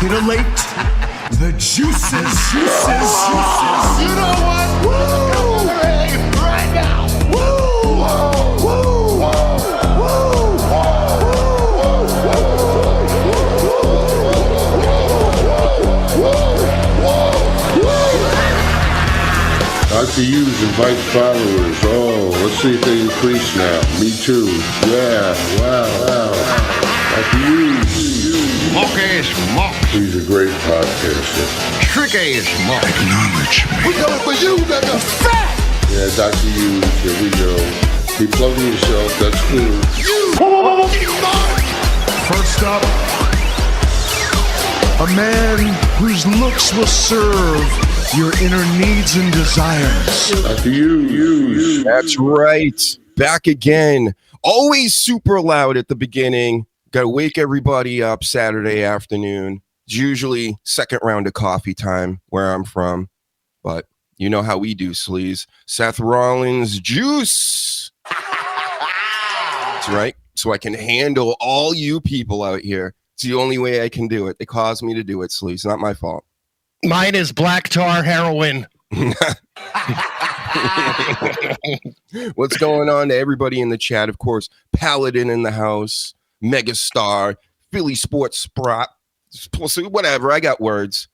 titillate the juices. You know what? Woo! Right now. Woo! Woo! Dr. Hughes invites followers. Oh, let's see if they increase now. Me too. Yeah. Wow. Dr. Hughes. Mock as mock. He's a great podcaster. Trick as mock. Acknowledge me. We coming for you, nigga. Fat! Yeah, Dr. Hughes, here we go. Keep plugging yourself. That's cool. First up, a man whose looks will serve your inner needs and desires. Dr. Hughes. That's right. Back again. Always super loud at the beginning. Got to wake everybody up Saturday afternoon. It's usually second round of coffee time where I'm from. But you know how we do, Sleaze. Seth Rollins juice. That's right. So I can handle all you people out here. It's the only way I can do it. They caused me to do it, Sleaze. Not my fault. Mine is black tar heroin. What's going on to everybody in the chat? Of course, Paladin in the house, Megastar, Philly Sports Sprott, whatever. I got words.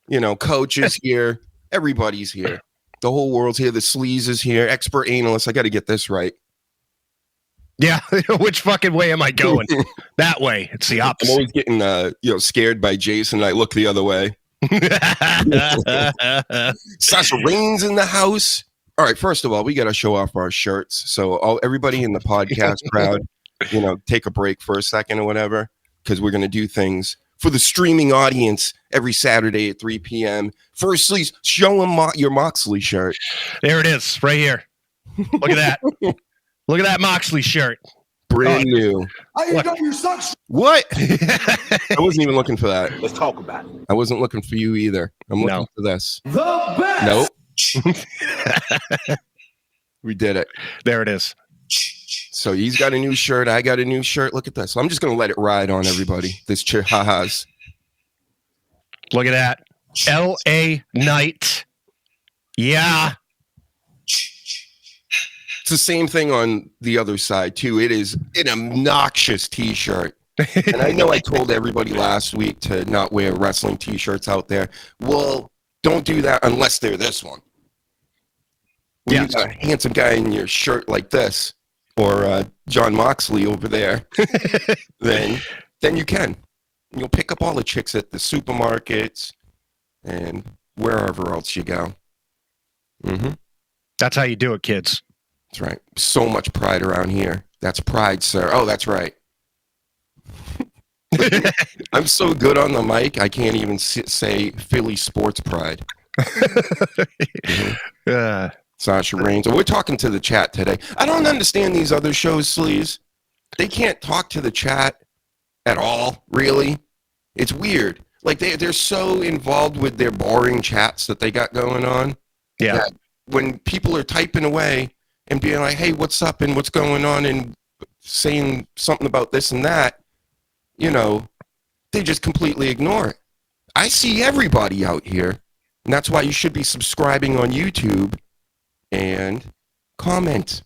You know, Coach is here. Everybody's here. The whole world's here. The Sleaze is here. Expert analyst. I got to get this right. Yeah, which fucking way am I going? That way. It's the opposite. I'm always getting scared by Jason. I look the other way. Sasha Reigns in the house. All right, first of all, we got to show off our shirts. So everybody in the podcast crowd, take a break for a second or whatever, because we're going to do things for the streaming audience every Saturday at 3 p.m. Firstly, show them your Moxley shirt. There it is, right here. Look at that. Look at that Moxley shirt. Brand new. IEW sucks. What? I wasn't even looking for that. Let's talk about it. I wasn't looking for you either. I'm looking for this. The best. Nope. We did it. There it is. So he's got a new shirt. I got a new shirt. Look at this. I'm just going to let it ride on everybody. This ha-has. Look at that. L.A. Knight. Yeah. It's the same thing on the other side, too. It is an obnoxious T-shirt. And I know I told everybody last week to not wear wrestling T-shirts out there. Well, don't do that unless they're this one. When you got a handsome guy in your shirt like this, or John Moxley over there, then you can. You'll pick up all the chicks at the supermarkets and wherever else you go. Mm-hmm. That's how you do it, kids. That's right. So much pride around here. That's pride, sir. Oh, that's right. I'm so good on the mic, I can't even say Philly Sports Pride. Mm-hmm. Sasha Reigns. We're talking to the chat today. I don't understand these other shows, Sleaze. They can't talk to the chat at all, really. It's weird. Like, they're so involved with their boring chats that they got going on. Yeah. That when people are typing away and being like, hey, what's up and what's going on, and saying something about this and that, they just completely ignore it. I see everybody out here, and that's why you should be subscribing on YouTube and comment.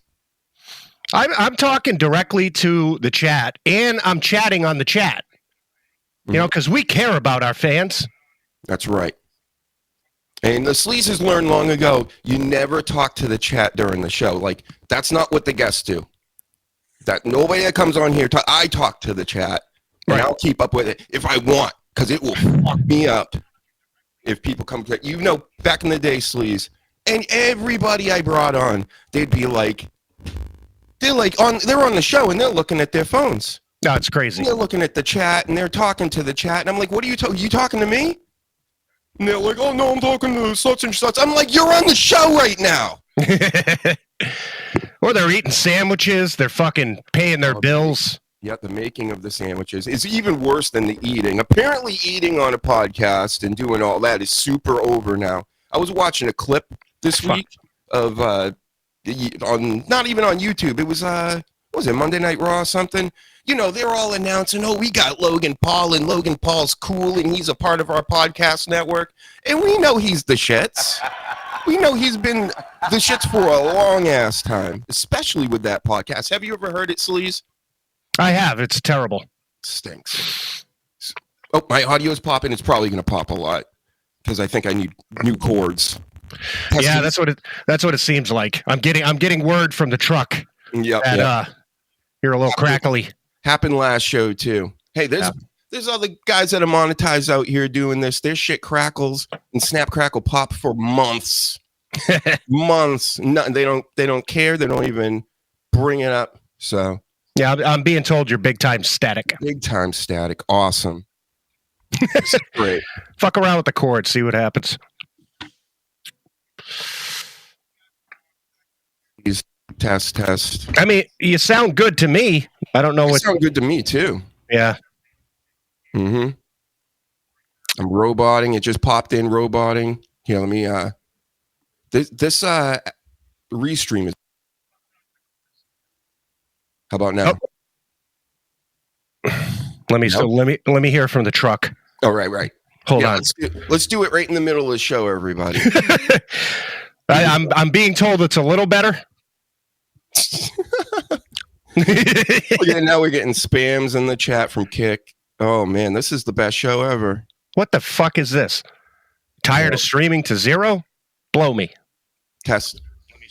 I'm talking directly to the chat, and I'm chatting on the chat. Because we care about our fans. That's right. And the Sleazes learned long ago, you never talk to the chat during the show. Like, that's not what the guests do. That nobody that comes on here, I talk to the chat, and I'll keep up with it if I want, because it will fuck me up if people come. Back in the day, Sleaze, and everybody I brought on, they'd be like, they're on the show, and they're looking at their phones. No, it's crazy. And they're looking at the chat, and they're talking to the chat, and I'm like, what are you talking? You talking to me? And they're like, oh, no, I'm talking to such and such. I'm like, you're on the show right now. Or they're eating sandwiches. They're fucking paying their bills. Yeah, the making of the sandwiches is even worse than the eating. Apparently, eating on a podcast and doing all that is super over now. I was watching a clip this week of, not even on YouTube. It was, what was it, Monday Night Raw or something? they're all announcing, oh, we got Logan Paul, and Logan Paul's cool, and he's a part of our podcast network. And we know he's the shits. We know he's been the shits for a long ass time, especially with that podcast. Have you ever heard it, Sleaze? I have. It's terrible. Stinks. Oh, my audio's popping. It's probably going to pop a lot because I think I need new cords. Yeah, that's what it seems like. I'm getting word from the truck that you're a little crackly. Happened last show too. Hey, there's other guys that are monetized out here doing this. Their shit crackles and snap crackle pop for months. Months. No, they don't care. They don't even bring it up. So yeah, I'm being told you're big time static. Big time static. Awesome. Great. Fuck around with the cord, see what happens. Test. I mean, you sound good to me. I don't know what. Sound good to me too. Yeah. Mm-hmm. I'm roboting. It just popped in roboting. Here, let me this restream is. How about now? Oh. Let me hear from the truck. Oh, right. Hold on. Let's do it right in the middle of the show, everybody. I'm being told it's a little better. Yeah, now we're getting spams in the chat from Kick. Oh man, this is the best show ever. What the fuck is this? Tired of streaming to zero? Blow me. Test. Let me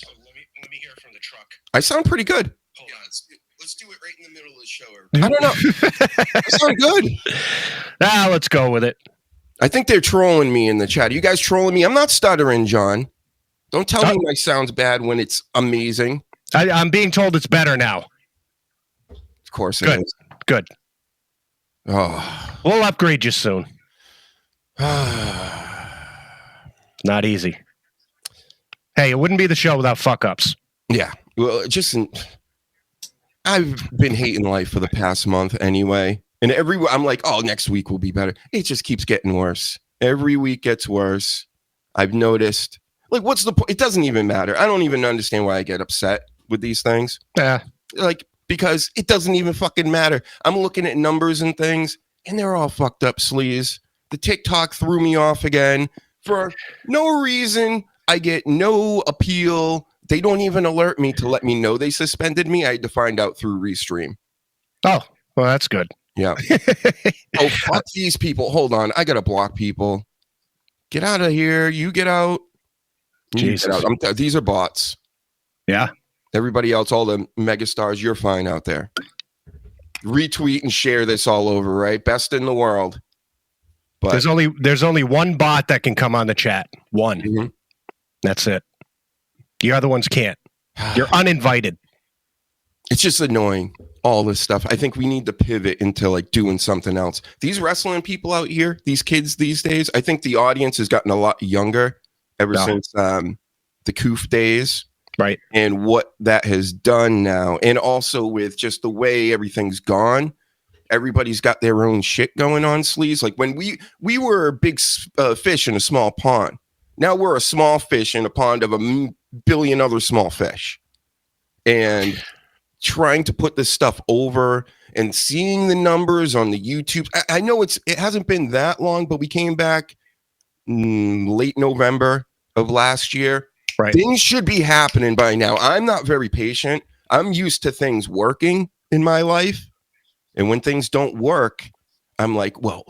hear from the truck. I sound pretty good. Hold on. Let's do it right in the middle of the show. I don't know. I sound good. Let's go with it. I think they're trolling me in the chat. Are you guys trolling me? I'm not stuttering, John. Don't tell me my sound's bad when it's amazing. I'm being told it's better now. Of course it is. Good. Oh. We'll upgrade you soon. Not easy. Hey, it wouldn't be the show without fuck-ups. Yeah. Well, I've been hating life for the past month anyway. And I'm like, oh, next week will be better. It just keeps getting worse. Every week gets worse. I've noticed. Like, what's the point? It doesn't even matter. I don't even understand why I get upset with these things. Yeah. Like, because it doesn't even fucking matter. I'm looking at numbers and things, and they're all fucked up, Sleaze. The TikTok threw me off again for no reason. I get no appeal. They don't even alert me to let me know they suspended me. I had to find out through Restream. Oh, well, that's good. Yeah. Oh, fuck these people. Hold on. I got to block people. Get out of here. You get out. Jesus. Get out. These are bots. Yeah. Everybody else, all the megastars, you're fine out there. Retweet and share this all over, right? Best in the world. But there's only one bot that can come on the chat. One. Mm-hmm. That's it. The other ones can't. You're uninvited. It's just annoying, all this stuff. I think we need to pivot into like doing something else. These wrestling people out here, these kids these days, I think the audience has gotten a lot younger ever since the goof days. Right. And what that has done now. And also with just the way everything's gone. Everybody's got their own shit going on, Sleaze. Like when we were a big fish in a small pond. Now we're a small fish in a pond of a billion other small fish. And trying to put this stuff over and seeing the numbers on the YouTube. I know it hasn't been that long, but we came back late November of last year. Right. Things should be happening by now. I'm not very patient. I'm used to things working in my life. And when things don't work, I'm like, well,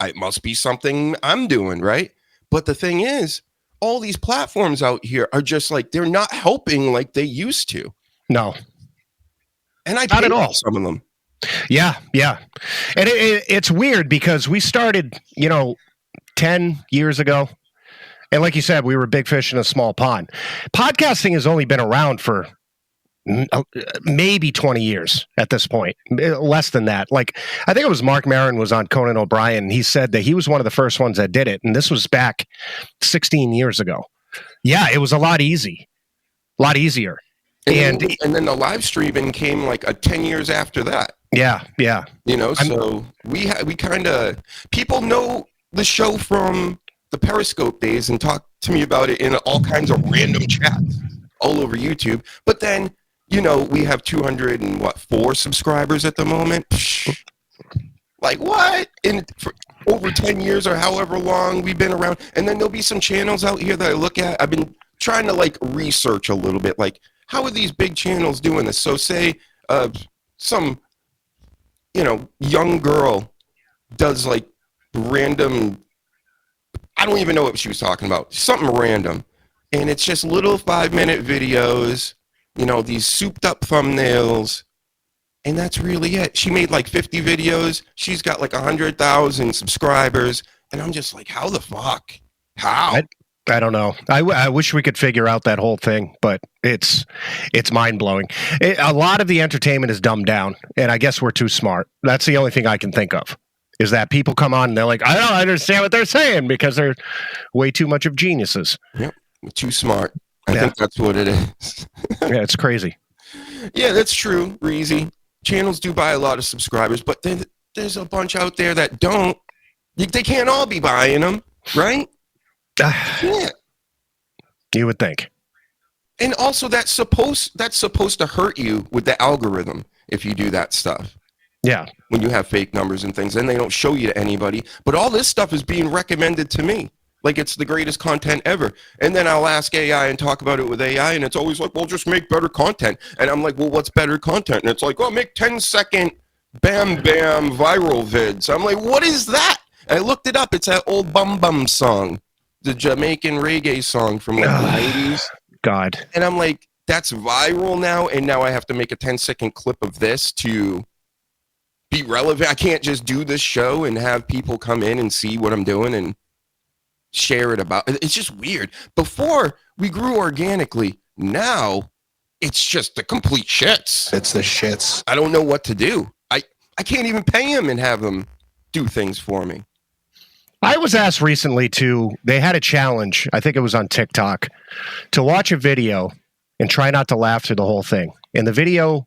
it must be something I'm doing, right? But the thing is, all these platforms out here are just like, they're not helping like they used to. No. And I not at all. Some of them. Yeah. And it's weird because we started, 10 years ago. And like you said, we were big fish in a small pond. Podcasting has only been around for maybe 20 years at this point, less than that. Like, I think it was Mark Maron was on Conan O'Brien. And he said that he was one of the first ones that did it. And this was back 16 years ago. Yeah, it was a lot easier. And then the live streaming came like 10 years after that. Yeah. So we kind of, people know the show from the Periscope days and talk to me about it in all kinds of random chats all over YouTube. But then we have 204 subscribers at the moment. Psh, like what? For over 10 years or however long we've been around. And then there'll be some channels out here that I look at. I've been trying to like research a little bit, like how are these big channels doing this? So say some, young girl does like random, I don't even know what she was talking about, something random. And it's just little 5-minute videos, these souped up thumbnails. And that's really it. She made like 50 videos. She's got like 100,000 subscribers. And I'm just like, how the fuck? How? I don't know. I wish we could figure out that whole thing, but it's mind-blowing. A lot of the entertainment is dumbed down, and I guess we're too smart. That's the only thing I can think of, is that people come on and they're like, I don't understand what they're saying because they're way too much of geniuses. Yep, too smart. I think that's what it is. Yeah, it's crazy. Yeah, that's true, Reezy. Channels do buy a lot of subscribers, but then there's a bunch out there that don't. They can't all be buying them, right? Yeah. You would think. And also that's supposed to hurt you with the algorithm if you do that stuff. Yeah. When you have fake numbers and things, then they don't show you to anybody. But all this stuff is being recommended to me. Like it's the greatest content ever. And then I'll ask AI and talk about it with AI, and it's always like, well, just make better content. And I'm like, well, what's better content? And it's like, oh, make 10-second bam bam viral vids. I'm like, what is that? And I looked it up. It's that old Bum Bum song, the Jamaican reggae song from like the 90s. God. And I'm like, that's viral now, and now I have to make a 10-second clip of this to be relevant. I can't just do this show and have people come in and see what I'm doing and share it about. It's just weird. Before, we grew organically. Now, it's just the complete shits. It's the shits. I don't know what to do. I can't even pay them and have them do things for me. I was asked recently they had a challenge, I think it was on TikTok, to watch a video and try not to laugh through the whole thing. And the video,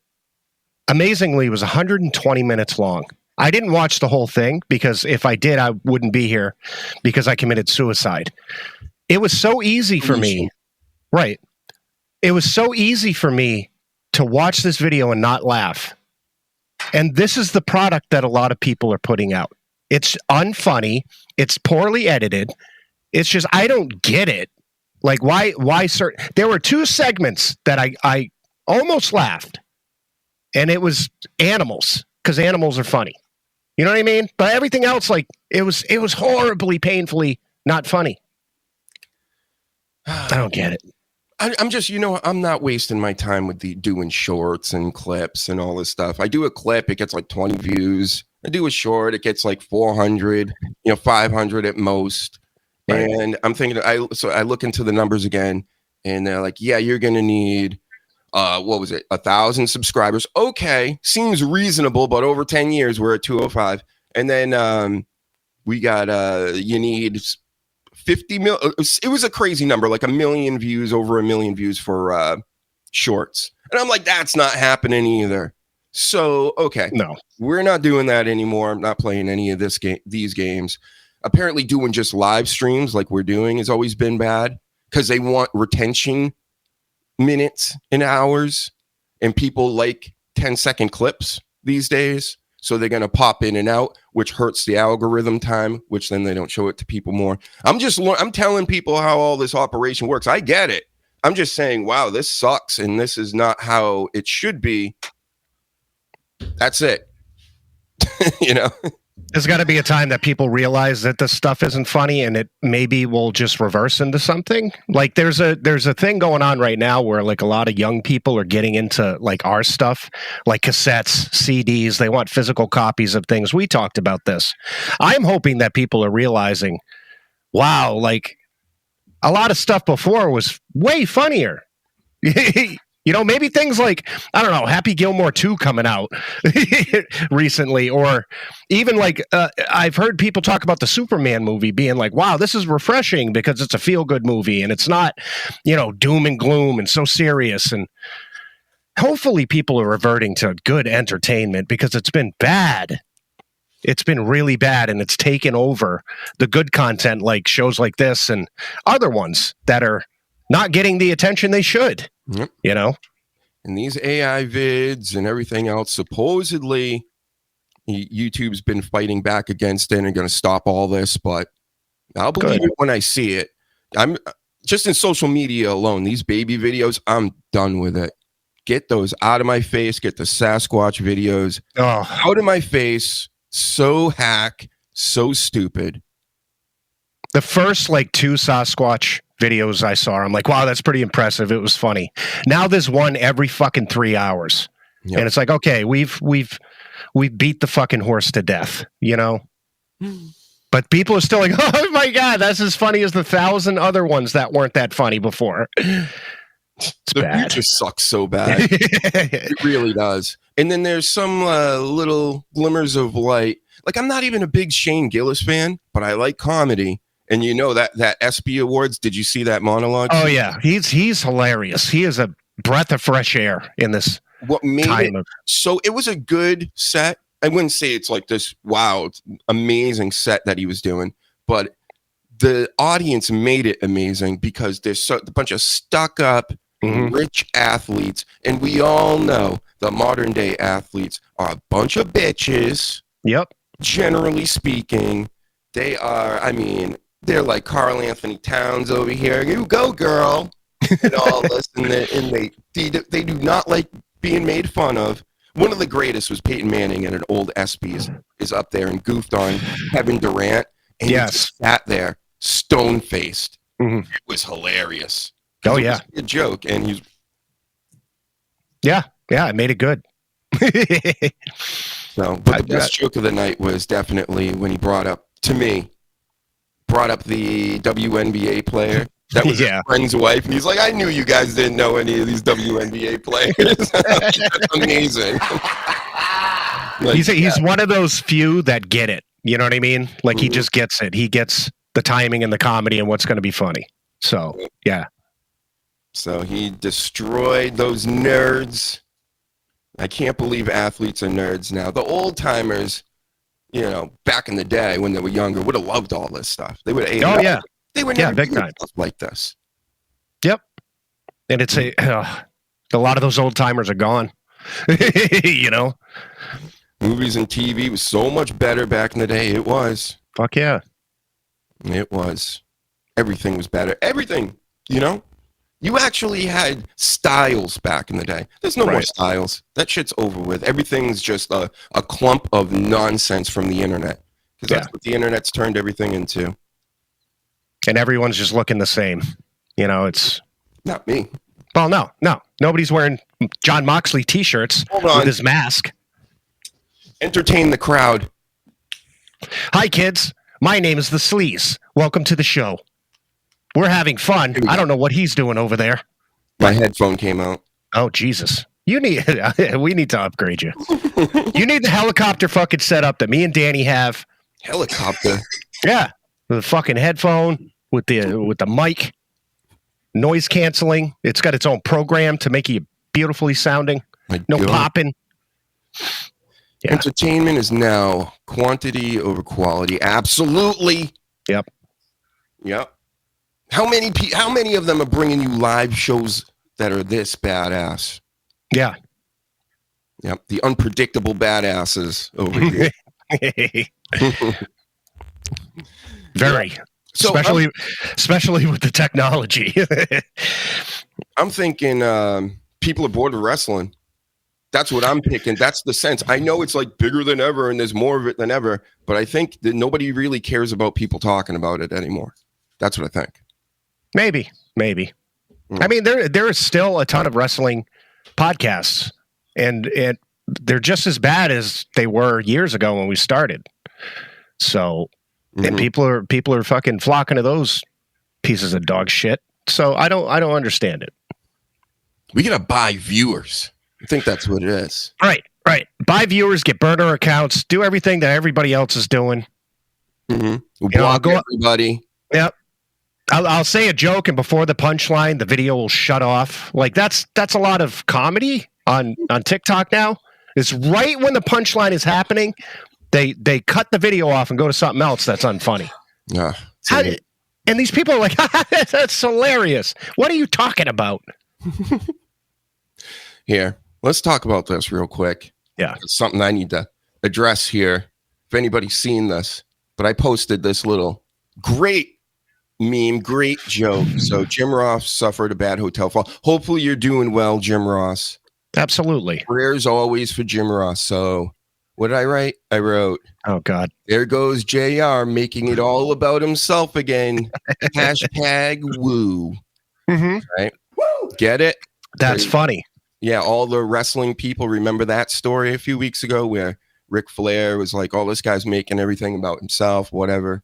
amazingly, was 120 minutes long. I didn't watch the whole thing because if I did, I wouldn't be here because I committed suicide. It was so easy for me. Right. It was so easy for me to watch this video and not laugh. And this is the product that a lot of people are putting out. It's unfunny. It's poorly edited. It's just, I don't get it. Like, why there were 2 segments that I almost laughed. And it was animals, because animals are funny. You know what I mean? But everything else, like, it was horribly, painfully not funny. I don't get it. I'm just, I'm not wasting my time with doing shorts and clips and all this stuff. I do a clip, it gets like 20 views. I do a short, it gets like 400, 500 at most. Right. And I'm thinking, so I look into the numbers again, and they're like, yeah, you're going to need, 1,000 subscribers. Okay, seems reasonable, but over 10 years, we're at 205. And then we got, you need 50 million. It was a crazy number, like 1 million views, over 1 million views for shorts. And I'm like, that's not happening either. So, okay. No. We're not doing that anymore. I'm not playing any of these games. Apparently doing just live streams like we're doing has always been bad because they want retention minutes and hours, and people like 10-second clips these days. So they're going to pop in and out, which hurts the algorithm time, which then they don't show it to people more. I'm telling people how all this operation works. I get it. I'm just saying, wow, this sucks. And this is not how it should be. That's it. There's got to be a time that people realize that this stuff isn't funny, and it maybe will just reverse into something. Like there's a thing going on right now where like a lot of young people are getting into like our stuff, like cassettes, CDs. They want physical copies of things. We talked about this. I'm hoping that people are realizing, wow, like a lot of stuff before was way funnier. Maybe things like, I don't know, Happy Gilmore 2 coming out recently, or even like I've heard people talk about the Superman movie being like, wow, this is refreshing because it's a feel-good movie and it's not, doom and gloom and so serious. And hopefully people are reverting to good entertainment because it's been bad. It's been really bad, and it's taken over the good content like shows like this and other ones that are not getting the attention they should. Yep. And these AI vids and everything else, supposedly YouTube's been fighting back against it and going to stop all this, but I'll believe it when I see it. I'm just in social media alone, these baby videos, I'm done with it. Get those out of my face. Get the Sasquatch videos out of my face. So hack, so stupid. The first like 2 Sasquatch videos I saw, I'm like, wow, that's pretty impressive. It was funny. Now there's one every fucking 3 hours. Yep. And it's like, okay, we've beat the fucking horse to death, you know? But people are still like, oh my God, that's as funny as the 1,000 other ones that weren't that funny before. The future sucks so bad. It really does. And then there's some little glimmers of light. Like, I'm not even a big Shane Gillis fan, but I like comedy. And you know that SB Awards, did you see that monologue? Oh, yeah. He's hilarious. He is a breath of fresh air in this. What made it so it was a good set. I wouldn't say it's like this, wow, amazing set that he was doing, but the audience made it amazing because there's a bunch of stuck up, rich athletes. And we all know the modern day athletes are a bunch of bitches. Yep. Generally speaking, they are, I mean, they're like Carl Anthony Towns over here. You go, girl. And all this. And they do not like being made fun of. One of the greatest was Peyton Manning and an old ESPYs is up there and goofed on Kevin Durant. And he just sat there stone-faced. It was hilarious. Oh, yeah. It was a joke. And he's... Yeah, I made it good. So, but the best joke of the night was definitely when he brought up the WNBA player. That was his friend's wife. And he's like, I knew you guys didn't know any of these WNBA players. That's amazing. Like, he's one of those few that get it. You know what I mean? Like, he just gets it. He gets the timing and the comedy and what's going to be funny. So, yeah. So he destroyed those nerds. I can't believe athletes are nerds now. The old timers, you know, back in the day when they were younger, would have loved all this stuff. They would have ate it up. They were never big time stuff like this. Yep. And it's a lot of those old timers are gone. You know, movies and TV was so much better back in the day. It was. Fuck yeah. It was. Everything was better. Everything, you know? You actually had styles back in the day. There's no more styles. That shit's over with. Everything's just a clump of nonsense from the internet. Because that's what the internet's turned everything into. And everyone's just looking the same. You know, it's... Not me. Well, no. Nobody's wearing John Moxley t-shirts with his mask. Entertain the crowd. Hi, kids. My name is the Sleaze. Welcome to the show. We're having fun. I don't know what he's doing over there. My headphone came out. Oh, Jesus. We need to upgrade you. You need the helicopter fucking setup that me and Danny have. Helicopter? Yeah. The fucking headphone with the mic. Noise canceling. It's got its own program to make you beautifully sounding. No popping. Yeah. Entertainment is now quantity over quality. Absolutely. Yep. How many of them are bringing you live shows that are this badass? Yeah. Yep. The unpredictable badasses over here. Very. So especially with the technology. I'm thinking people are bored of wrestling. That's what I'm picking. That's the sense. I know it's like bigger than ever and there's more of it than ever, but I think that nobody really cares about people talking about it anymore. That's what I think. Maybe. I mean, there is still a ton of wrestling podcasts, and they're just as bad as they were years ago when we started. So, and people are fucking flocking to those pieces of dog shit. So I don't understand it. We gotta buy viewers. I think that's what it is. Right. Buy viewers, get burner accounts, do everything that everybody else is doing. Block everybody. Yep. I'll say a joke, and before the punchline, the video will shut off. Like that's a lot of comedy on TikTok now. It's right when the punchline is happening, they cut the video off and go to something else that's unfunny. Yeah. And these people are like, that's hilarious. What are you talking about? Here, let's talk about this real quick. Yeah. It's something I need to address here. If anybody's seen this, but I posted this little great meme, great joke. So Jim Ross suffered a bad hotel fall. Hopefully you're doing well, Jim Ross. Absolutely. Prayers always for Jim Ross. So what did I write? I wrote, oh God, there goes JR making it all about himself again. Hashtag woo. Mm-hmm. Right? Woo! Get it? That's funny. Yeah, all the wrestling people remember that story a few weeks ago where Ric Flair was like, oh, this guy's making everything about himself, whatever.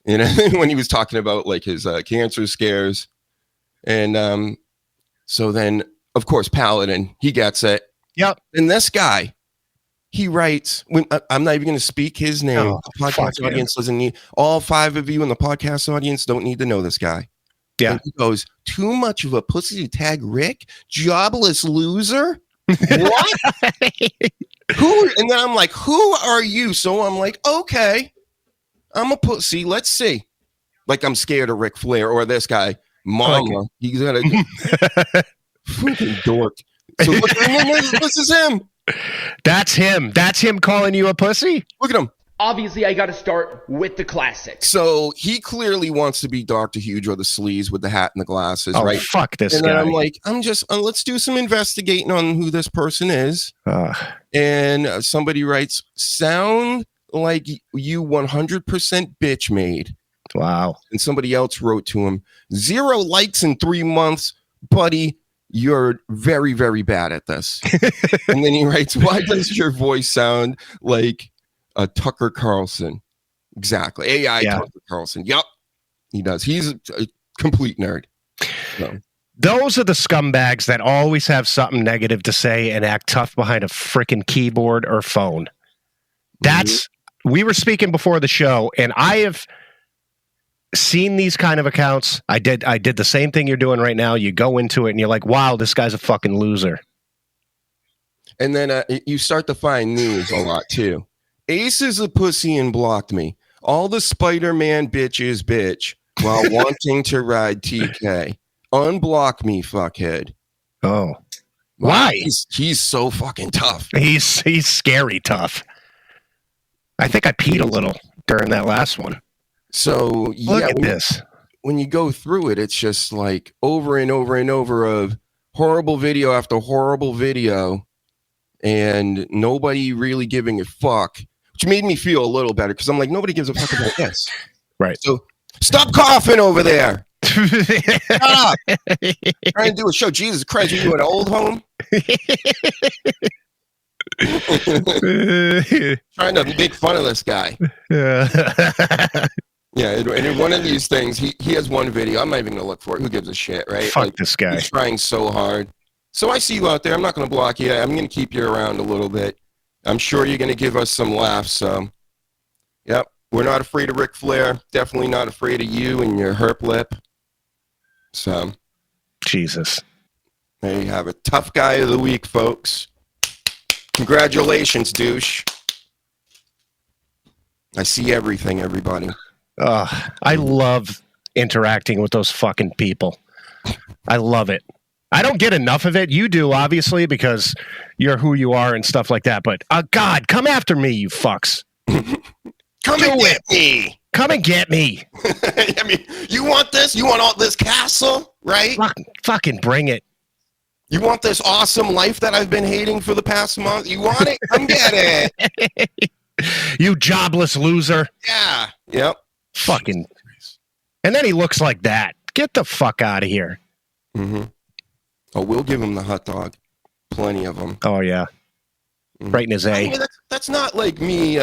You know, when he was talking about like his cancer scares. And so then, of course, Paladin, he gets it. Yep. And this guy, he writes, when I'm not even going to speak his name. Oh, the podcast audience doesn't need, all 5 of you in the podcast audience don't need to know this guy. Yeah. And he goes, too much of a pussy to tag Rick? Jobless loser? What? And then I'm like, who are you? So I'm like, okay, I'm a pussy. Let's see. Like I'm scared of Ric Flair or this guy, Mama. Okay. He's got a freaking dork. So look, this is him. That's him. That's him calling you a pussy. Look at him. Obviously, I got to start with the classics. So he clearly wants to be Dr. Huge or the Sleaze with the hat and the glasses, Oh, right? fuck this And guy. then I'm like, let's do some investigating on who this person is. And somebody writes, sound like you 100% bitch made. Wow. And somebody else wrote to him, 0 likes in 3 months, buddy. You're very, very bad at this. And then he writes, why does your voice sound like a Tucker Carlson? Exactly. AI Tucker Carlson. Yep. He does. He's a complete nerd. So. Those are the scumbags that always have something negative to say and act tough behind a freaking keyboard or phone. That's, we were speaking before the show, and I have seen these kind of accounts. I did the same thing you're doing right now. You go into it and you're like, wow, this guy's a fucking loser. And then you start to find news a lot too. Ace is a pussy and blocked me. All the Spider-Man bitches bitch while wanting to ride TK. Unblock me, fuckhead. Oh. Wow, Why? He's so fucking tough. He's scary tough. I think I peed a little during that last one. So Look at this. When you go through it, it's just like over and over and over of horrible video after horrible video and nobody really giving a fuck, which made me feel a little better because I'm like, nobody gives a fuck about this. Right. So stop coughing over there. Shut up. Trying to do a show. Jesus Christ, are you at an old home? Trying to make fun of this guy. Yeah, and in one of these things, he has one video. I'm not even gonna look for it. Who gives a shit, right? Fuck this guy. He's trying so hard. So I see you out there. I'm not gonna block you. I'm gonna keep you around a little bit. I'm sure you're gonna give us some laughs. So, yep, we're not afraid of Ric Flair. Definitely not afraid of you and your herp lip. So, Jesus. there you have it. Tough guy of the week, folks. Congratulations, douche. I see everything, everybody. I love interacting with those fucking people. I love it. I don't get enough of it. You do, obviously, because you're who you are and stuff like that. But, God, come after me, you fucks. Come and get me. Come and get me. I mean, you want this? You want all this castle, right? Fucking bring it. You want this awesome life that I've been hating for the past month? You want it? Come get it. You jobless loser. Yeah. Yep. Fucking. And then he looks like that. Get the fuck out of here. Mm-hmm. Oh, we'll give him the hot dog. Plenty of them. Oh, yeah. Right in his A. I mean, that's not like me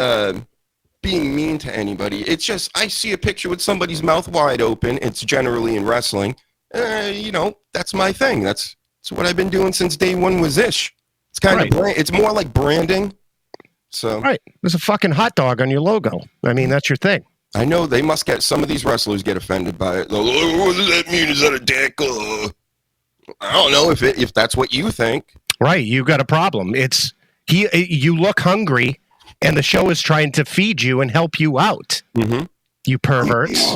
being mean to anybody. It's just I see a picture with somebody's mouth wide open. It's generally in wrestling. That's my thing. That's what I've been doing since day one was Ish. It's kind of it's more like branding. So right, there's a fucking hot dog on your logo. I mean, that's your thing. I know they must get some of these wrestlers get offended by it. Like, oh, what does that mean? Is that a dick? I don't know if that's what you think. Right, you got a problem. You look hungry, and the show is trying to feed you and help you out. Mm-hmm. You perverts.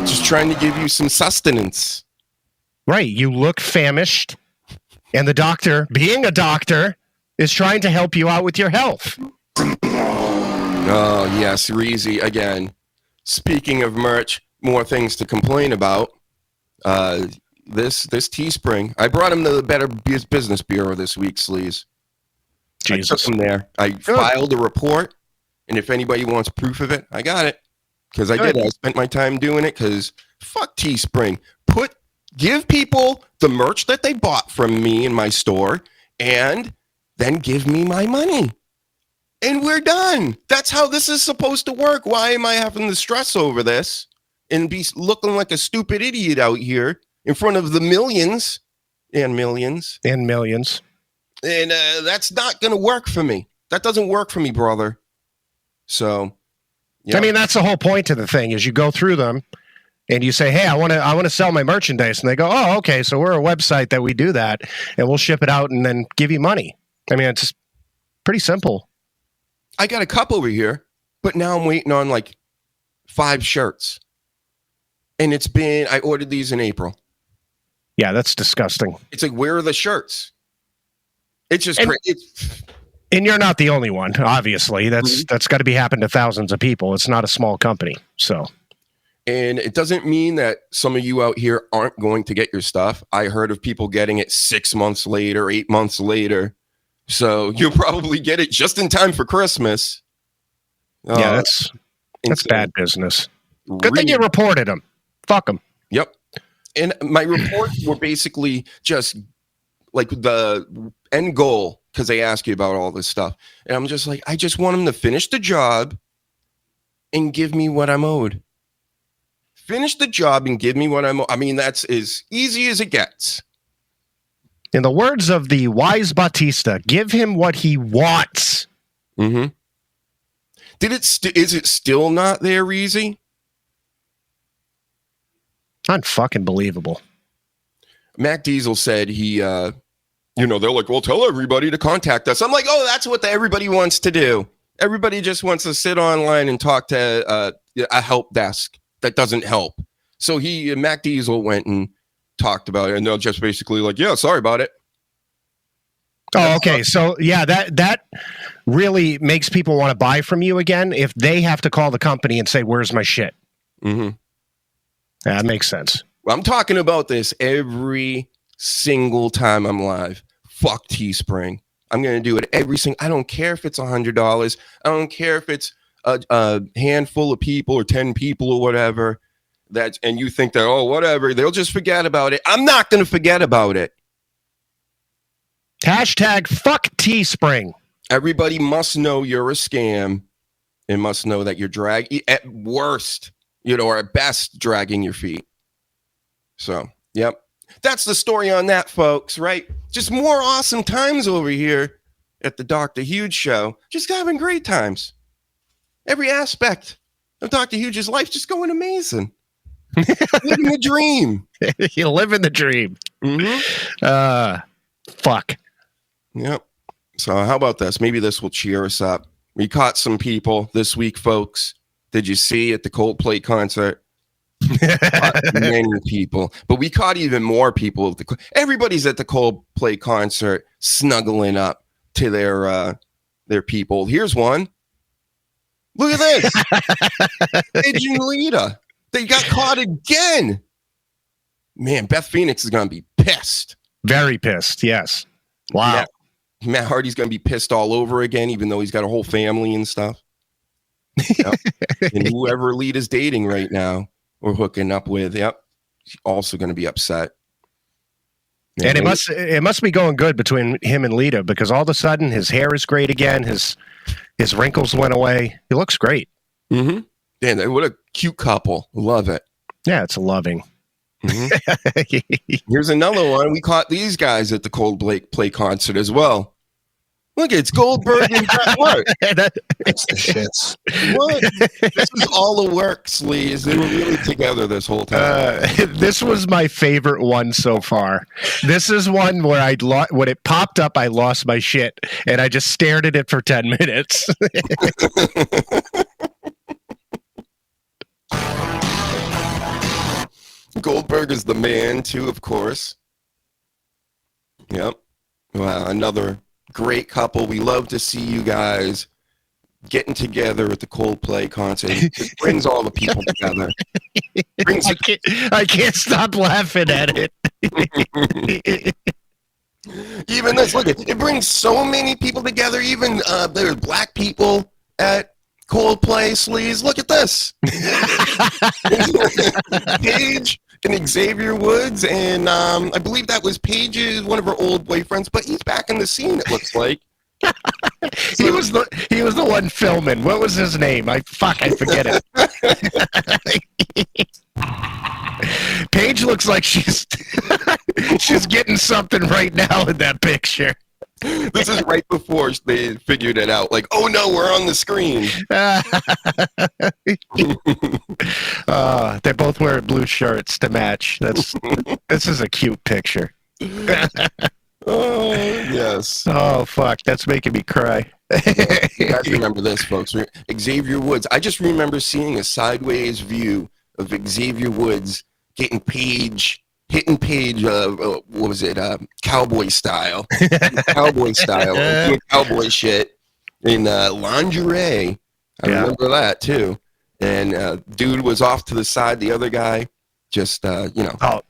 Just trying to give you some sustenance. Right, you look famished. And the doctor, being a doctor, is trying to help you out with your health. Oh, yes, Reezy, again. Speaking of merch, more things to complain about. This Teespring. I brought him to the Better Business Bureau this week, Sleaze. Jesus. I took him there. I filed a report, and if anybody wants proof of it, I got it. Because I did. I spent my time doing it, because fuck Teespring. Give people the merch that they bought from me in my store, and then give me my money. And we're done. That's how this is supposed to work. Why am I having to stress over this and be looking like a stupid idiot out here in front of the millions and millions? And millions. And that's not going to work for me. That doesn't work for me, brother. So, yeah. I mean, that's the whole point of the thing is you go through them and you say, hey, I want to sell my merchandise. And they go, oh, okay, so we're a website that we do that, and we'll ship it out and then give you money. I mean, it's pretty simple. I got a cup over here, but now I'm waiting on like 5 shirts. And I ordered these in April. Yeah, that's disgusting. It's like, where are the shirts? It's just crazy. And you're not the only one, obviously. That's got to be happening to thousands of people. It's not a small company. So, and it doesn't mean that some of you out here aren't going to get your stuff. I heard of people getting it 6 months later, 8 months later. So you'll probably get it just in time for Christmas. Yeah, that's bad business. Good thing you reported them. Fuck them. Yep. And my reports were basically just like the end goal, because they ask you about all this stuff. And I'm just like, I just want them to finish the job and give me what I'm owed. Finish the job and give me what I'm owed. I mean, that's as easy as it gets. In the words of the wise Batista, give him what he wants. Mm-hmm. Is it still not there, Reezy? Unfucking believable. Mac Diesel said they're like, well, tell everybody to contact us. I'm like, oh, that's what everybody wants to do. Everybody just wants to sit online and talk to a help desk that doesn't help. So Mac Diesel went and talked about it, and they're just basically like, yeah, sorry about it. Oh, okay. So yeah, that really makes people want to buy from you again if they have to call the company and say, where's my shit? Mm-hmm. That makes sense. I'm talking about this every single time I'm live. Fuck Teespring. I'm going to do it every single. I don't care if it's $100. I don't care if it's a handful of people or 10 people or whatever. And you think that, oh, whatever, they'll just forget about it. I'm not going to forget about it. Hashtag fuck Teespring. Everybody must know you're a scam and must know that you're at worst, or at best, dragging your feet. So, yep. That's the story on that, folks, right? Just more awesome times over here at the Dr. Huge Show. Just having great times. Every aspect of Dr. Huge's life just going amazing. Living the dream. You live in the dream. Mm-hmm. Fuck. Yep. So how about this? Maybe this will cheer us up. We caught some people this week, folks. Did you see at the Coldplay concert? Many people, but we caught even more people. Everybody's at the Coldplay concert, snuggling up to their people. Here's one. Look at this. Edge and Lita. They got caught again. Man, Beth Phoenix is going to be pissed. Very pissed, yes. Wow. Matt Hardy's going to be pissed all over again, even though he's got a whole family and stuff. Yep. And whoever Lita's dating right now or hooking up with, yep, he's also going to be upset. And it must be going good between him and Lita, because all of a sudden his hair is great again. His wrinkles went away. He looks great. Mm-hmm. Man, what a cute couple. Love it. Yeah, it's loving. Mm-hmm. Here's another one. We caught these guys at the Coldplay concert as well. Look, it's Goldberg and Bret Hart. It's the shits. What? This was all the work, Sleaze. They were really together this whole time. This was my favorite one so far. This is one where when it popped up, I lost my shit, and I just stared at it for 10 minutes. Goldberg is the man, too, of course. Yep. Wow, another great couple. We love to see you guys getting together at the Coldplay concert. It brings all the people together. Brings I can't stop laughing at it. even this, look, it brings so many people together. Even there's black people at Coldplay. Sleaze, look at this. Paige and Xavier Woods, and I believe that was Paige's one of her old boyfriends, but he's back in the scene. It looks like. He was the one filming. What was his name? I forget it. Paige looks like she's getting something right now in that picture. This is right before they figured it out. Like, oh no, we're on the screen. They're both wearing blue shirts to match. This is a cute picture. Oh yes. Oh fuck, that's making me cry. You guys remember this, folks? Xavier Woods. I just remember seeing a sideways view of Xavier Woods hitting Paige, what was it? Cowboy style. Doing cowboy shit in lingerie. I remember that too. And dude was off to the side. The other guy just, Oh,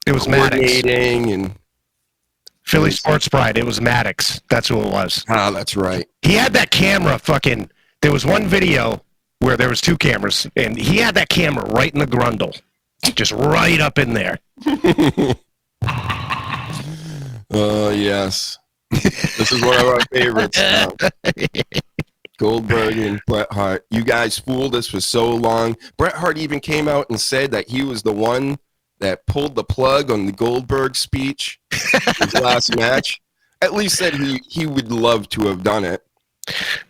it was Maddox. And Philly Sports Pride. It was Maddox. That's who it was. ah, that's right. He had that camera fucking. There was one video where there was two cameras, and he had that camera right in the grundle, just right up in there. Oh yes, this is one of our favorites now. Goldberg and Bret Hart. You guys fooled us for so long. Bret Hart even came out and said that he was the one that pulled the plug on the Goldberg speech, his last match. At least said he would love to have done it.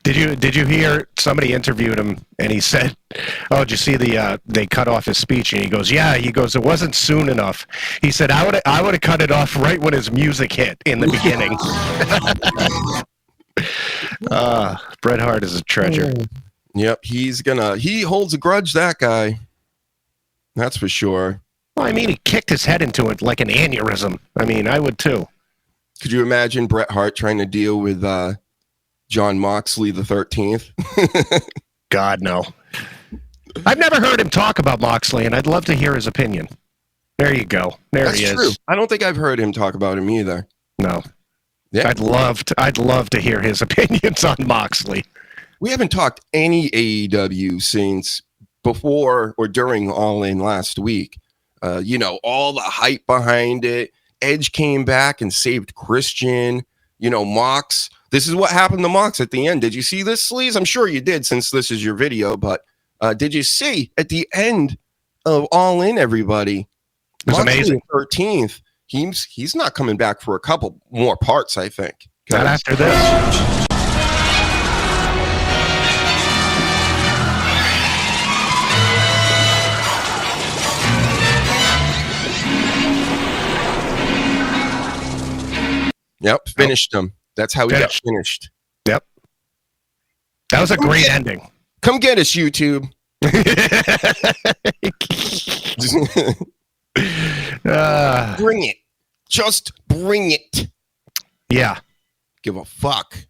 Did you hear somebody interviewed him and he said, "Oh, did you see they cut off his speech?" And he goes, "Yeah." He goes, "It wasn't soon enough." He said, "I would have cut it off right when his music hit in the beginning." Bret Hart is a treasure. Yep, he holds a grudge, that guy. That's for sure. Well, I mean, he kicked his head into it like an aneurysm. I mean, I would too. Could you imagine Bret Hart trying to deal with John Moxley the 13th? God, no. I've never heard him talk about Moxley, and I'd love to hear his opinion. There you go. There That's he is. true. I don't think I've heard him talk about him either. No. Yeah. I'd love to hear his opinions on Moxley. We haven't talked any AEW since before or during All In last week. All the hype behind it. Edge came back and saved Christian. Mox. This is what happened to Mox at the end. Did you see this, Sleaze? I'm sure you did, since this is your video. But did you see at the end of All In, everybody? It was amazing. 13th. He's not coming back for a couple more parts, I think. Not after this. Yep, finished him. That's how he got finished. Yep. That was a great ending. Come get us, YouTube. Bring it. Just bring it. Yeah. Give a fuck.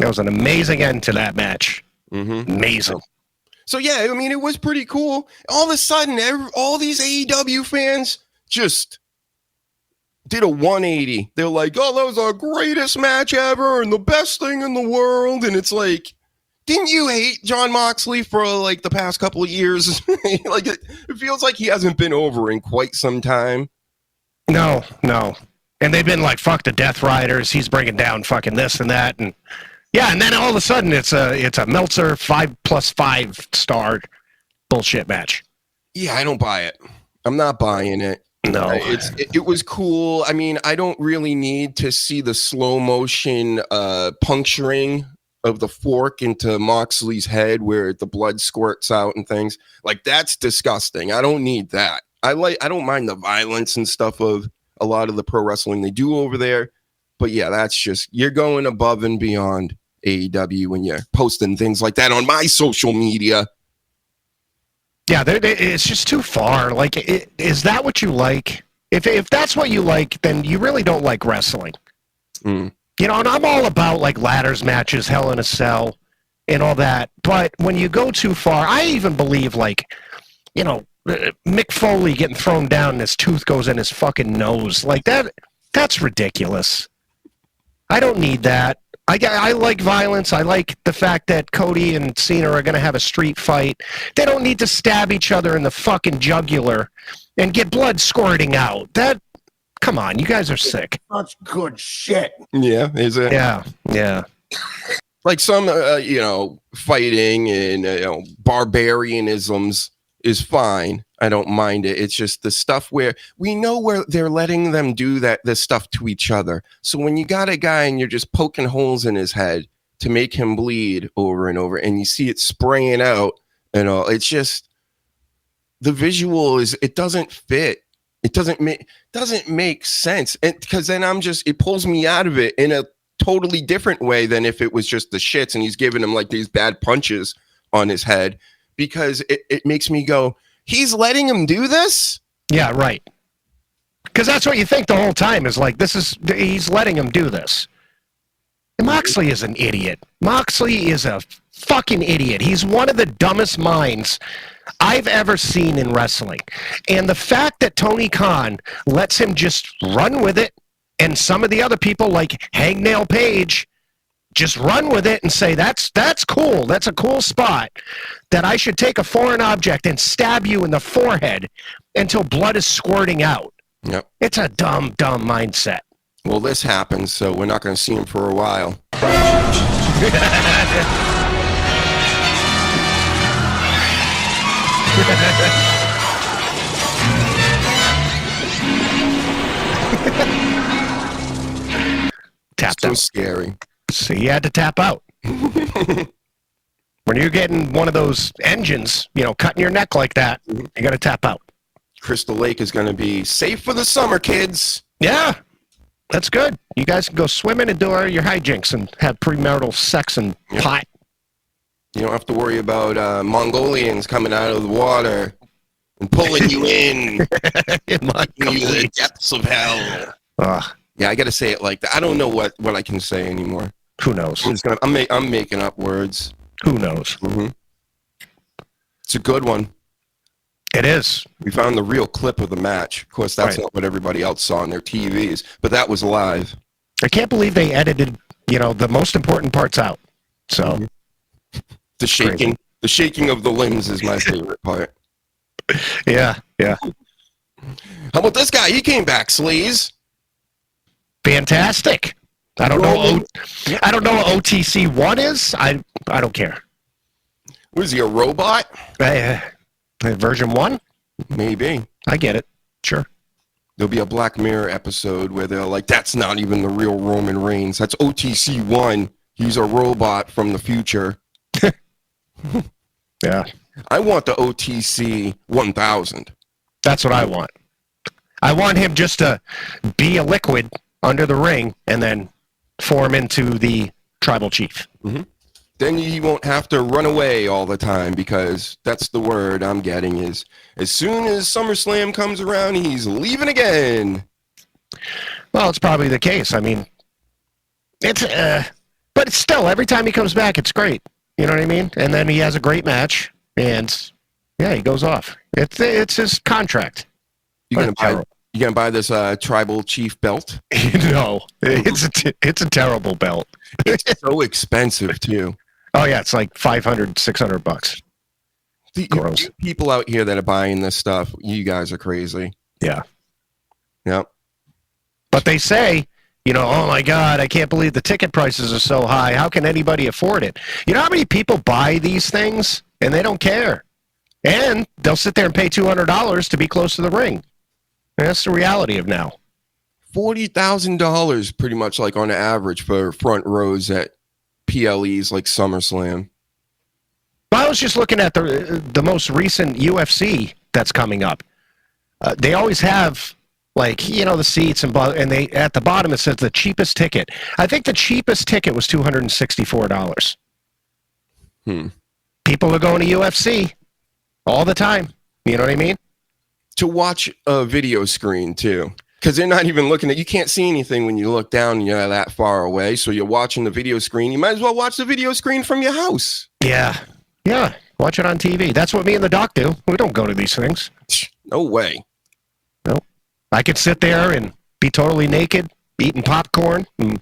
That was an amazing end to that match. Mm-hmm. Amazing. So, yeah, I mean, it was pretty cool. All of a sudden, all these AEW fans just did a 180. They're like, oh, that was our greatest match ever and the best thing in the world. And it's like, didn't you hate John Moxley for like the past couple of years? Like it feels like he hasn't been over in quite some time. No. And they've been like, fuck the Death Riders. He's bringing down fucking this and that. And yeah, and then all of a sudden it's a Meltzer 5+5 star bullshit match. Yeah, I don't buy it. I'm not buying it. No, it was cool. I mean, I don't really need to see the slow motion puncturing of the fork into Moxley's head where the blood squirts out and things. Like, that's disgusting. I don't need that. I don't mind the violence and stuff of a lot of the pro wrestling they do over there. But yeah, that's just, you're going above and beyond AEW when you're posting things like that on my social media. Yeah, it's just too far. Like, is that what you like? If that's what you like, then you really don't like wrestling. Mm. You know, and I'm all about like ladders matches, Hell in a Cell, and all that. But when you go too far, I even believe like, you know, Mick Foley getting thrown down and his tooth goes in his fucking nose. Like that's ridiculous. I don't need that. I like violence. I like the fact that Cody and Cena are going to have a street fight. They don't need to stab each other in the fucking jugular and get blood squirting out. Come on, you guys are sick. That's good shit. Yeah, is it? Yeah. Like some, fighting and barbarianisms is fine. I don't mind it. It's just the stuff where we know where they're letting them do this stuff to each other. So when you got a guy and you're just poking holes in his head to make him bleed over and over, and you see it spraying out and all, it's just the visual it doesn't fit. It doesn't make sense. And because then it pulls me out of it in a totally different way than if it was just the shits and he's giving him like these bad punches on his head, because it makes me go, he's letting him do this? Yeah, right. Because that's what you think the whole time is like, he's letting him do this. And Moxley is an idiot. Moxley is a fucking idiot. He's one of the dumbest minds I've ever seen in wrestling. And the fact that Tony Khan lets him just run with it, and some of the other people like Hangnail Page just run with it and say, that's cool. That's a cool spot, that I should take a foreign object and stab you in the forehead until blood is squirting out. Yep. It's a dumb mindset. Well, this happens, so we're not going to see him for a while. Tapped So out. scary. So you had to tap out. When you're getting one of those engines, cutting your neck like that, you got to tap out. Crystal Lake is going to be safe for the summer, kids. Yeah, that's good. You guys can go swimming and do all your hijinks and have premarital sex and pot. You don't have to worry about Mongolians coming out of the water and pulling you in to the depths of hell. Yeah, I got to say it like that. I don't know what I can say anymore. Who knows? I'm making up words. Who knows? Mm-hmm. It's a good one. It is. We found the real clip of the match. Of course, that's not what everybody else saw on their TVs, but that was live. I can't believe they edited, the most important parts out. So the shaking of the limbs is my favorite part. Yeah. How about this guy? He came back, Sleaze. Fantastic. I don't know. I don't know what OTC1 is. I don't care. Was he a robot? Version 1? Maybe. I get it. Sure. There'll be a Black Mirror episode where they're like, that's not even the real Roman Reigns. That's OTC1. He's a robot from the future. Yeah. I want the OTC 1000. That's what I want. I want him just to be a liquid under the ring and then form into the tribal chief. Mm-hmm. Then you won't have to run away all the time, because that's the word I'm getting is as soon as SummerSlam comes around, he's leaving again. Well, it's probably the case. I mean, but it's still, every time he comes back, it's great. You know what I mean? And then he has a great match, and yeah, he goes off. It's his contract. You gonna buy this tribal chief belt? No, it's a terrible belt. It's so expensive too. Oh yeah, it's like $500-$600. Gross. You people out here that are buying this stuff, you guys are crazy. Yeah. Yep. But they say, oh my God, I can't believe the ticket prices are so high. How can anybody afford it? You know how many people buy these things and they don't care? And they'll sit there and pay $200 to be close to the ring. And that's the reality of now. $40,000 pretty much like on average for front rows at PLEs like SummerSlam. I was just looking at the most recent UFC that's coming up. They always have the seats and they at the bottom it says the cheapest ticket. I think the cheapest ticket was $264. People are going to UFC all the time. You know what I mean? To watch a video screen too. Because they're not even looking at, you can't see anything when you look down and you're that far away. So you're watching the video screen. You might as well watch the video screen from your house. Yeah. Yeah. Watch it on TV. That's what me and the doc do. We don't go to these things. No way. Nope. I could sit there and be totally naked, eating popcorn, and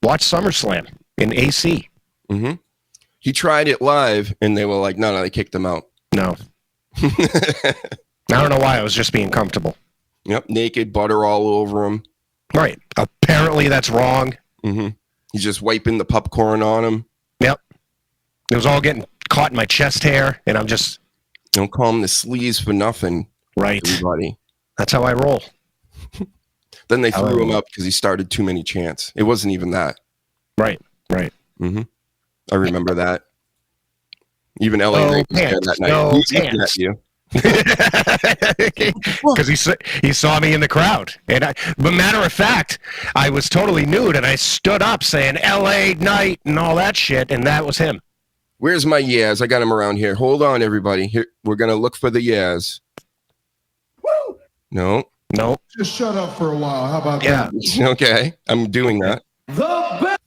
watch SummerSlam in AC. Mm-hmm. He tried it live, and they were like, no, they kicked him out. No. I don't know why. I was just being comfortable. Yep, naked, butter all over him. Right. Apparently that's wrong. Mm-hmm. He's just wiping the popcorn on him. Yep. It was all getting caught in my chest hair, and I'm just... Don't call him the sleaze for nothing. Right. Everybody. That's how I roll. Then they threw him up because he started too many chants. It wasn't even that. Right. Mm-hmm. I remember that. Even LA Ray was there that night. No He's looking pants. at you. Because he saw me in the crowd. And but matter of fact, I was totally nude, and I stood up saying LA night and all that shit, and that was him. Where's my Yaz? I got him around here. Hold on, everybody. Here, we're going to look for the Yaz. Woo! No. Nope. Just shut up for a while. How about Yeah. that? Okay. I'm doing that. The best.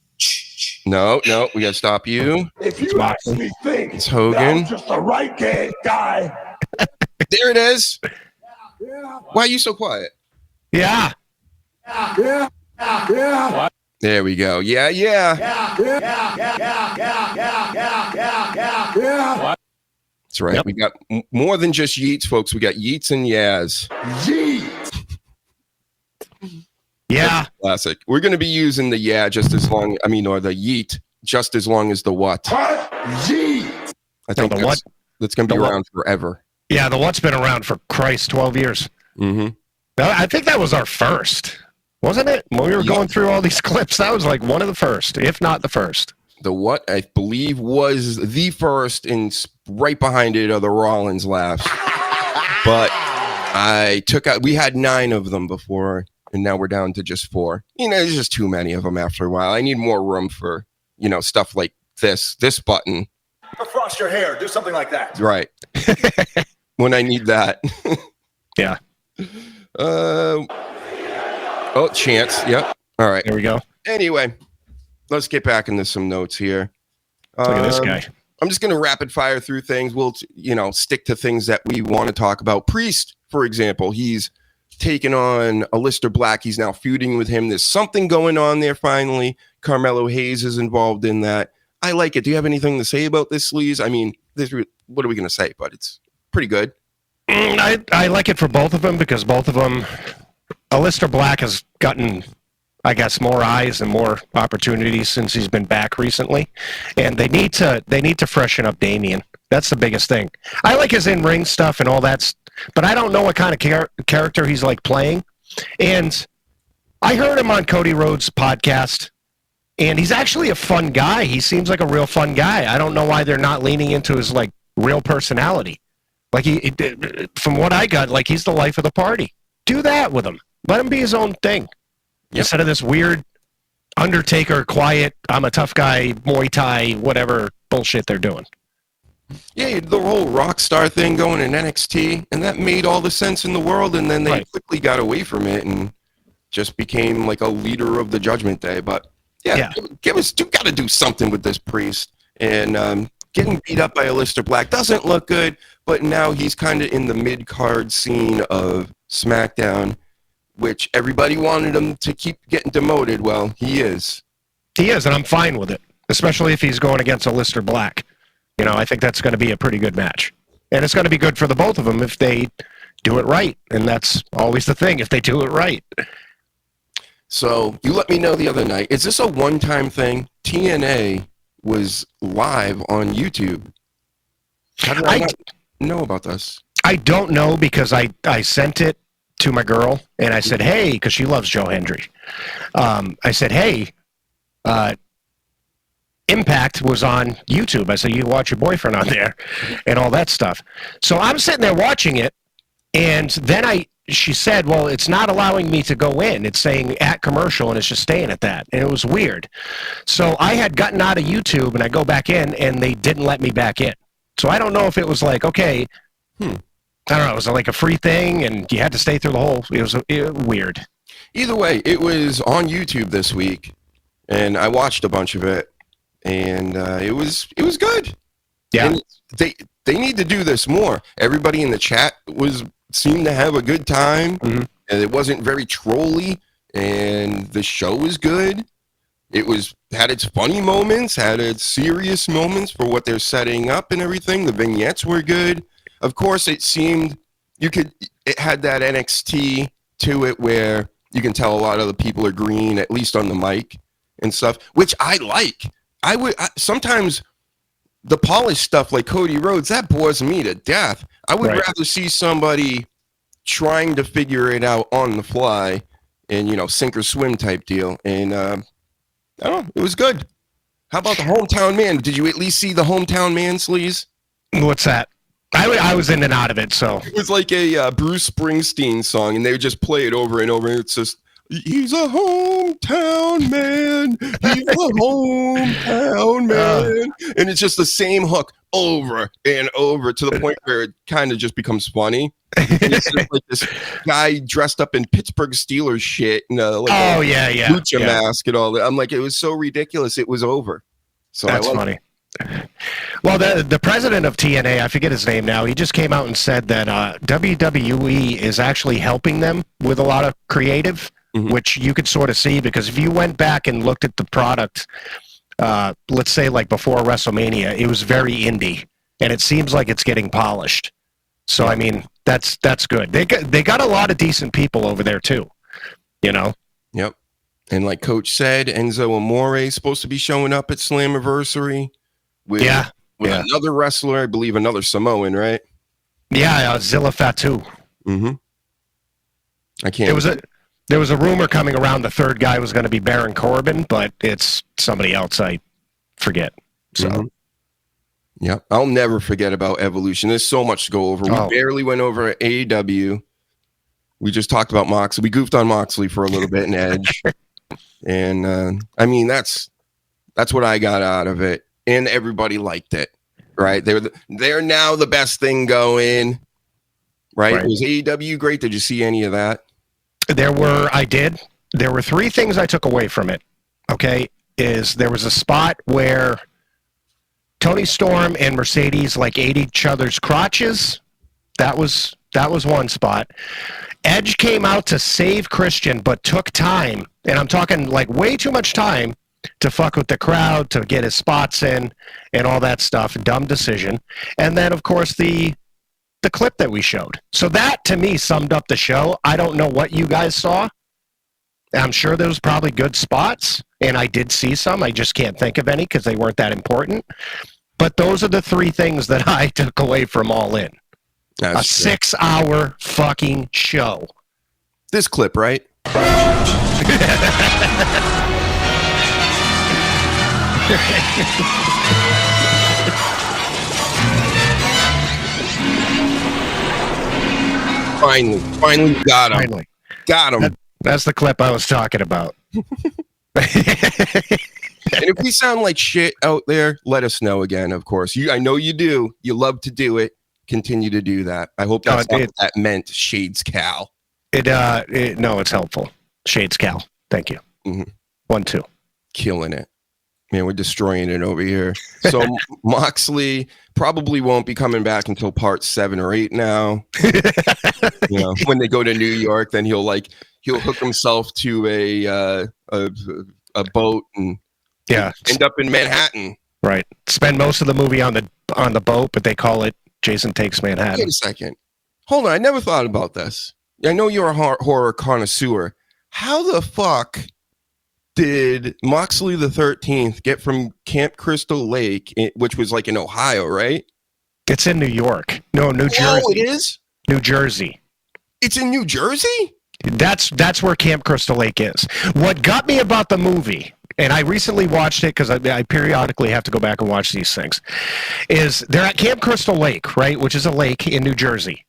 No. We got to stop you. If you actually think It's Hogan. I'm just the right guy. There it is. Why are you so quiet? Yeah. Yeah. There we go. Yeah. That's right. Yep. We got more than just Yeats, folks. We got Yeats and Yaz. Yeah. Classic. We're going to be using the just as long, or the Yeet just as long as the what. I think the what? That's going to be The what? around forever. Yeah, the what's been around for Christ 12 years. Mm-hmm. I think that was our first, wasn't it? When we were going through all these clips, that was like one of the first, if not the first. The what I believe was the first, and right behind it are the Rollins laughs. But I took out, we had 9 of them before, and now we're down to just 4. There's just too many of them after a while. I need more room for, stuff like this button. Frost your hair, do something like that. Right. When I need that. Yeah. Chance. Yep. All right. There we go. Anyway, let's get back into some notes here. Look at this guy. I'm just going to rapid fire through things. We'll, stick to things that we want to talk about. Priest, for example, he's taken on Aleister Black. He's now feuding with him. There's something going on there finally. Carmelo Hayes is involved in that. I like it. Do you have anything to say about this, Sleaze? What are we going to say? But it's pretty good. I like it for both of them because both of them, Aleister Black has gotten, I guess, more eyes and more opportunities since he's been back recently, and they need to freshen up Damian. That's the biggest thing. I like his in-ring stuff and all that, but I don't know what kind of character he's like playing. And I heard him on Cody Rhodes' podcast, and he's actually a fun guy. He seems like a real fun guy. I don't know why they're not leaning into his like real personality. Like from what I got, like he's the life of the party. Do that with him. Let him be his own thing. Yep. Instead of this weird Undertaker, quiet, I'm a tough guy, Muay Thai, whatever bullshit they're doing. Yeah, the whole rock star thing going in NXT, and that made all the sense in the world, and then they quickly got away from it and just became like a leader of the Judgment Day. But yeah. You got to do something with this Priest. And getting beat up by Aleister Black doesn't look good, but now he's kind of in the mid-card scene of SmackDown, which everybody wanted him to keep getting demoted. Well, he is. He is, and I'm fine with it, especially if he's going against Aleister Black. I think that's going to be a pretty good match. And it's going to be good for the both of them if they do it right. And that's always the thing, if they do it right. So you let me know the other night. Is this a one-time thing? TNA was live on YouTube. How did I not know about this? I don't know because I sent it to my girl and I said, hey, because she loves Joe Hendry. I said, hey, Impact was on YouTube. I said, you watch your boyfriend on there and all that stuff. So I'm sitting there watching it, and then she said, well, it's not allowing me to go in. It's saying at commercial, and it's just staying at that. And it was weird. So I had gotten out of YouTube, and I go back in, and they didn't let me back in. So I don't know if it was like, okay, I don't know, it was like a free thing, and you had to stay through the whole, it was weird. Either way, it was on YouTube this week, and I watched a bunch of it, and it was good. Yeah. And they need to do this more. Everybody in the chat seemed to have a good time, and it wasn't very trolly, and the show was good. It had its funny moments, had its serious moments for what they're setting up and everything. The vignettes were good. Of course, it seemed it had that NXT to it where you can tell a lot of the people are green, at least on the mic and stuff, which I like. Sometimes the polished stuff like Cody Rhodes, that bores me to death. I would rather see somebody trying to figure it out on the fly and, sink or swim type deal. And I don't know, it was good. How about the hometown man? Did you at least see the hometown man, Sleaze? What's that? I was in and out of it, so. It was like a Bruce Springsteen song, and they would just play it over and over, and it's just, he's a hometown man, he's a hometown man. And it's just the same hook over and over to the point where it kind of just becomes funny. And it's just like this guy dressed up in Pittsburgh Steelers shit and lucha mask and all that. I'm like, it was so ridiculous, it was over. So that's funny. Well, the president of TNA, I forget his name now, he just came out and said that WWE is actually helping them with a lot of creative, which you could sort of see, because if you went back and looked at the product, let's say like before WrestleMania, it was very indie, and it seems like it's getting polished. So, I mean, that's good. They got a lot of decent people over there, too, Yep. And like Coach said, Enzo Amore is supposed to be showing up at Slammiversary with another wrestler, I believe another Samoan, right? Yeah, Zilla Fatu. I can't. There was a rumor coming around the third guy was going to be Baron Corbin, but it's somebody else. I forget. So. Yeah, I'll never forget about Evolution. There's so much to go over. We barely went over AEW. We just talked about Moxley. We goofed on Moxley for a little bit in Edge. And I mean, that's what I got out of it. And everybody liked it, right? They're now the best thing going, right? Was AEW great? Did you see any of that? I did. There were three things I took away from it. Okay, there was a spot where Tony Storm and Mercedes ate each other's crotches. That was one spot. Edge came out to save Christian, but took time, and I'm talking way too much time to fuck with the crowd, to get his spots in, and all that stuff. Dumb decision. And then, of course, the clip that we showed. So that, to me, summed up the show. I don't know what you guys saw. I'm sure there was probably good spots, and I did see some. I just can't think of any because they weren't that important. But those are the three things that I took away from All In. That's a 6-hour fucking show. This clip, right? Finally got him. Finally. Got him. That's the clip I was talking about. And if we sound like shit out there, let us know again, of course. I know you do. You love to do it. Continue to do that. I hope that's not what that meant, Shades Cal. No, it's helpful. Shades Cal. Thank you. 1, 2. Killing it. Man, we're destroying it over here. So Moxley probably won't be coming back until part 7 or 8 now. When they go to New York, then he'll hook himself to a boat and end up in Manhattan. Right. Spend most of the movie on the boat, but they call it Jason Takes Manhattan. Wait a second. Hold on. I never thought about this. I know you're a horror connoisseur. How the fuck did Moxley the 13th get from Camp Crystal Lake, which was in Ohio, right? It's in New York. No, New Jersey. Oh, it is? New Jersey. It's in New Jersey? That's where Camp Crystal Lake is. What got me about the movie, and I recently watched it because I periodically have to go back and watch these things, is they're at Camp Crystal Lake, right, which is a lake in New Jersey.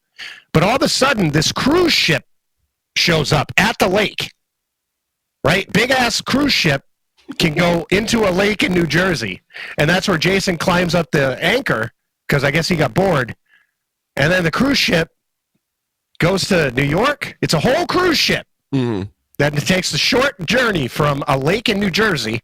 But all of a sudden, this cruise ship shows up at the lake, right? Big-ass cruise ship can go into a lake in New Jersey, and that's where Jason climbs up the anchor because I guess he got bored. And then the cruise ship goes to New York. It's a whole cruise ship. Then it takes the short journey from a lake in New Jersey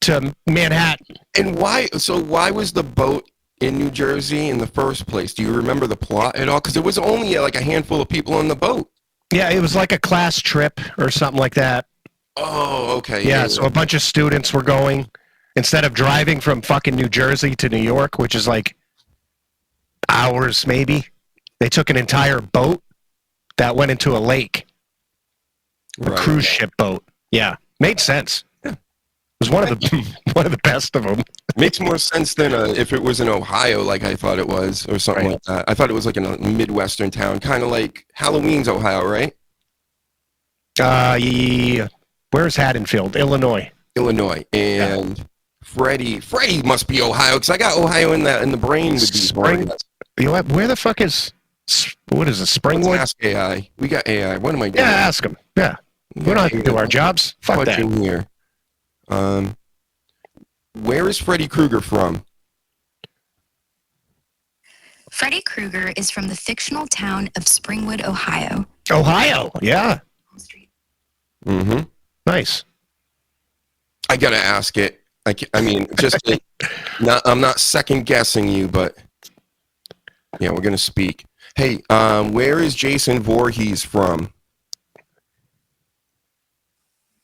to Manhattan. And why? So why was the boat in New Jersey in the first place? Do you remember the plot at all? Because it was only like a handful of people on the boat. Yeah, it was like a class trip or something like that. Oh, okay. Yeah, so a bunch of students were going, instead of driving from fucking New Jersey to New York, which is like hours maybe, they took an entire boat that went into a lake. A Right. cruise ship boat. Yeah, made sense. It was one of the best of them. Makes more sense than if it was in Ohio, like I thought it was, or something like that. I thought it was like in a Midwestern town, kind of like Halloween's Ohio, right? Yeah. Where's Haddonfield? Illinois. Illinois. And Freddie must be Ohio, because I got Ohio in the brain with these Spring. words. You know what? Where the fuck is, what is it, Springwood? Let's ask AI. We got AI. What am I doing? Yeah, ask him. Yeah. We don't have to do our jobs. Fuck Punch that. in here. Where is Freddy Krueger from? Freddy Krueger is from the fictional town of Springwood, Ohio. Ohio. Yeah. Mm-hmm. Nice. I gotta ask it. I mean, just I'm not second guessing you, but yeah, we're gonna speak. Hey, where is Jason Voorhees from?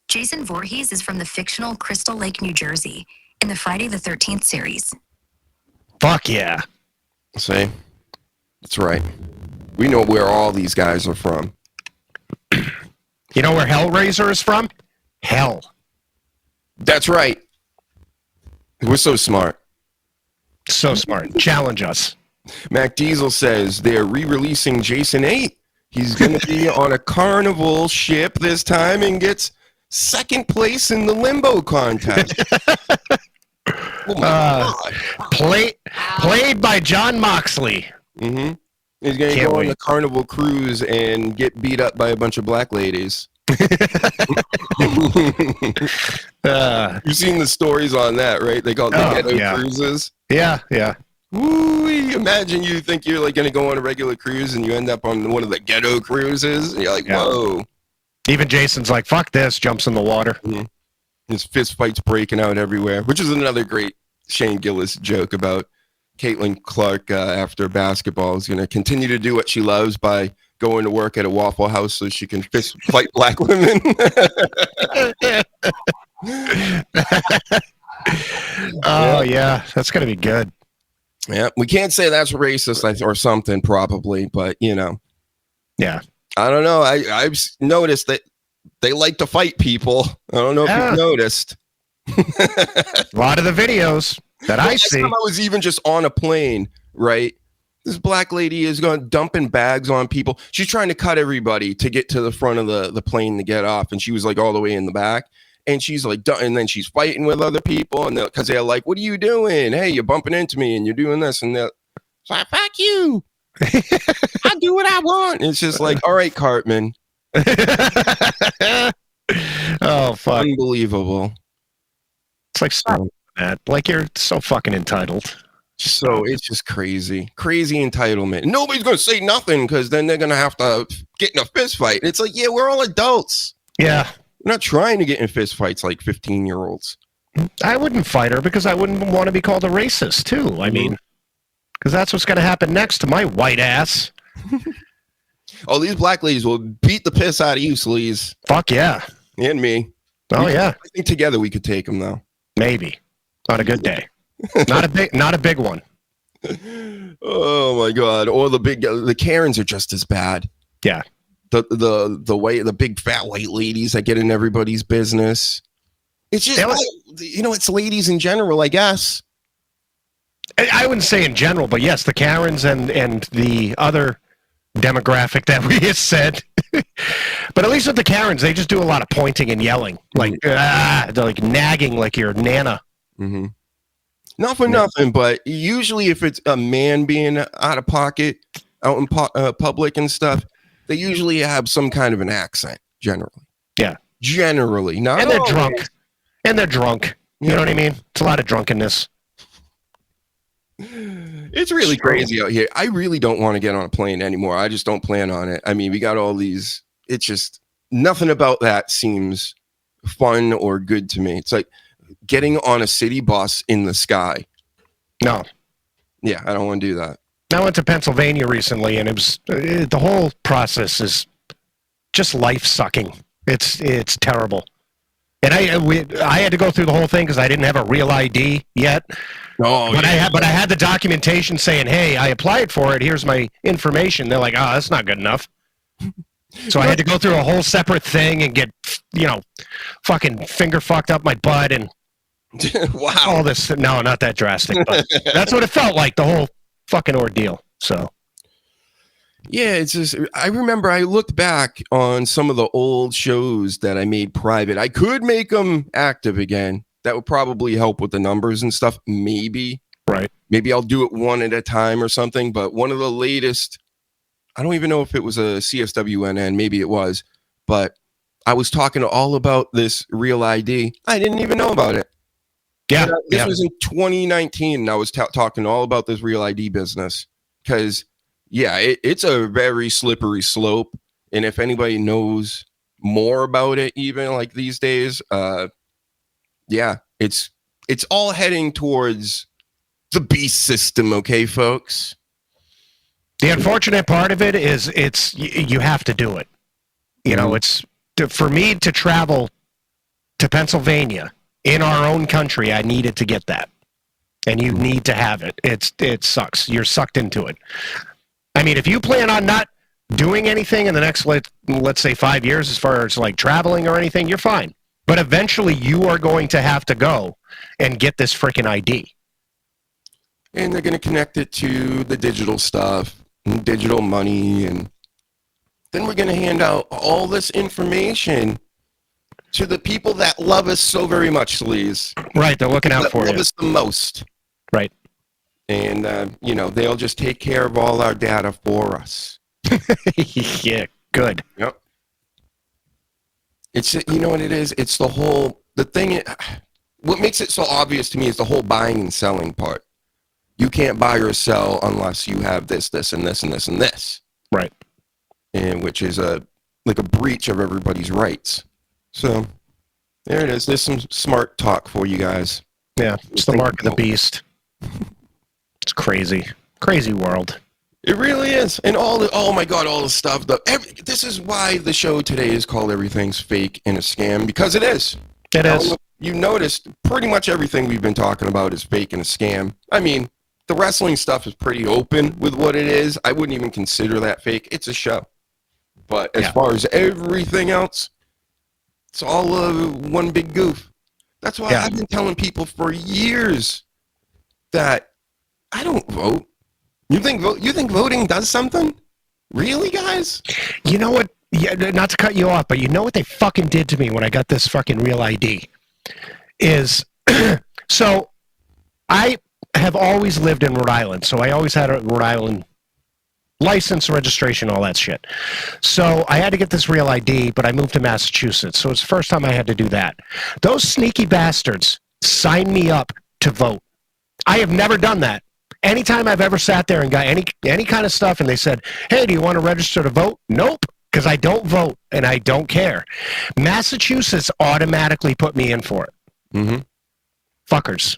Jason Voorhees is from the fictional Crystal Lake, New Jersey, in the Friday the 13th series. Fuck yeah. See, that's right. We know where all these guys are from. You know where Hellraiser is from? Hell. That's right. We're so smart. So smart. Challenge us. Mac Diesel says they're re-releasing Jason 8. He's going to be on a carnival ship this time and gets second place in the limbo contest. Oh my God. Played by John Moxley. Mm-hmm. He's going to Can't go on wait. the carnival cruise and get beat up by a bunch of black ladies. You've seen the stories on that, right? They call it the ghetto cruises. Yeah, yeah. Ooh, imagine you think you're like going to go on a regular cruise and you end up on one of the ghetto cruises and you're like, whoa. Even Jason's like, fuck this, jumps in the water. Mm-hmm. His fist fights breaking out everywhere, which is another great Shane Gillis joke about Caitlin Clark after basketball is going to continue to do what she loves by going to work at a Waffle House so she can fist fight black women. Oh, yeah. That's going to be good. Yeah, we can't say that's racist or something, probably, but you know. Yeah. I don't know. I've noticed that they like to fight people. I don't know if you've noticed. A lot of the videos that I see. Time I was even just on a plane, right? This black lady is going dumping bags on people. She's trying to cut everybody to get to the front of the plane to get off, and she was like all the way in the back. And she's like, and then she's fighting with other people, and because they're like, "What are you doing? Hey, you're bumping into me, and you're doing this," and they're like, "Fuck you! I do what I want." And it's just like, all right, Cartman. Oh fuck! Unbelievable. It's like stop that. Like you're so fucking entitled. So it's just crazy entitlement. Nobody's gonna say nothing because then they're gonna have to get in a fist fight. It's like, yeah, we're all adults. Yeah. We're not trying to get in fist fights like 15-year-olds. I wouldn't fight her because I wouldn't want to be called a racist too. I mean, because that's what's going to happen next to my white ass. Oh, these black ladies will beat the piss out of you, Sleaze. Fuck yeah. And me. Oh yeah. I think together we could take them though. Maybe on a good day. Not a big one. Oh my God. Or the Karens are just as bad. Yeah. The big fat white ladies that get in everybody's business. It's just, it's ladies in general, I guess. I wouldn't say in general, but yes, the Karens and the other demographic that we just said. But at least with the Karens, they just do a lot of pointing and yelling, like they're like nagging like your nana. Mm-hmm. Not for nothing, but usually if it's a man being out of pocket, out in public and stuff, they usually have some kind of an accent, generally. Yeah. Generally. Not and they're always. drunk. And they're drunk. You know what I mean? It's a lot of drunkenness. It's really crazy out here. I really don't want to get on a plane anymore. I just don't plan on it. I mean, we got all these. It's just, nothing about that seems fun or good to me. It's like getting on a city bus in the sky. No. Yeah, I don't want to do that. I went to Pennsylvania recently, and it was the whole process is just life sucking. It's terrible. And I had to go through the whole thing because I didn't have a real ID yet. Oh, but I had the documentation saying, "Hey, I applied for it. Here's my information." They're like, "Oh, that's not good enough." So I had to go through a whole separate thing and get, fucking finger fucked up my butt and wow. all this. No, not that drastic, but that's what it felt like, the whole fucking ordeal. So. Yeah, it's just, I remember I looked back on some of the old shows that I made private. I could make them active again. That would probably help with the numbers and stuff. Maybe. Right. Maybe I'll do it one at a time or something. But one of the latest, I don't even know if it was a CSWNN. Maybe it was. But I was talking all about this Real ID. I didn't even know about it. Yeah. This was in 2019. And I was talking all about this Real ID business because, yeah, it's a very slippery slope. And if anybody knows more about it, even like these days, yeah, it's all heading towards the beast system. Okay, folks. The unfortunate part of it is you have to do it. It's for me to travel to Pennsylvania in our own country. I needed to get that, and you need to have it. It sucks. You're sucked into it. I mean, if you plan on not doing anything in the next, let's say 5 years, as far as like traveling or anything, you're fine. But eventually you are going to have to go and get this freaking ID. And they're going to connect it to the digital stuff, and digital money. And then we're going to hand out all this information to the people that love us so very much, Sleaze. Right. They're looking out for you. Love us the most. Right. And, they'll just take care of all our data for us. Yeah, good. Yep. It's, you know what it is? It's what makes it so obvious to me is the whole buying and selling part. You can't buy or sell unless you have this, this, and this, and this, and this. Right. And which is a breach of everybody's rights. So there it is. There's some smart talk for you guys. Yeah, it's the mark of the beast. It's crazy. Crazy world. It really is. And oh my God, all the stuff. This is why the show today is called Everything's Fake and a Scam, because it is. It is. You noticed pretty much everything we've been talking about is fake and a scam. I mean, the wrestling stuff is pretty open with what it is. I wouldn't even consider that fake. It's a show. But as far as everything else, it's all one big goof. That's why I've been telling people for years that I don't vote. You think voting does something? Really, guys? You know what? Yeah, not to cut you off, but you know what they fucking did to me when I got this fucking Real ID? Is so I have always lived in Rhode Island, so I always had a Rhode Island license, registration, all that shit. So I had to get this Real ID, but I moved to Massachusetts, so it's the first time I had to do that. Those sneaky bastards signed me up to vote. I have never done that. Anytime I've ever sat there and got any kind of stuff and they said, "Hey, do you want to register to vote?" Nope, because I don't vote and I don't care. Massachusetts automatically put me in for it. Mm-hmm. Fuckers.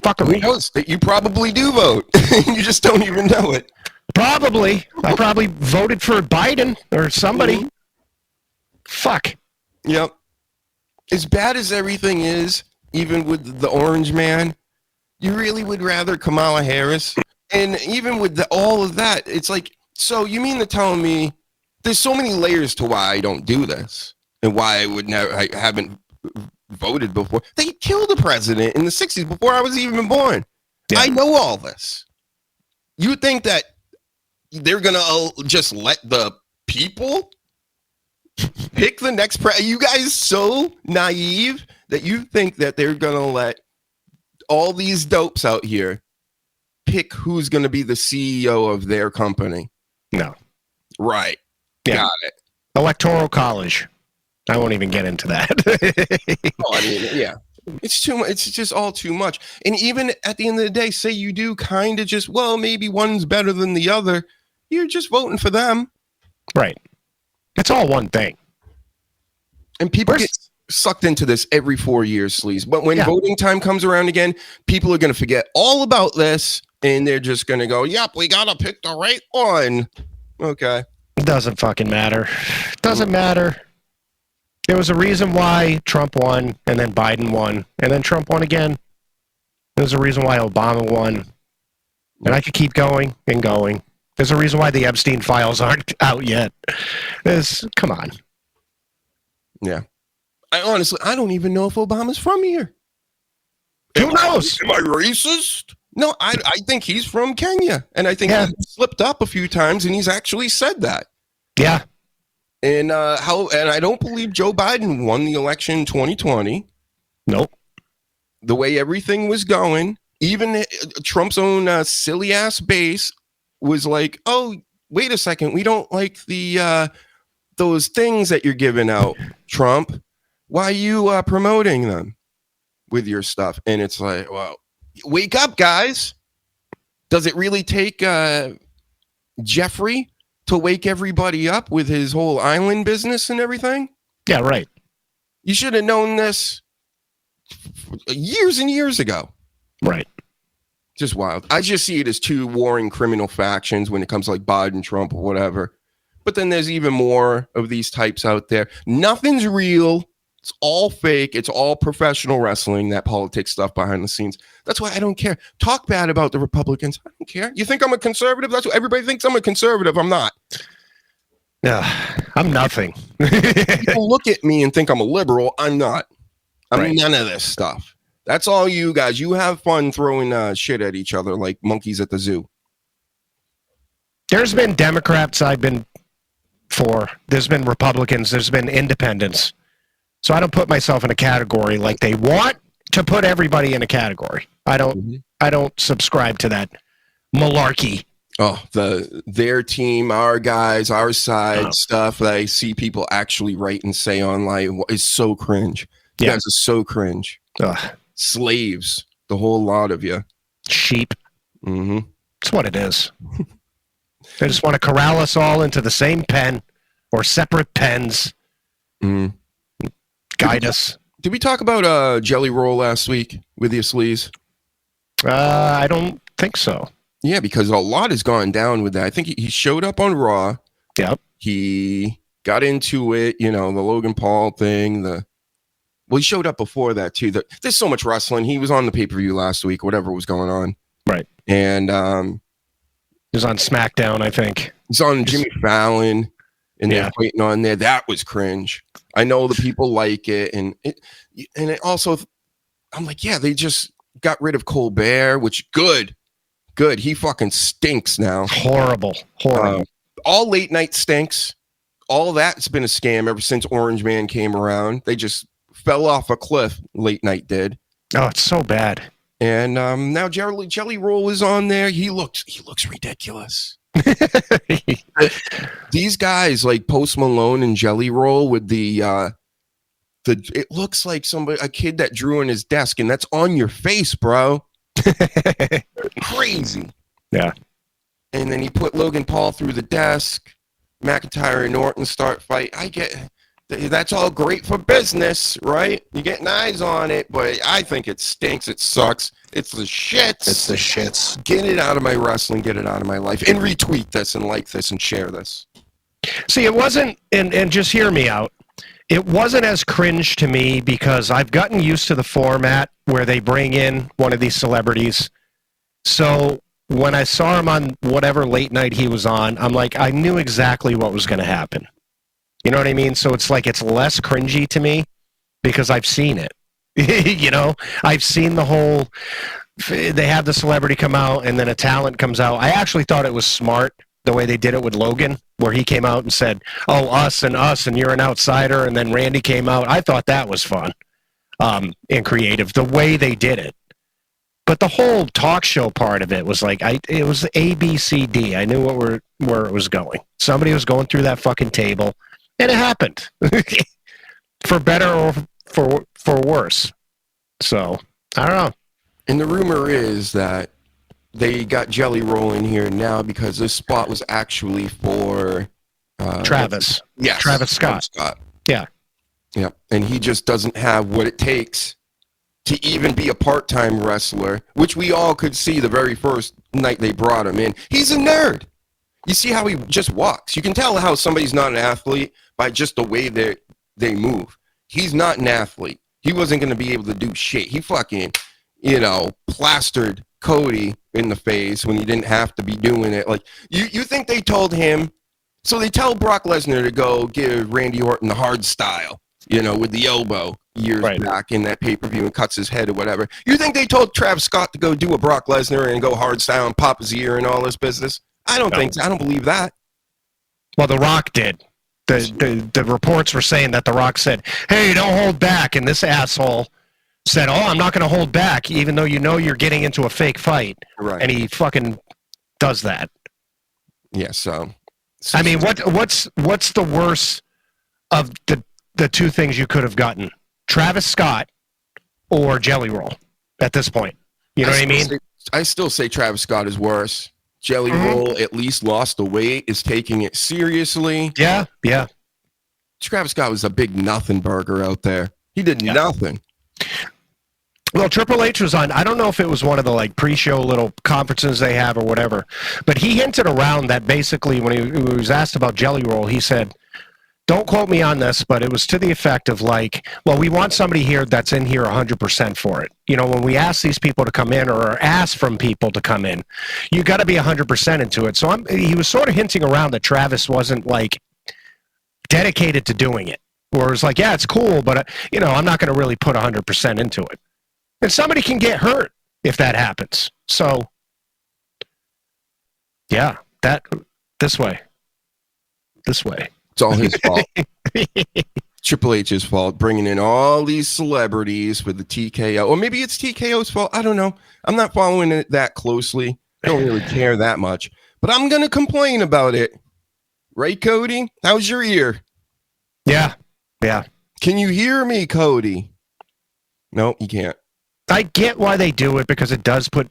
Fuckery. Who knows that you probably do vote? You just don't even know it. Probably. I probably voted for Biden or somebody. Mm-hmm. Fuck. Yep. As bad as everything is, even with the orange man, you really would rather Kamala Harris? And even with all of that, it's like, so you mean to tell me there's so many layers to why I don't do this and why I haven't voted before. They killed the president in the 60s before I was even born. Yeah. I know all this. You think that they're going to just let the people pick the next president? Are you guys so naive that you think that they're going to let all these dopes out here pick who's going to be the CEO of their company? No. Right. Yeah. Got it. Electoral college. I won't even get into that. I mean, yeah. It's too much. It's just all too much. And even at the end of the day, say you do kind of just, well, maybe one's better than the other. You're just voting for them. Right. It's all one thing. And people get sucked into this every 4 years, Sleaze. But when voting time comes around again, people are going to forget all about this, and they're just going to go, yep, we got to pick the right one. Okay. It doesn't fucking matter. Doesn't matter. There was a reason why Trump won, and then Biden won, and then Trump won again. There's a reason why Obama won. And I could keep going and going. There's a reason why the Epstein files aren't out yet. Come on. Yeah. I don't even know if Obama's from here. Who knows? Am I racist? No, I think he's from Kenya. And I think he slipped up a few times, and he's actually said that. Yeah. And I don't believe Joe Biden won the election in 2020. Nope. The way everything was going, even Trump's own silly ass base was like, "Oh, wait a second, we don't like the those things that you're giving out, Trump. Why are you promoting them with your stuff?" And it's like, well, wake up, guys. Does it really take Jeffrey to wake everybody up with his whole island business and everything? Yeah, right. You should have known this years and years ago. Right. Just wild. I just see it as two warring criminal factions when it comes to like Biden, Trump, or whatever. But then there's even more of these types out there. Nothing's real. It's all fake. It's all professional wrestling, that politics stuff behind the scenes. That's why I don't care. Talk bad about the Republicans. I don't care. You think I'm a conservative? That's what everybody thinks I'm a conservative. I'm not. Yeah, I'm nothing. People look at me and think I'm a liberal. I'm not. I'm none of this stuff. That's all you guys. You have fun throwing shit at each other like monkeys at the zoo. There's been Democrats I've been for. There's been Republicans. There's been independents. So I don't put myself in a category like they want to put everybody in a category. I don't subscribe to that malarkey. Oh, their team, our guys, our side stuff that I see people actually write and say online is so cringe. You guys are so cringe. Slaves, the whole lot of you. Sheep. That's what it is. They just want to corral us all into the same pen or separate pens. Guide us. Did we talk about Jelly Roll last week with you, Sleaze? I don't think so. Yeah, because a lot has gone down with that. I think he showed up on Raw. Yep. He got into it, the Logan Paul thing. He showed up before that, too. There's so much wrestling. He was on the pay-per-view last week, whatever was going on. Right. And he was on SmackDown, I think. He's on Jimmy Fallon, and they're fighting on there. That was cringe. I know the people like it. And it also, I'm like, yeah, they just got rid of Colbert, which good. He fucking stinks now. Horrible. All late night stinks. All that's been a scam ever since Orange Man came around. They just fell off a cliff. Late night did. Oh, it's so bad. And now Jelly Roll is on there. He looks ridiculous. These guys like Post Malone and Jelly Roll with it looks like a kid that drew on his desk, and that's on your face, bro. Crazy. Yeah. And then he put Logan Paul through the desk. McIntyre and Orton start fight. I get that's all great for business, right? You're getting eyes on it, but I think it stinks. It sucks. It's the shits. Get it out of my wrestling. Get it out of my life. And retweet this and like this and share this. See, it wasn't, and just hear me out. It wasn't as cringe to me because I've gotten used to the format where they bring in one of these celebrities. So when I saw him on whatever late night he was on, I'm like, I knew exactly what was going to happen. You know what I mean? So it's like it's less cringy to me because I've seen it. I've seen the whole, they have the celebrity come out and then a talent comes out. I actually thought it was smart the way they did it with Logan, where he came out and said, oh, us, and you're an outsider. And then Randy came out. I thought that was fun and creative, the way they did it. But the whole talk show part of it was like, it was A, B, C, D. I knew where it was going. Somebody was going through that fucking table, and it happened. For better or for worse. So, I don't know. And the rumor is that they got Jelly Roll in here now because this spot was actually for Travis. Yes, Travis Scott. Yeah. Yeah, and he just doesn't have what it takes to even be a part-time wrestler, which we all could see the very first night they brought him in. He's a nerd. You see how he just walks. You can tell how somebody's not an athlete by just the way they move. He's not an athlete. He wasn't going to be able to do shit. He fucking, plastered Cody in the face when he didn't have to be doing it. Like, you think they told him? So they tell Brock Lesnar to go give Randy Orton the hard style, with the elbow years back in that pay-per-view and cuts his head or whatever. You think they told Travis Scott to go do a Brock Lesnar and go hard style and pop his ear and all this business? I don't think so. I don't believe that. Well, The Rock did. The reports were saying that The Rock said, hey, don't hold back. And this asshole said, I'm not going to hold back, even though you're getting into a fake fight. Right. And he fucking does that. Yeah, so. I mean, what's the worst of the two things you could have gotten? Travis Scott or Jelly Roll at this point? You know what I mean? I still say Travis Scott is worse. Jelly Roll at least lost the weight, is taking it seriously. Yeah. Travis Scott was a big nothing burger out there. He did nothing. Well, Triple H was on, I don't know if it was one of the pre-show little conferences they have or whatever, but he hinted around that basically when he was asked about Jelly Roll, he said, don't quote me on this, but it was to the effect of we want somebody here that's in here 100% for it. When we ask these people to come in or ask from people to come in, you got to be 100% into it. So he was sort of hinting around that Travis wasn't dedicated to doing it. Or it's yeah, it's cool, but I'm not going to really put 100% into it. And somebody can get hurt if that happens. So, yeah, this way. It's all his fault. Triple H's fault, bringing in all these celebrities for the TKO. Or maybe it's TKO's fault. I don't know. I'm not following it that closely. I don't really care that much. But I'm going to complain about it. Right, Cody? How's your ear? Yeah. Can you hear me, Cody? No, you can't. I get why they do it because it does put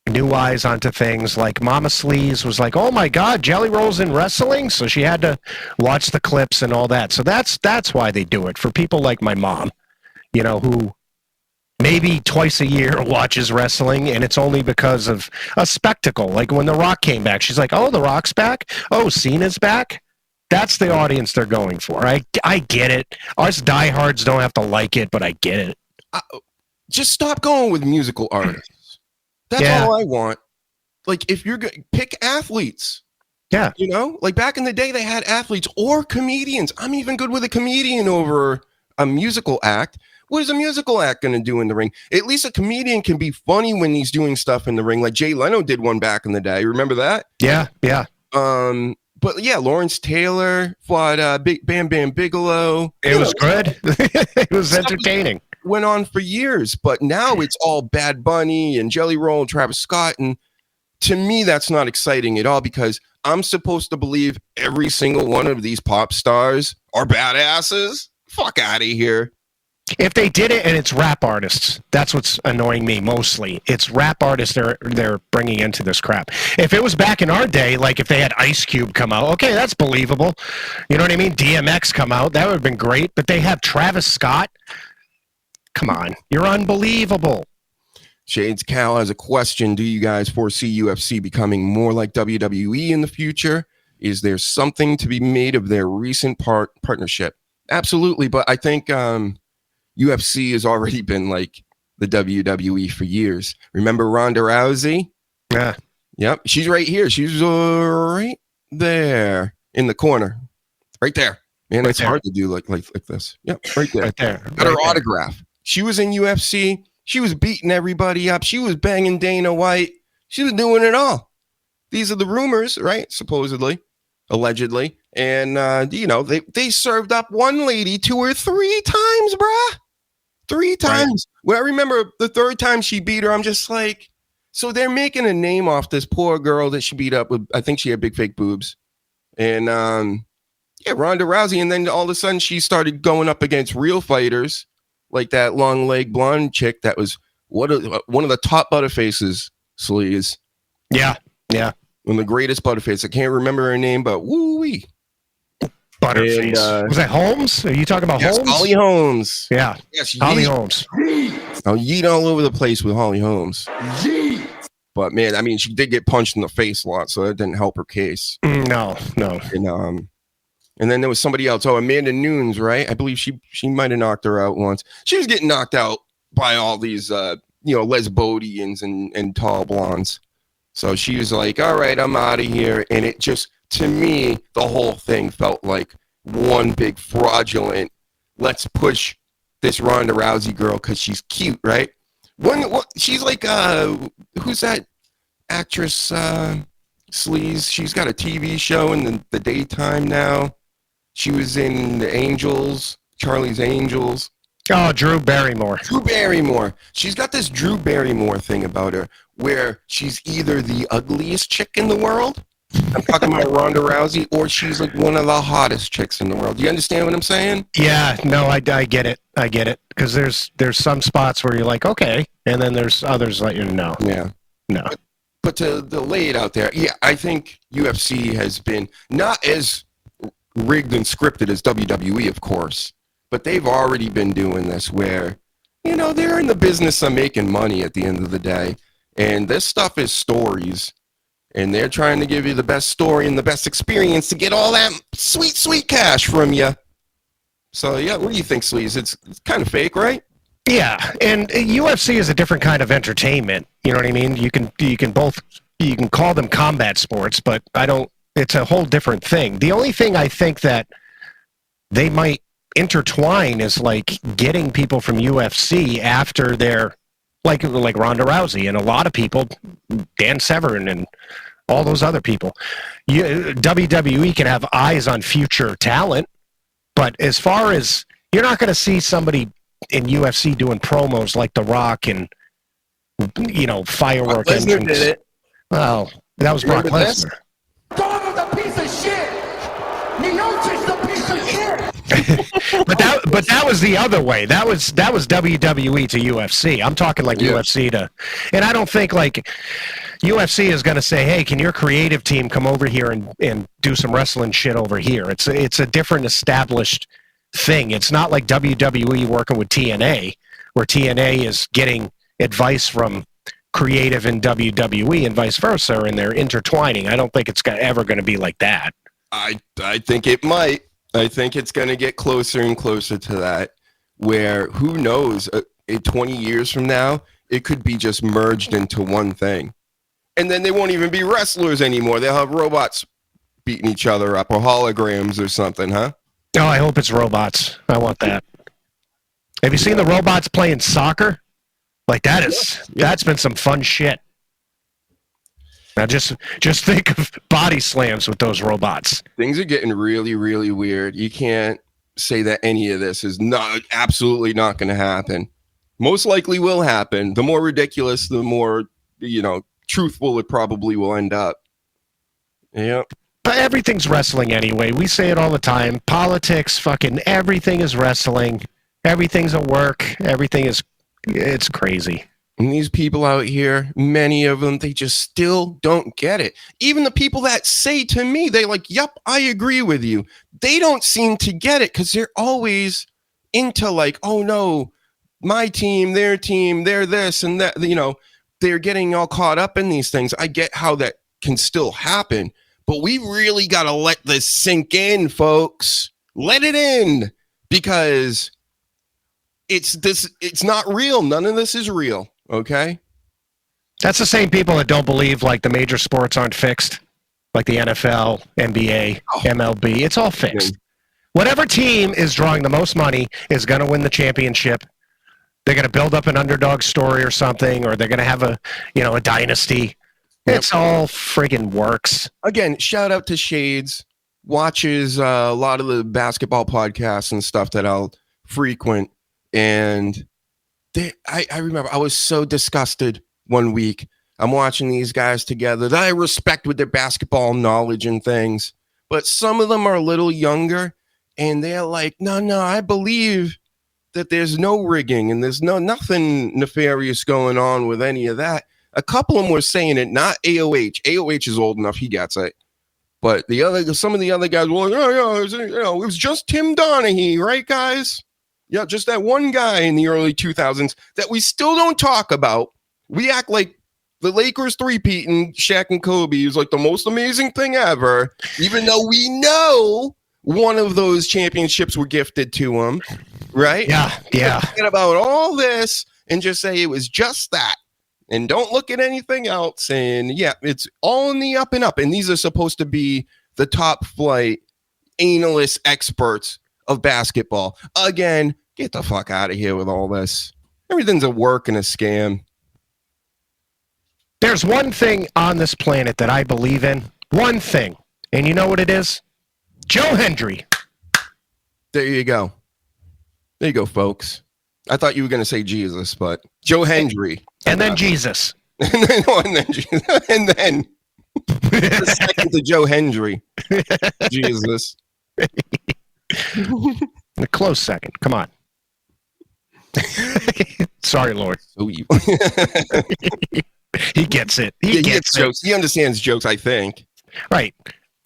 new eyes onto things. Like Mama Sleaze was like, oh my God, Jelly Roll's in wrestling? So she had to watch the clips and all that. So that's why they do it. For people like my mom, who maybe twice a year watches wrestling, and it's only because of a spectacle. Like when The Rock came back, she's like, oh, The Rock's back? Oh, Cena's back? That's the audience they're going for. I get it. Us diehards don't have to like it, but I get it. Just stop going with musical artists. That's all I want. If you're going to pick athletes. Yeah. Back in the day, they had athletes or comedians. I'm even good with a comedian over a musical act. What is a musical act going to do in the ring? At least a comedian can be funny when he's doing stuff in the ring. Like Jay Leno did one back in the day. Remember that? Yeah. But yeah, Lawrence Taylor fought Bam Bam Bigelow. It was good. It was entertaining. Went on for years, but now it's all Bad Bunny and Jelly Roll and Travis Scott. And to me, that's not exciting at all because I'm supposed to believe every single one of these pop stars are badasses. Fuck out of here. If they did it and it's rap artists, that's what's annoying me mostly. It's rap artists they're bringing into this crap. If it was back in our day, if they had Ice Cube come out, okay, that's believable. You know what I mean? DMX come out, that would have been great. But they have Travis Scott. Come on, you're unbelievable. Shades Cal has a question. Do you guys foresee UFC becoming more like WWE in the future? Is there something to be made of their recent partnership? Absolutely, but I think UFC has already been like the WWE for years. Remember Ronda Rousey? Yeah. Yep, she's right here. She's right there in the corner. Right there. Man, it's hard to do like this. Yep, right there. Right there. Got her autograph. She was in UFC. She was beating everybody up. She was banging Dana White. She was doing it all. These are the rumors, right? Supposedly, allegedly. And, they served up one lady 2 or 3 times, bruh. 3 times. Right. Well, I remember the 3rd time she beat her, I'm just like, so they're making a name off this poor girl that she beat up with. I think she had big fake boobs. And, Ronda Rousey. And then all of a sudden she started going up against real fighters. Like that long leg blonde chick that was one of the top butterfaces, Sleaze. Yeah. One of the greatest butterfaces. I can't remember her name, but woo-wee. Butterface. And, was that Holmes? Are you talking about yes, Holmes? Holly Holmes. Yeah. Yes, Holly yeet. Holmes. Oh, yeet all over the place with Holly Holmes. But man, I mean, she did get punched in the face a lot, so that didn't help her case. No. And then there was somebody else. Oh, Amanda Nunes, right? I believe she might have knocked her out once. She was getting knocked out by all these lesbodians and tall blondes. So she was like, all right, I'm out of here. And it just, to me, the whole thing felt like one big fraudulent, let's push this Ronda Rousey girl because she's cute, right? She's like, who's that actress, Sleaze? She's got a TV show in the daytime now. She was in the Angels, Charlie's Angels. Oh, Drew Barrymore. Drew Barrymore. She's got this Drew Barrymore thing about her where she's either the ugliest chick in the world, I'm talking about Ronda Rousey, or she's like one of the hottest chicks in the world. Do you understand what I'm saying? Yeah, no, I get it. I get it. Because there's some spots where you're like, okay, and then there's others that you know. Yeah. No. But to lay it out there, yeah, I think UFC has been not as rigged and scripted as WWE, of course, but they've already been doing this where, they're in the business of making money at the end of the day. And this stuff is stories. And they're trying to give you the best story and the best experience to get all that sweet, sweet cash from you. So, yeah, what do you think, Sleaze? It's kind of fake, right? Yeah, and UFC is a different kind of entertainment. You know what I mean? You can call them combat sports, but it's a whole different thing. The only thing I think that they might intertwine is like getting people from UFC after they're like Ronda Rousey and a lot of people, Dan Severn and all those other people. WWE can have eyes on future talent, but as far as you're not going to see somebody in UFC doing promos like The Rock and firework Lesnar entrance. did it. Well, that was Brock Remember this? Lesnar. Dog is a piece of shit. Miocic's a piece of shit. but that was the other way. That was WWE to UFC. I'm talking like UFC to, and I don't think like UFC is going to say, hey, can your creative team come over here and do some wrestling shit over here? It's a different established thing. It's not like WWE working with TNA, where TNA is getting advice from creative in WWE and vice versa, and they're intertwining. I don't think it's ever going to be like that. I think it might. I think it's going to get closer and closer to that, where who knows, 20 years from now, it could be just merged into one thing. And then they won't even be wrestlers anymore. They'll have robots beating each other up or holograms or something, huh? Oh, I hope it's robots. I want that. Have you seen the robots playing soccer? Like that's been some fun shit. Now just think of body slams with those robots. Things are getting really, really weird. You can't say that any of this is absolutely not going to happen. Most likely will happen. The more ridiculous, the more, truthful it probably will end up. Yeah. But everything's wrestling anyway. We say it all the time. Politics, fucking everything is wrestling. Everything's a work. It's crazy. And these people out here, many of them, they just still don't get it. Even the people that say to me, they like, yep, I agree with you. They don't seem to get it because they're always into like, oh no, my team, they're this and that, they're getting all caught up in these things. I get how that can still happen, but we really got to let this sink in, folks. Let it in, because it's not real. None of this is real. Okay. That's the same people that don't believe like the major sports aren't fixed, like the NFL, NBA, MLB. It's all fixed. Whatever team is drawing the most money is going to win the championship. They're going to build up an underdog story or something, or they're going to have a dynasty. Yep. It's all friggin' works. Again, shout out to Shades. Watches a lot of the basketball podcasts and stuff that I'll frequent. And I remember I was so disgusted one week. I'm watching these guys together that I respect with their basketball knowledge and things. But some of them are a little younger, and they're like, no, I believe that there's no rigging and there's nothing nefarious going on with any of that. A couple of them were saying it, not AOH. AOH is old enough. He gets it. But some of the other guys were like, oh yeah, it was just Tim Donaghy, right, guys? Yeah, just that one guy in the early 2000s that we still don't talk about. We act like the Lakers three-peating Shaq and Kobe is like the most amazing thing ever, even though we know one of those championships were gifted to him, right? Yeah. Forget about all this and just say it was just that. And don't look at anything else. And yeah, it's all in the up and up. And these are supposed to be the top flight analyst experts of basketball. Again, get the fuck out of here with all this. Everything's a work and a scam. There's one thing on this planet that I believe in. One thing. And you know what it is? Joe Hendry. There you go. There you go, folks. I thought you were going to say Jesus, but Joe Hendry. And then Jesus. and then the second to Joe Hendry. Jesus. A close second. Come on. Sorry, Lord. So evil. He gets it. He gets jokes. He understands jokes, I think. Right.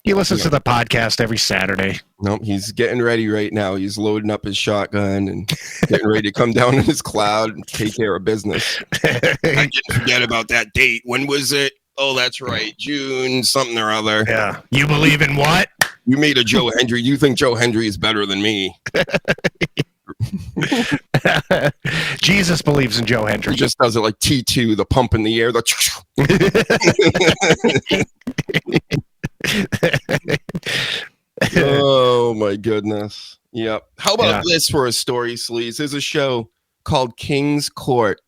He listens to the podcast every Saturday. Nope, he's getting ready right now. He's loading up his shotgun and getting ready to come down in his cloud and take care of business. I didn't forget about that date. When was it? Oh, that's right. June something or other. Yeah. You believe in what? You made a Joe Hendry. You think Joe Hendry is better than me. Jesus believes in Joe Hendry. He just does it like T2, the pump in the air. Oh my goodness. Yep. How about this for a story, Sleaze? There's a show called King's Court,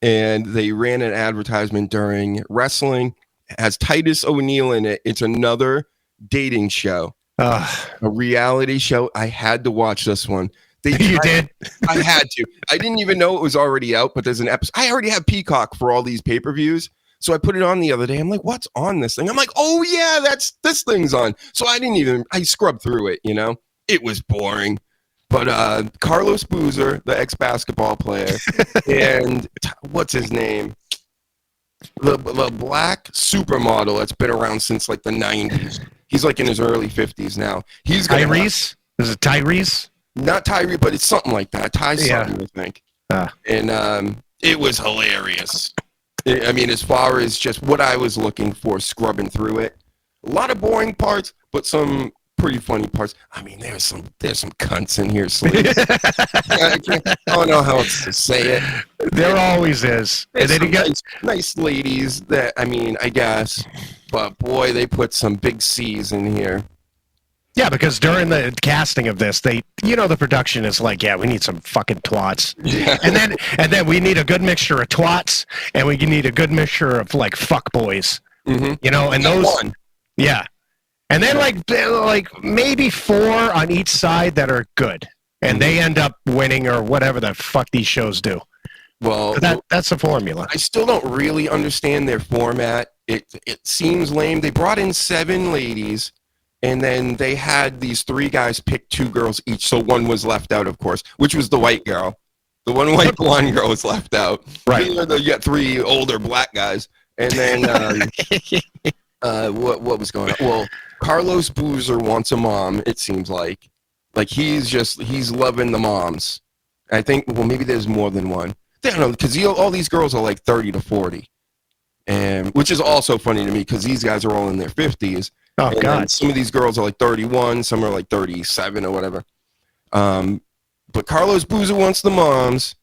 and they ran an advertisement during wrestling. It has Titus O'Neil in it. It's another dating show. A reality show. I had to watch this one. You did? I had to. I didn't even know it was already out, but there's an episode. I already have Peacock for all these pay-per-views. So I put it on the other day. I'm like, what's on this thing? I'm like, oh yeah, this thing's on. So I scrubbed through it, you know? It was boring. But Carlos Boozer, the ex-basketball player, and what's his name? The black supermodel that's been around since like the 90s. He's like in his early 50s now. He's Tyrese? Is it Tyrese? Not Tyrese, but it's something like that. Ty something, I think. And it was hilarious. I mean, as far as just what I was looking for, scrubbing through it, a lot of boring parts, but some pretty funny parts. I mean, there's some cunts in here, Sleaze. I don't know how else to say it. There always is. And then you got nice ladies that, I mean, I guess, but boy, they put some big C's in here. Yeah, because during the casting of this, the production is like, yeah, we need some fucking twats. Yeah. And then we need a good mixture of twats, and we need a good mixture of like fuck boys. Mm-hmm. You know, and those one. Yeah. And then like maybe 4 on each side that are good. And they end up winning or whatever the fuck these shows do. Well, that's the formula. I still don't really understand their format. It seems lame. They brought in 7 ladies. And then they had these 3 guys pick 2 girls each. So one was left out, of course, which was the white girl. The one white blonde girl was left out. Right. You got 3 older black guys. And then what was going on? Well, Carlos Boozer wants a mom, it seems like. Like he's loving the moms. I think, well, maybe there's more than one. I don't know, because all these girls are like 30 to 40. And which is also funny to me because these guys are all in their 50s. Oh, God. Some of these girls are like 31, some are like 37 or whatever. But Carlos Boozer wants the moms.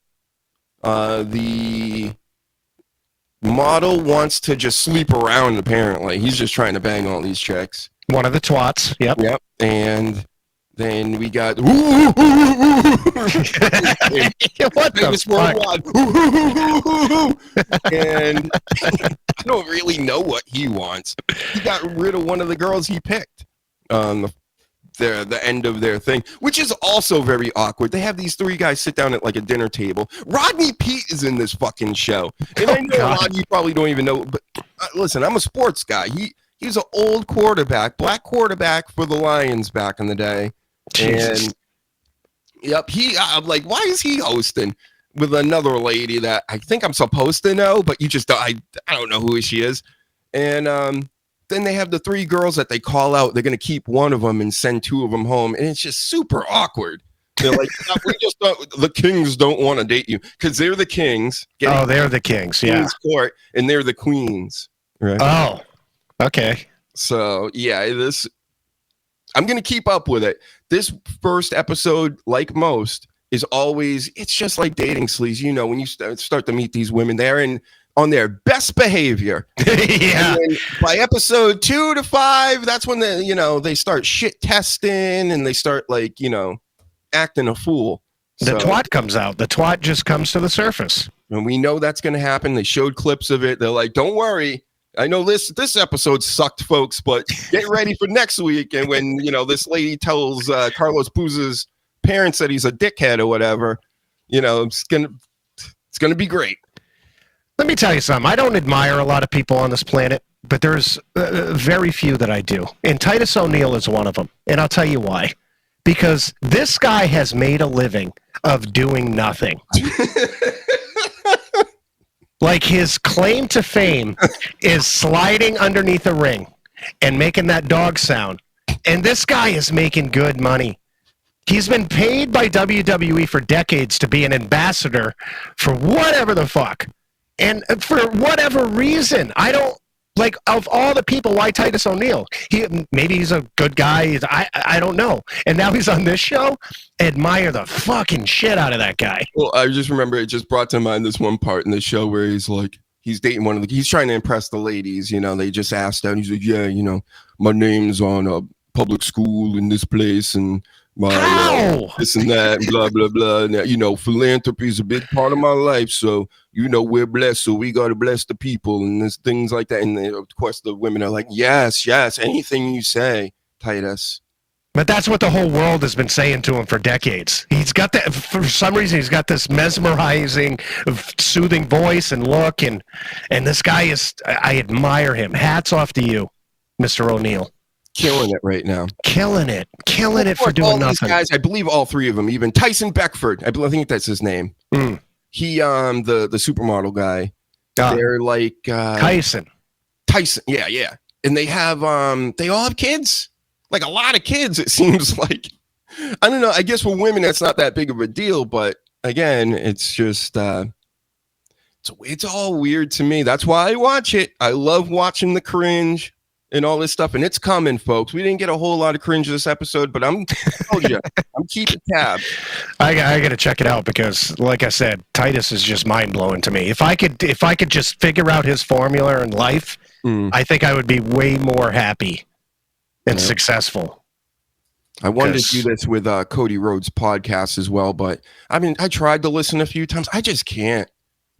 The model wants to just sleep around, apparently. He's just trying to bang all these chicks. One of the twats. Yep. And then we got... what the fuck? And I don't really know what he wants. He got rid of one of the girls he picked on the end of their thing, which is also very awkward. They have these 3 guys sit down at like a dinner table. Rodney Pete is in this fucking show. And I know a lot of you probably don't even know, but listen, I'm a sports guy. He's an old quarterback, black quarterback for the Lions back in the day. Jesus. And yep, I'm like, why is he hosting with another lady that I think I'm supposed to know, but you just I don't know who she is. And then they have the 3 girls that they call out. They're going to keep one of them and send 2 of them home. And it's just super awkward. They're like, we just the kings don't want to date you because they're the kings. Oh, they're the kings. Yeah. Queen's court, and they're the queens. Right. Oh, okay. So yeah, I'm going to keep up with it. This first episode, like most, is always, it's just like dating, Sleaze. You know, when you start to meet these women, they're on their best behavior. Yeah. And by episode 2 to 5, that's when they start shit testing and they start like, acting a fool. The twat comes out. The twat just comes to the surface. And we know that's going to happen. They showed clips of it. They're like, don't worry. I know this episode sucked, folks, but get ready for next week. And when, this lady tells Carlos Puza's parents that he's a dickhead or whatever, it's going to be great. Let me tell you something. I don't admire a lot of people on this planet, but there's very few that I do. And Titus O'Neil is one of them. And I'll tell you why. Because this guy has made a living of doing nothing. Like his claim to fame is sliding underneath a ring and making that dog sound. And this guy is making good money. He's been paid by WWE for decades to be an ambassador for whatever the fuck. And for whatever reason, I don't, like, of all the people, why Titus O'Neil? Maybe he's a good guy. I don't know. And now he's on this show. Admire the fucking shit out of that guy. Well, I just remember it just brought to mind this one part in the show where he's like, he's dating he's trying to impress the ladies. They just asked out. He's like, yeah, my name's on a public school in this place and my this and that, and blah, blah, blah. And, philanthropy is a big part of my life. So, we're blessed. So we got to bless the people and there's things like that. And then, of course, the women are like, yes, anything you say, Titus. But that's what the whole world has been saying to him for decades. He's got that, for some reason, he's got this mesmerizing, soothing voice and look. And this guy I admire him. Hats off to you, Mr. O'Neil. Killing it right now. Killing it for doing nothing. Guys, I believe all 3 of them, even Tyson Beckford. I think that's his name. He, the supermodel guy. They're like Tyson. Yeah. And they have they all have kids. Like a lot of kids, it seems like. I don't know. I guess for women that's not that big of a deal, but again, it's just it's all weird to me. That's why I watch it. I love watching the cringe and all this stuff, and it's coming, folks. We didn't get a whole lot of cringe this episode, but I'm keeping tabs. I got to check it out because, like I said, Titus is just mind blowing to me. If I could just figure out his formula in life, I think I would be way more happy and successful. I wanted to do this with Cody Rhodes' podcast as well, but I tried to listen a few times. I just can't.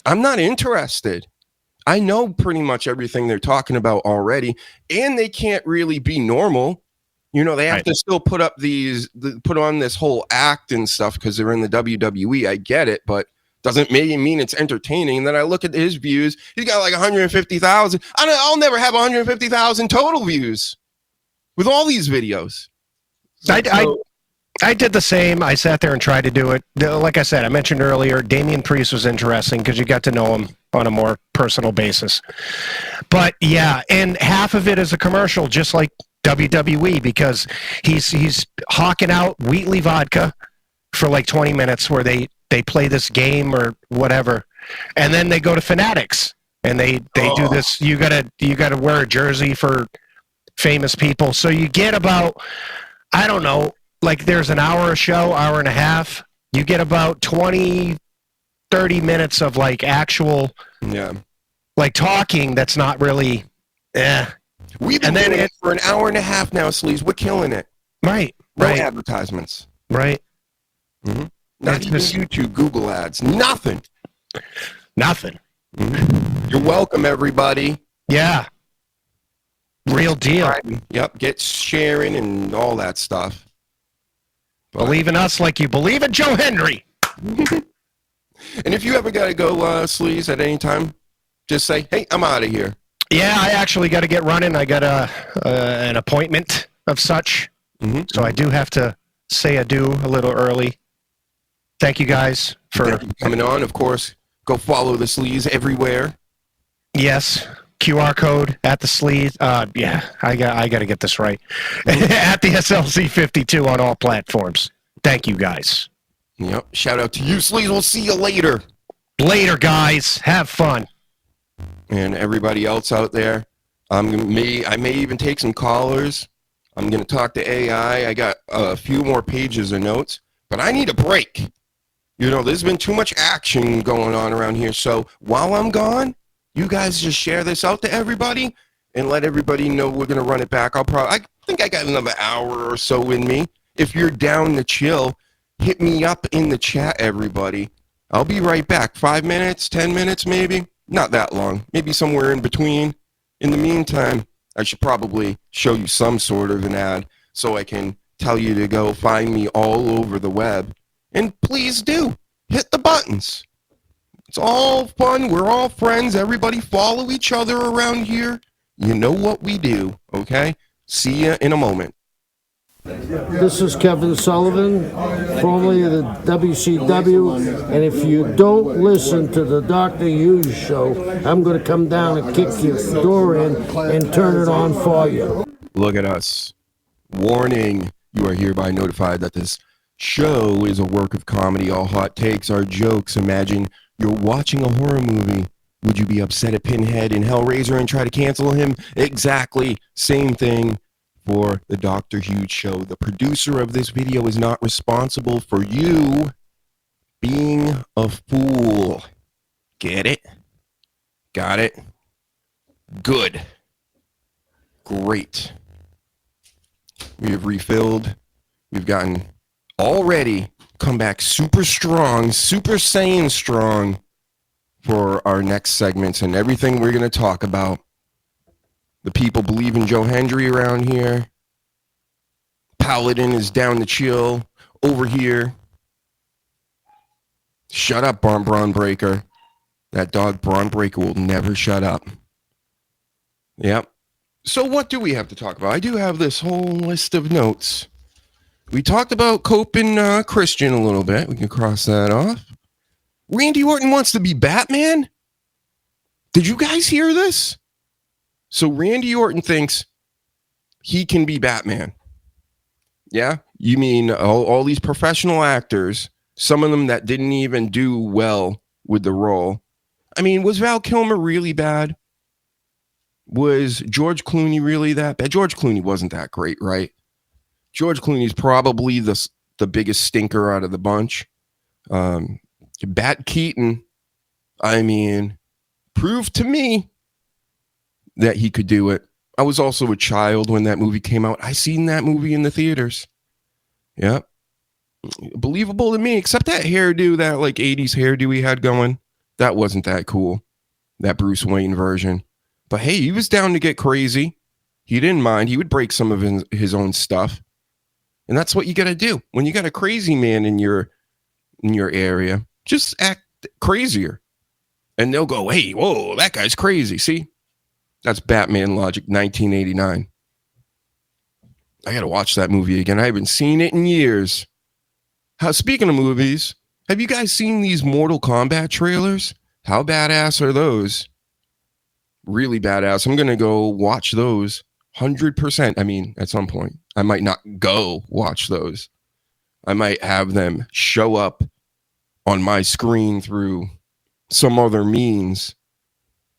I'm not interested. I know pretty much everything they're talking about already, and they can't really be normal. They have to still put on this whole act and stuff because they're in the WWE. I get it, but doesn't mean it's entertaining. And then I look at his views. He's got like 150,000. I'll never have 150,000 total views with all these videos. I did the same. I sat there and tried to do it. Like I said, I mentioned earlier, Damian Priest was interesting because you got to know him on a more personal basis. But yeah, and half of it is a commercial, just like WWE, because he's hawking out Wheatley vodka for like 20 minutes where they play this game or whatever, and then they go to Fanatics and they do this. You gotta wear a jersey for famous people. So you get about, I don't know, like there's an hour a show, hour and a half. You get about 20, 30 minutes of like actual, like talking that's not really, We've been doing it for an hour and a half now, Sleaze. We're killing it. Right. No advertisements. Right. Mm-hmm. Not even YouTube, Google ads. Nothing. Mm-hmm. You're welcome, everybody. Yeah. Real deal. Yep. Get sharing and all that stuff. Believe in us like you believe in Joe Hendry. And if you ever got to go, Sleaze, at any time, just say, hey, I'm out of here. Yeah, I actually got to get running. I got an appointment of such. Mm-hmm. So I do have to say adieu a little early. Thank you guys for coming on. Of course, go follow the Sleaze everywhere. Yes. QR code at the Sleaze. Yeah, I got to get this right. At the SLC 52 on all platforms. Thank you, guys. Yep. Shout out to you, Sleaze. We'll see you later. Later, guys. Have fun. And everybody else out there, I may even take some callers. I'm going to talk to AI. I got a few more pages of notes, but I need a break. You know, there's been too much action going on around here. So while I'm gone, you guys just share this out to everybody and let everybody know we're going to run it back. I think I got another hour or so in me. If you're down to chill, hit me up in the chat, everybody. I'll be right back. 5 minutes, 10 minutes, maybe. Not that long. Maybe somewhere in between. In the meantime, I should probably show you some sort of an ad so I can tell you to go find me all over the web. And please do. Hit the buttons. It's all fun. We're all friends. Everybody follow each other around here. You know what we do, okay? See ya in a moment. This is Kevin Sullivan, formerly of the WCW, and if you don't listen to the Dr. Hughes show, I'm going to come down and kick your door in and turn it on for you. Look at us. Warning, you are hereby notified that this show is a work of comedy. All hot takes are jokes. Imagine you're watching a horror movie. Would you be upset at Pinhead and Hellraiser and try to cancel him? Exactly. Same thing for the Dr. Hughes show. The producer of this video is not responsible for you being a fool. Get it? Got it? Good. Great. We have refilled. We've gotten already come back super strong, Super Saiyan strong for our next segments and everything we're going to talk about. The people believe in Joe Hendry around here. Paladin is down to chill over here. Shut up, Braun Breaker. That dog Braun Breaker will never shut up. Yep. So what do we have to talk about? I do have this whole list of notes. We talked about Cope and Christian a little bit. We can cross that off. Randy Orton wants to be Batman? Did you guys hear this? So Randy Orton thinks he can be Batman. Yeah? You mean all these professional actors, some of them that didn't even do well with the role. I mean, was Val Kilmer really bad? Was George Clooney really that bad? George Clooney wasn't that great, right? George Clooney's probably the biggest stinker out of the bunch. Bat Keaton, I mean, proved to me that he could do it. I was also a child when that movie came out. I seen that movie in the theaters. Yep. Believable to me, except that hairdo, that like 80s hairdo he had going. That wasn't that cool. That Bruce Wayne version. But hey, he was down to get crazy. He didn't mind. He would break some of his own stuff. And that's what you got to do. When you got a crazy man in your area, just act crazier. And they'll go, hey, whoa, that guy's crazy. See? That's Batman logic, 1989. I got to watch that movie again. I haven't seen it in years. Speaking of movies, have you guys seen these Mortal Kombat trailers? How badass are those? Really badass. I'm going to go watch those 100%. I mean, at some point. I might not go watch those. I might have them show up on my screen through some other means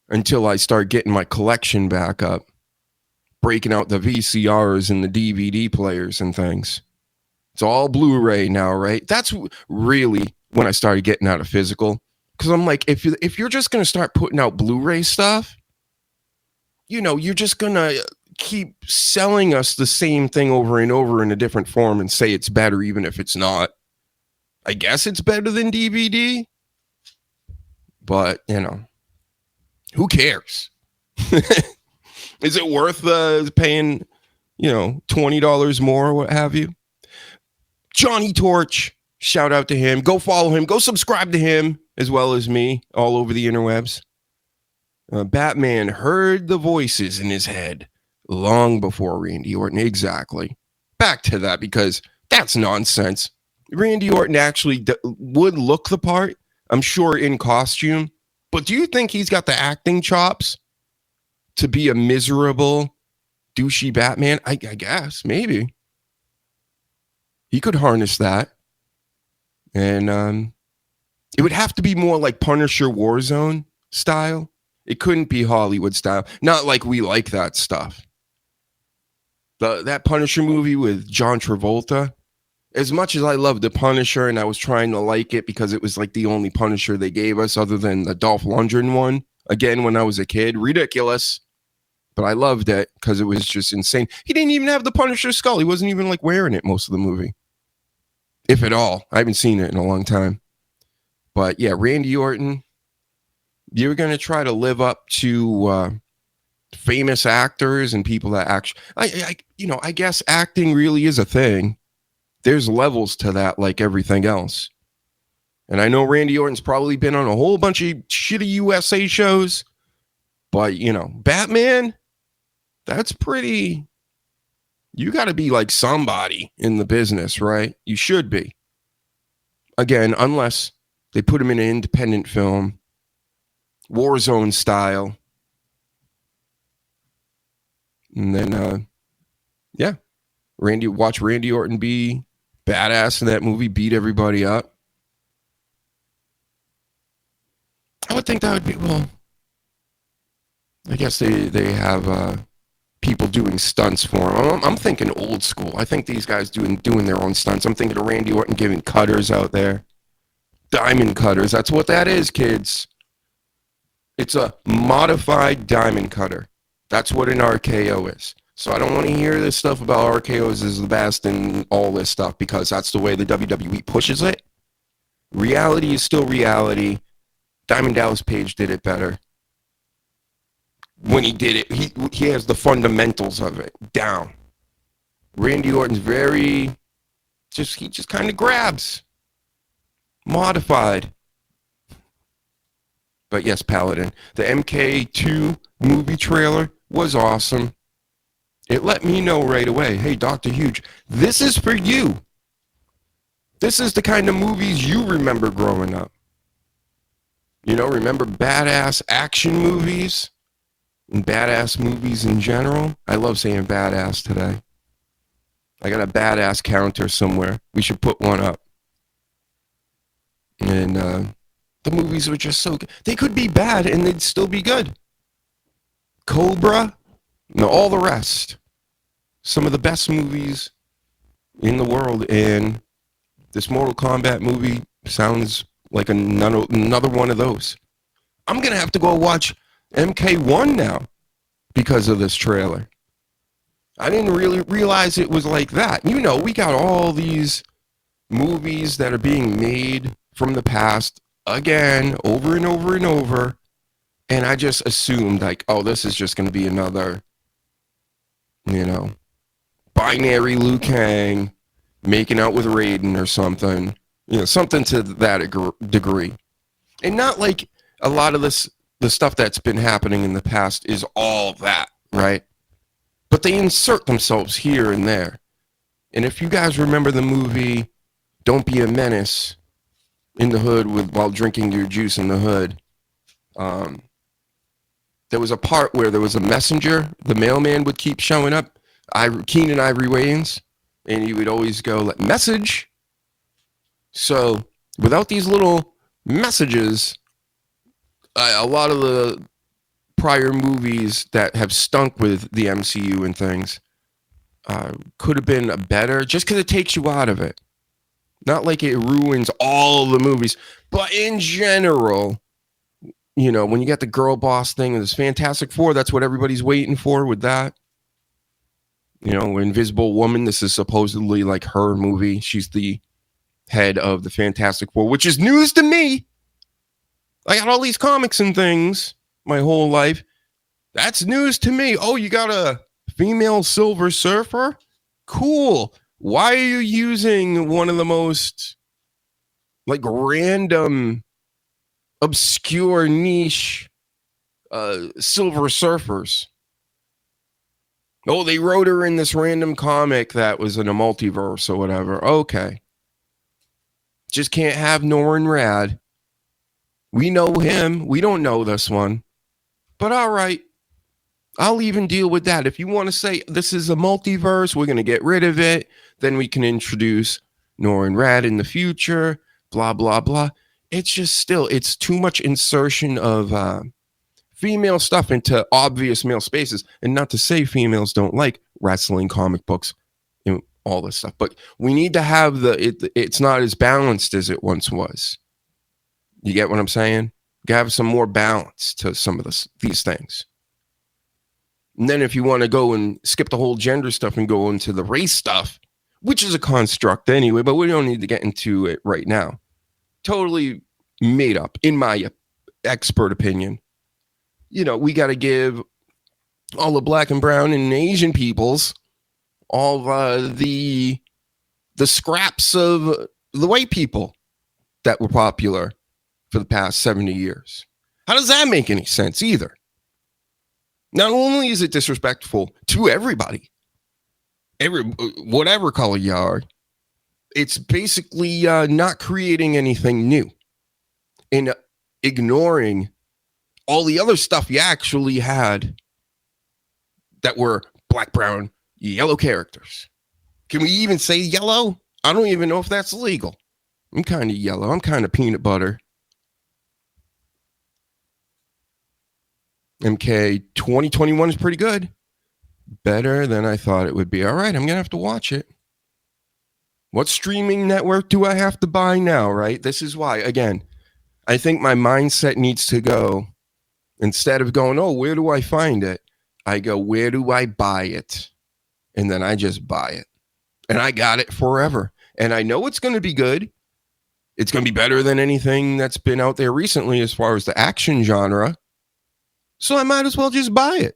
until I start getting my collection back up, breaking out the VCRs and the DVD players and things. It's all Blu-ray now, right? That's really when I started getting out of physical. Because I'm like, if you're just going to start putting out Blu-ray stuff, you know, you're just going to keep selling us the same thing over and over in a different form and say it's better even if it's not. I guess it's better than DVD. But, you know, who cares? Is it worth paying, you know, $20 more or what have you? Johnny Torch, shout out to him. Go follow him. Go subscribe to him as well as me all over the interwebs. Batman heard the voices in his head long before Randy Orton. Exactly. Back to that because that's nonsense. Randy Orton actually would look the part, I'm sure, in costume. But do you think he's got the acting chops to be a miserable, douchey Batman? I guess, maybe. He could harness that. And it would have to be more like Punisher Warzone style. It couldn't be Hollywood style. Not like we like that stuff. That Punisher movie with John Travolta, as much as I love the Punisher and I was trying to like it because it was like the only Punisher they gave us other than the Dolph Lundgren one, again, when I was a kid, ridiculous. But I loved it because it was just insane. He didn't even have the Punisher skull. He wasn't even like wearing it most of the movie. If at all. I haven't seen it in a long time. But yeah, Randy Orton, you're going to try to live up to famous actors and people that actually, I guess acting really is a thing. There's levels to that, like everything else. And I know Randy Orton's probably been on a whole bunch of shitty USA shows, but Batman, that's pretty, you got to be like somebody in the business, right? You should be. Again, unless they put him in an independent film, Warzone style. And then, watch Randy Orton be badass in that movie, beat everybody up. I would think that would be, well, I guess they have people doing stunts for him. I'm thinking old school. I think these guys doing their own stunts. I'm thinking of Randy Orton giving cutters out there. Diamond cutters. That's what that is, kids. It's a modified diamond cutter. That's what an RKO is. So I don't want to hear this stuff about RKOs is the best and all this stuff because that's the way the WWE pushes it. Reality is still reality. Diamond Dallas Page did it better. When he did it, he has the fundamentals of it down. Randy Orton's he just kind of grabs. Modified. But yes, Paladin. The MK2 movie trailer was awesome. It let me know right away, hey, Dr. Huge, this is for you. This is the kind of movies you remember growing up. Remember badass action movies and badass movies in general? I love saying badass today. I got a badass counter somewhere. We should put one up. And the movies were just so good. They could be bad and they'd still be good. Cobra, all the rest. Some of the best movies in the world. And this Mortal Kombat movie sounds like another one of those. I'm going to have to go watch MK1 now because of this trailer. I didn't really realize it was like that. We got all these movies that are being made from the past again, over and over and over. And I just assumed like, oh, this is just going to be another, binary Liu Kang making out with Raiden or something. Something to that degree. And not like a lot of the stuff that's been happening in the past is all that, right? But they insert themselves here and there. And if you guys remember the movie Don't Be a Menace in the Hood while drinking your juice in the hood, there was a part where there was a messenger. The mailman would keep showing up, Keenan Ivory Wayans, and he would always go, like, message. So without these little messages, a lot of the prior movies that have stunk with the MCU and things could have been better just because it takes you out of it. Not like it ruins all the movies, but in general, when you got the girl boss thing and this Fantastic Four, that's what everybody's waiting for with that. Invisible Woman, this is supposedly like her movie. She's the head of the Fantastic Four, which is news to me. I got all these comics and things my whole life. That's news to me. Oh, you got a female Silver Surfer? Cool. Why are you using one of the most like random, obscure niche Silver Surfers? Oh, they wrote her in this random comic that was in a multiverse or whatever. Okay. Just can't have Norrin Rad. We know him. We don't know this one. But all right. I'll even deal with that. If you want to say this is a multiverse, we're going to get rid of it. Then we can introduce Nor and Rad in the future, blah, blah, blah. It's just still, it's too much insertion of female stuff into obvious male spaces. And not to say females don't like wrestling, comic books, and all this stuff. But we need to have it's not as balanced as it once was. You get what I'm saying? You have some more balance to some of these things. And then if you want to go and skip the whole gender stuff and go into the race stuff, which is a construct anyway, but we don't need to get into it right now. Totally made up, in my expert opinion. You know, we got to give all the black and brown and Asian peoples all the scraps of the white people that were popular for the past 70 years. How does that make any sense either? Not only is it disrespectful to everybody, whatever color you are, it's basically not creating anything new and ignoring all the other stuff you actually had that were black, brown, yellow characters. Can we even say yellow? I don't even know if that's legal. I'm kind of yellow. I'm kind of peanut butter. MK 2021 is pretty good. Better than I thought it would be. All right, I'm going to have to watch it. What streaming network do I have to buy now, right? This is why, again, I think my mindset needs to go, instead of going, oh, where do I find it? I go, where do I buy it? And then I just buy it. And I got it forever. And I know it's going to be good. It's going to be better than anything that's been out there recently as far as the action genre. So I might as well just buy it.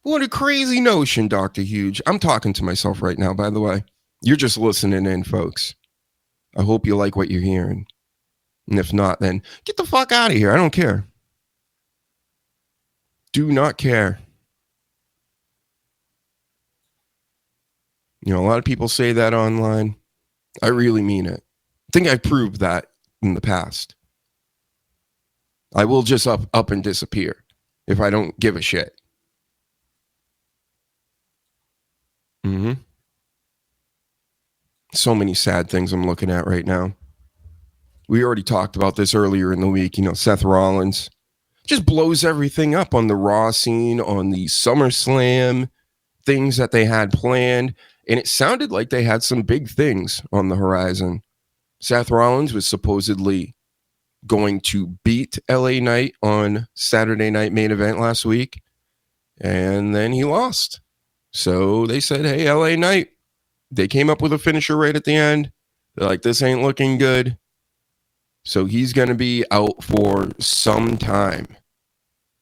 What a crazy notion, Dr. Huge. I'm talking to myself right now, by the way. You're just listening in, folks. I hope you like what you're hearing. And if not, then get the fuck out of here. I don't care. Do not care. You know, a lot of people say that online. I really mean it. I think I've proved that in the past. I will just up and disappear if I don't give a shit. So many sad things I'm looking at right now. We already talked about this earlier in the week. You know, Seth Rollins just blows everything up on the Raw scene, on the SummerSlam things that they had planned. And it sounded like they had some big things on the horizon. Seth Rollins was supposedly going to beat LA Knight on Saturday Night Main Event last week. And then he lost. So they said, hey, LA Knight. They came up with a finisher right at the end. They're like, this ain't looking good. So he's going to be out for some time.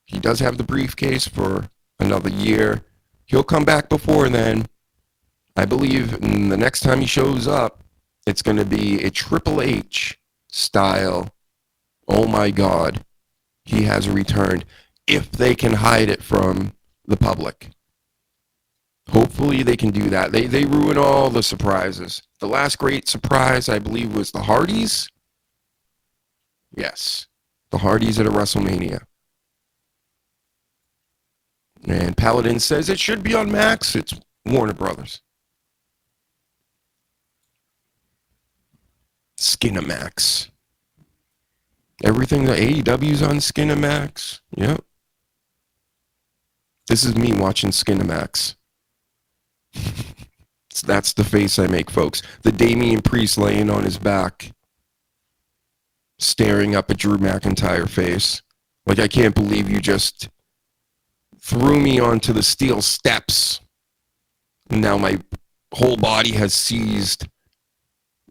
He does have the briefcase for another year. He'll come back before then. I believe the next time he shows up, it's going to be a Triple H style. Oh my God. He has returned. If they can hide it from the public. Hopefully they can do that. They ruin all the surprises. The last great surprise, I believe, was the Hardys. Yes. The Hardys at a WrestleMania. And Paladin says it should be on Max. It's Warner Brothers. Skinamax. Everything that AEW's on Skinamax. Yep. This is me watching Skinamax. That's the face I make, folks. The Damian Priest laying on his back, staring up at Drew McIntyre face. Like, I can't believe you just threw me onto the steel steps. And now my whole body has seized.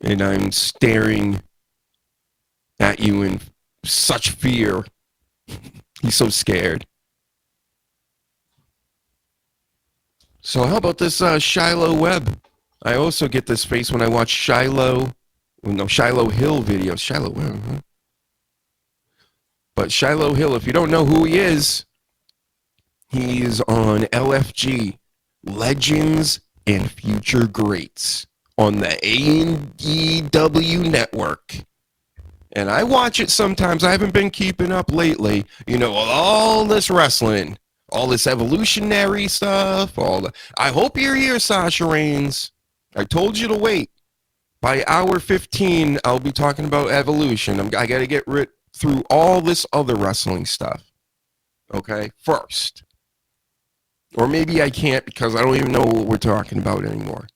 And I'm staring at you in such fear. He's so scared. So how about this Shiloh Webb? I also get this face when I watch Shiloh Hill videos. Shiloh Webb, huh? But Shiloh Hill, if you don't know who he is, he's on LFG, Legends and Future Greats, on the AEW network. And I watch it sometimes. I haven't been keeping up lately. You know, all this wrestling, all this evolutionary stuff, I hope you're here, Sasha Reigns. I told you to wait. By hour 15, I'll be talking about evolution. I got to get through all this other wrestling stuff. Okay? First. Or maybe I can't because I don't even know what we're talking about anymore.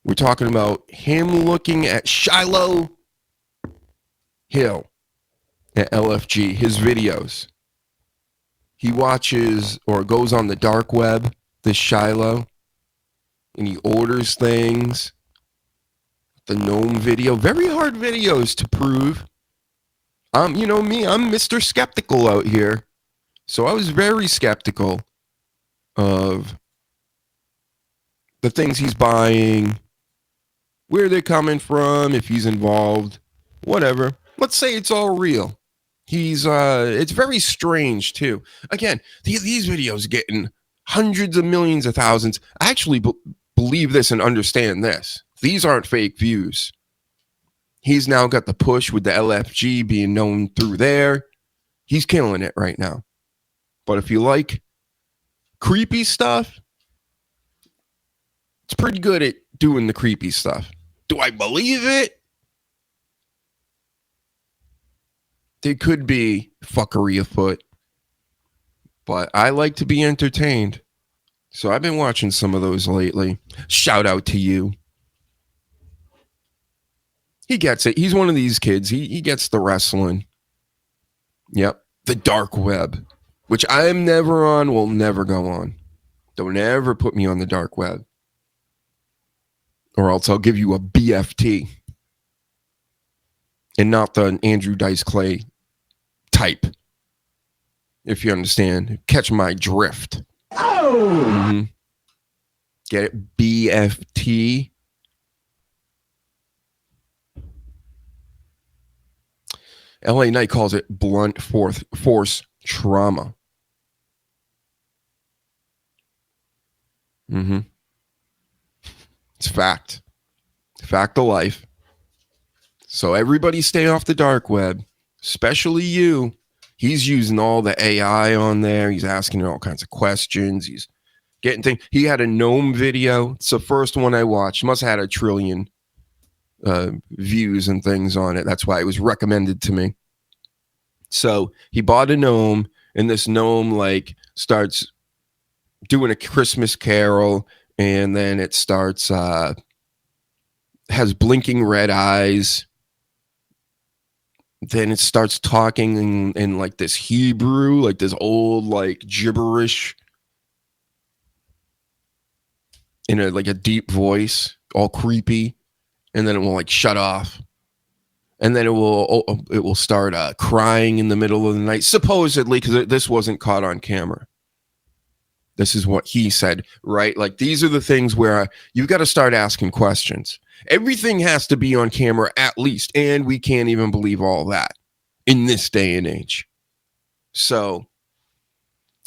We're talking about him looking at Shiloh Hill at LFG, his videos. He watches or goes on the dark web, this Shiloh, and he orders things. The gnome video, very hard videos to prove. You know me, I'm Mr. Skeptical out here. So I was very skeptical of the things he's buying, where they're coming from, if he's involved, whatever. Let's say it's all real. It's very strange too. Again, these videos getting hundreds of millions of thousands. I actually believe this and understand this. These aren't fake views. He's now got the push with the LFG being known through there. He's killing it right now. But if you like creepy stuff, it's pretty good at doing the creepy stuff. Do I believe it? There could be fuckery afoot. But I like to be entertained. So I've been watching some of those lately. Shout out to you. He gets it. He's one of these kids. He gets the wrestling. Yep. The dark web, which I am never on, will never go on. Don't ever put me on the dark web. Or else I'll give you a BFT. And not the Andrew Dice Clay type. If you understand. Catch my drift. Oh! Mm-hmm. Get it? BFT. LA Knight calls it blunt force trauma. Mm-hmm. It's fact. Fact of life. So everybody stay off the dark web, especially you. He's using all the AI on there. He's asking all kinds of questions. He's getting things. He had a gnome video. It's the first one I watched. Must have had 1 trillion views and things on it. That's why it was recommended to me. So he bought a gnome, and this gnome like starts doing a Christmas carol, and then it starts has blinking red eyes. Then it starts talking in like this Hebrew, like this old like gibberish in a deep voice, all creepy. And then it will like shut off, and then it will start crying in the middle of the night, supposedly, because this wasn't caught on camera. This is what he said, right? Like these are the things where you've got to start asking questions. Everything has to be on camera at least, and we can't even believe all that in this day and age. So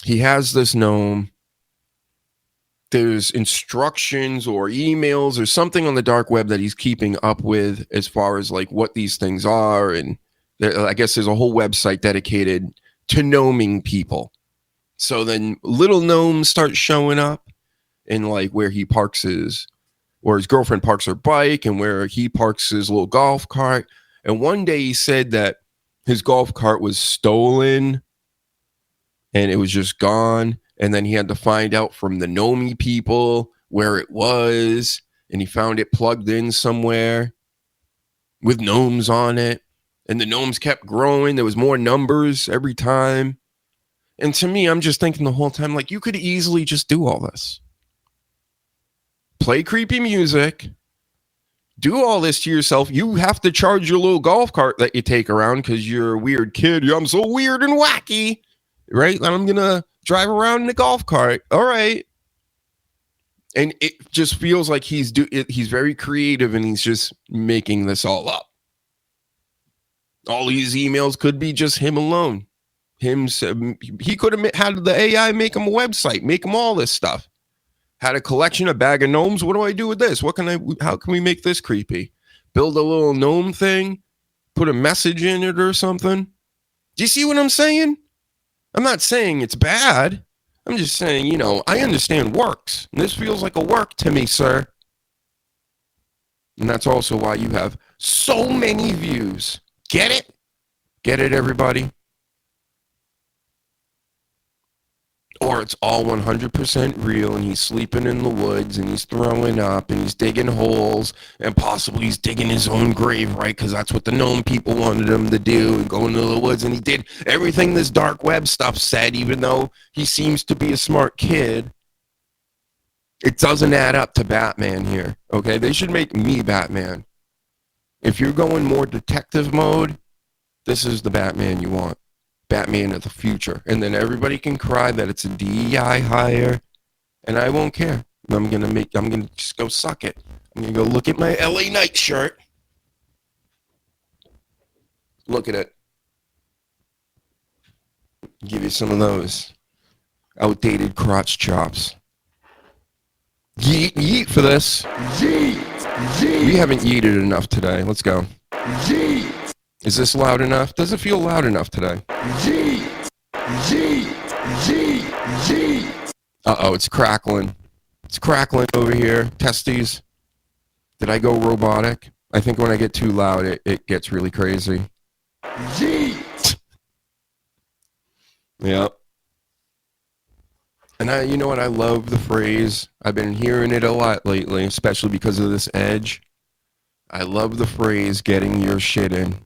he has this gnome. There's instructions or emails or something on the dark web that he's keeping up with as far as like what these things are. And I guess there's a whole website dedicated to gnoming people. So then little gnomes start showing up in like where he parks his girlfriend parks her bike and where he parks his little golf cart. And one day he said that his golf cart was stolen and it was just gone. And then he had to find out from the Nomi people where it was. And he found it plugged in somewhere with gnomes on it. And the gnomes kept growing. There was more numbers every time. And to me, I'm just thinking the whole time, like, you could easily just do all this. Play creepy music. Do all this to yourself. You have to charge your little golf cart that you take around because you're a weird kid. I'm so weird and wacky. Right? And I'm going to drive around in a golf cart. All right. And it just feels like he's very creative and he's just making this all up. All these emails could be just him alone. He could have had the AI make him a website, make him all this stuff. Had a collection, a bag of gnomes. What do I do with this? How can we make this creepy? Build a little gnome thing, put a message in it or something. Do you see what I'm saying? I'm not saying it's bad. I'm just saying, you know, I understand works. And this feels like a work to me, sir. And that's also why you have so many views. Get it? Get it, everybody? Or it's all 100% real and he's sleeping in the woods and he's throwing up and he's digging holes and possibly he's digging his own grave, right? Because that's what the gnome people wanted him to do, and go into the woods, and he did everything this dark web stuff said, even though he seems to be a smart kid. It doesn't add up to Batman here, okay? They should make me Batman. If you're going more detective mode, this is the Batman you want. Batman of the future. And then everybody can cry that it's a DEI hire, and I won't care. I'm gonna just go suck it. I'm gonna go look at my LA Knight shirt. Look at it. Give you some of those outdated crotch chops. Yeet, yeet for this. Yeet, yeet. We haven't yeeted enough today. Let's go. Yeet. Is this loud enough? Does it feel loud enough today? Yeet, yeet, yeet, yeet. Uh-oh, it's crackling. It's crackling over here. Testes. Did I go robotic? I think when I get too loud, it gets really crazy. Yeet. Yep. And you know what? I love the phrase. I've been hearing it a lot lately, especially because of this edge. I love the phrase, getting your shit in.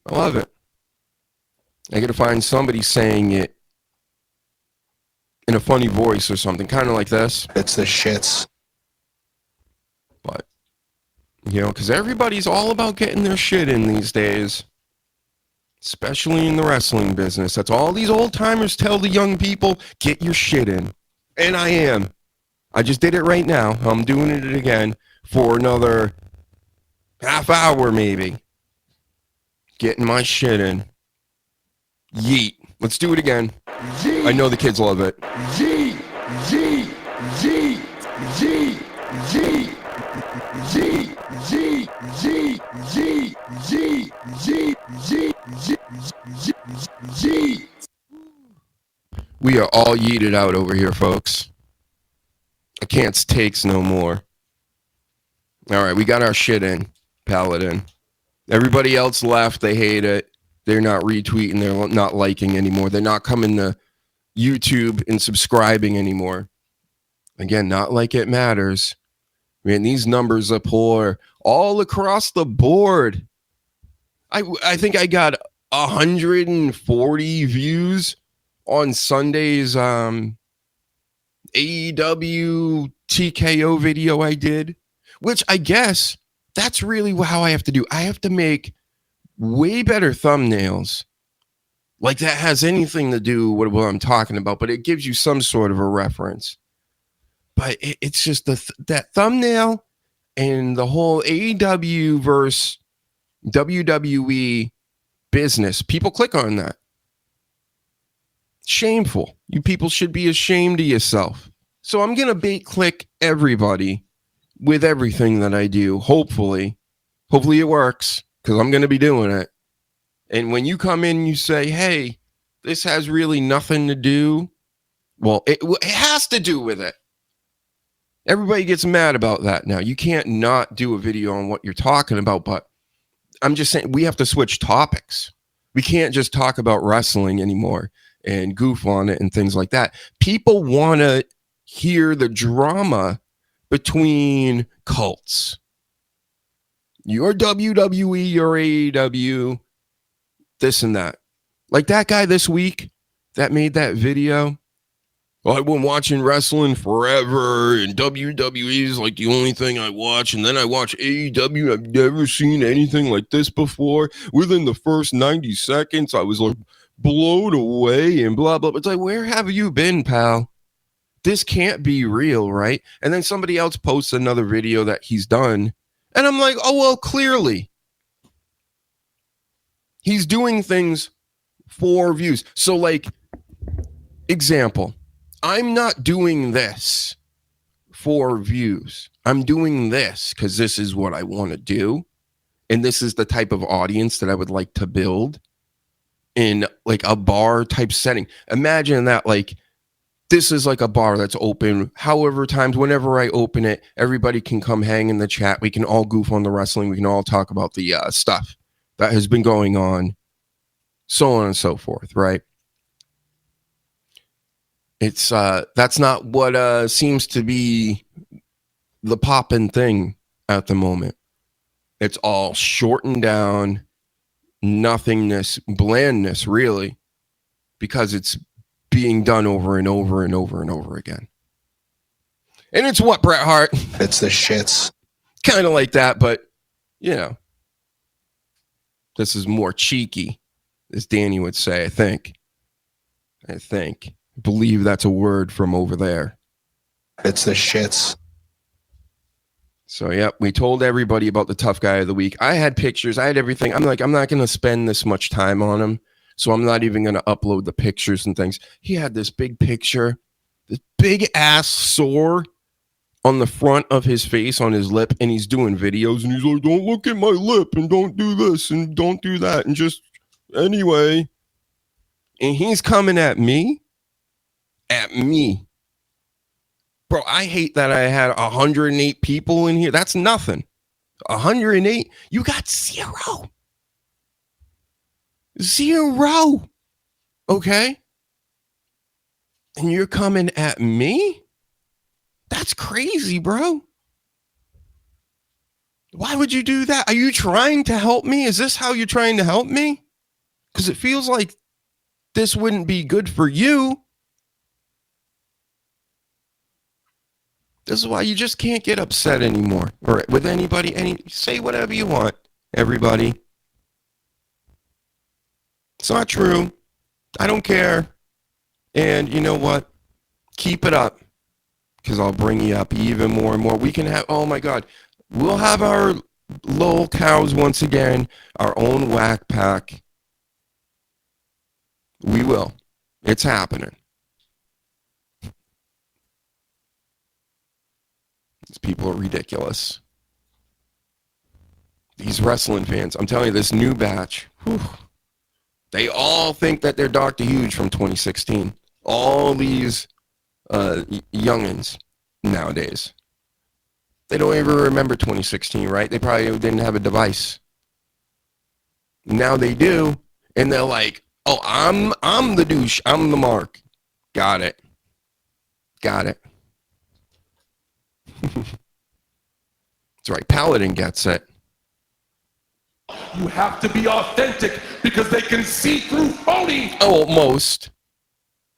I love it. I got to find somebody saying it in a funny voice or something, kind of like this. It's the shits. But, you know, because everybody's all about getting their shit in these days, especially in the wrestling business. That's all these old timers tell the young people, get your shit in. And I am. I just did it right now. I'm doing it again for another half hour maybe. Getting my shit in. Yeet. Let's do it again. Yeet. I know the kids love it. Yeet, yeet, yeet, yeet, yeet, yeet, yeet, yeet, yeet, yeet, yeet, yeet, yeet. We are all yeeted out over here, folks. I can't takes no more. All right, we got our shit in, Paladin. Everybody else left. They hate it. They're not retweeting. They're not liking anymore. They're not coming to YouTube and subscribing anymore. Again, not like it matters. Man, these numbers are poor all across the board. I think I got 140 views on Sunday's AEW TKO video I did, which I guess that's really how I have to do. I have to make way better thumbnails. Like that has anything to do with what I'm talking about, but it gives you some sort of a reference. But it's just that thumbnail and the whole AEW versus WWE business. People click on that. Shameful. You people should be ashamed of yourself. So I'm going to bait click everybody with everything that I do. Hopefully it works, because I'm going to be doing it. And when you come in and you say, hey, this has really nothing to do, well, it has to do with it. Everybody gets mad about that now. You can't not do a video on what you're talking about, but I'm just saying we have to switch topics. We can't just talk about wrestling anymore and goof on it and things like that. People want to hear the drama between cults. Your WWE, your AEW, this and that. Like that guy this week that made that video. Well, I've been watching wrestling forever, and WWE is like the only thing I watch. And then I watch AEW. I've never seen anything like this before. Within the first 90 seconds, I was like blown away and blah, blah. It's like, where have you been, pal? This can't be real, right? And then somebody else posts another video that he's done. And I'm like, oh, well, clearly. He's doing things for views. So, like, example. I'm not doing this for views. I'm doing this because this is what I want to do. And this is the type of audience that I would like to build in like a bar type setting. Imagine that, like, this is like a bar that's open however times, whenever I open it, everybody can come hang in the chat. We can all goof on the wrestling. We can all talk about the stuff that has been going on, so on and so forth, right? It's that's not what seems to be the poppin' thing at the moment. It's all shortened down, nothingness, blandness, really, because it's being done over and over and over and over again. And it's what, Bret Hart? It's the shits. Kind of like that, but, you know, this is more cheeky, as Danny would say, I think. I believe that's a word from over there. It's the shits. So, yep, we told everybody about the tough guy of the week. I had pictures. I had everything. I'm like, I'm not going to spend this much time on him, so I'm not even going to upload the pictures and things. He had this big picture, this big-ass sore on the front of his face, on his lip, and he's doing videos, and he's like, don't look at my lip, and don't do this, and don't do that, and just, anyway. And he's coming at me. Bro, I hate that I had 108 people in here. That's nothing. 108? You got 0. 0. Okay? And you're coming at me? That's crazy, bro. Why would you do that? Are you trying to help me? Is this how you're trying to help me? Because it feels like this wouldn't be good for you. This is why you just can't get upset anymore, or with anybody. Say whatever you want, everybody. It's not true. I don't care. And you know what? Keep it up, because I'll bring you up even more and more. We can have, oh my God, we'll have our lol cows once again, our own whack pack. We will. It's happening. These people are ridiculous. These wrestling fans, I'm telling you, this new batch, they all think that they're Dr. Huge from 2016. All these youngins nowadays. They don't even remember 2016, right? They probably didn't have a device. Now they do, and they're like, oh, I'm the douche. I'm the mark. Got it. That's right. Paladin gets it. You have to be authentic because they can see through phony. Oh, most.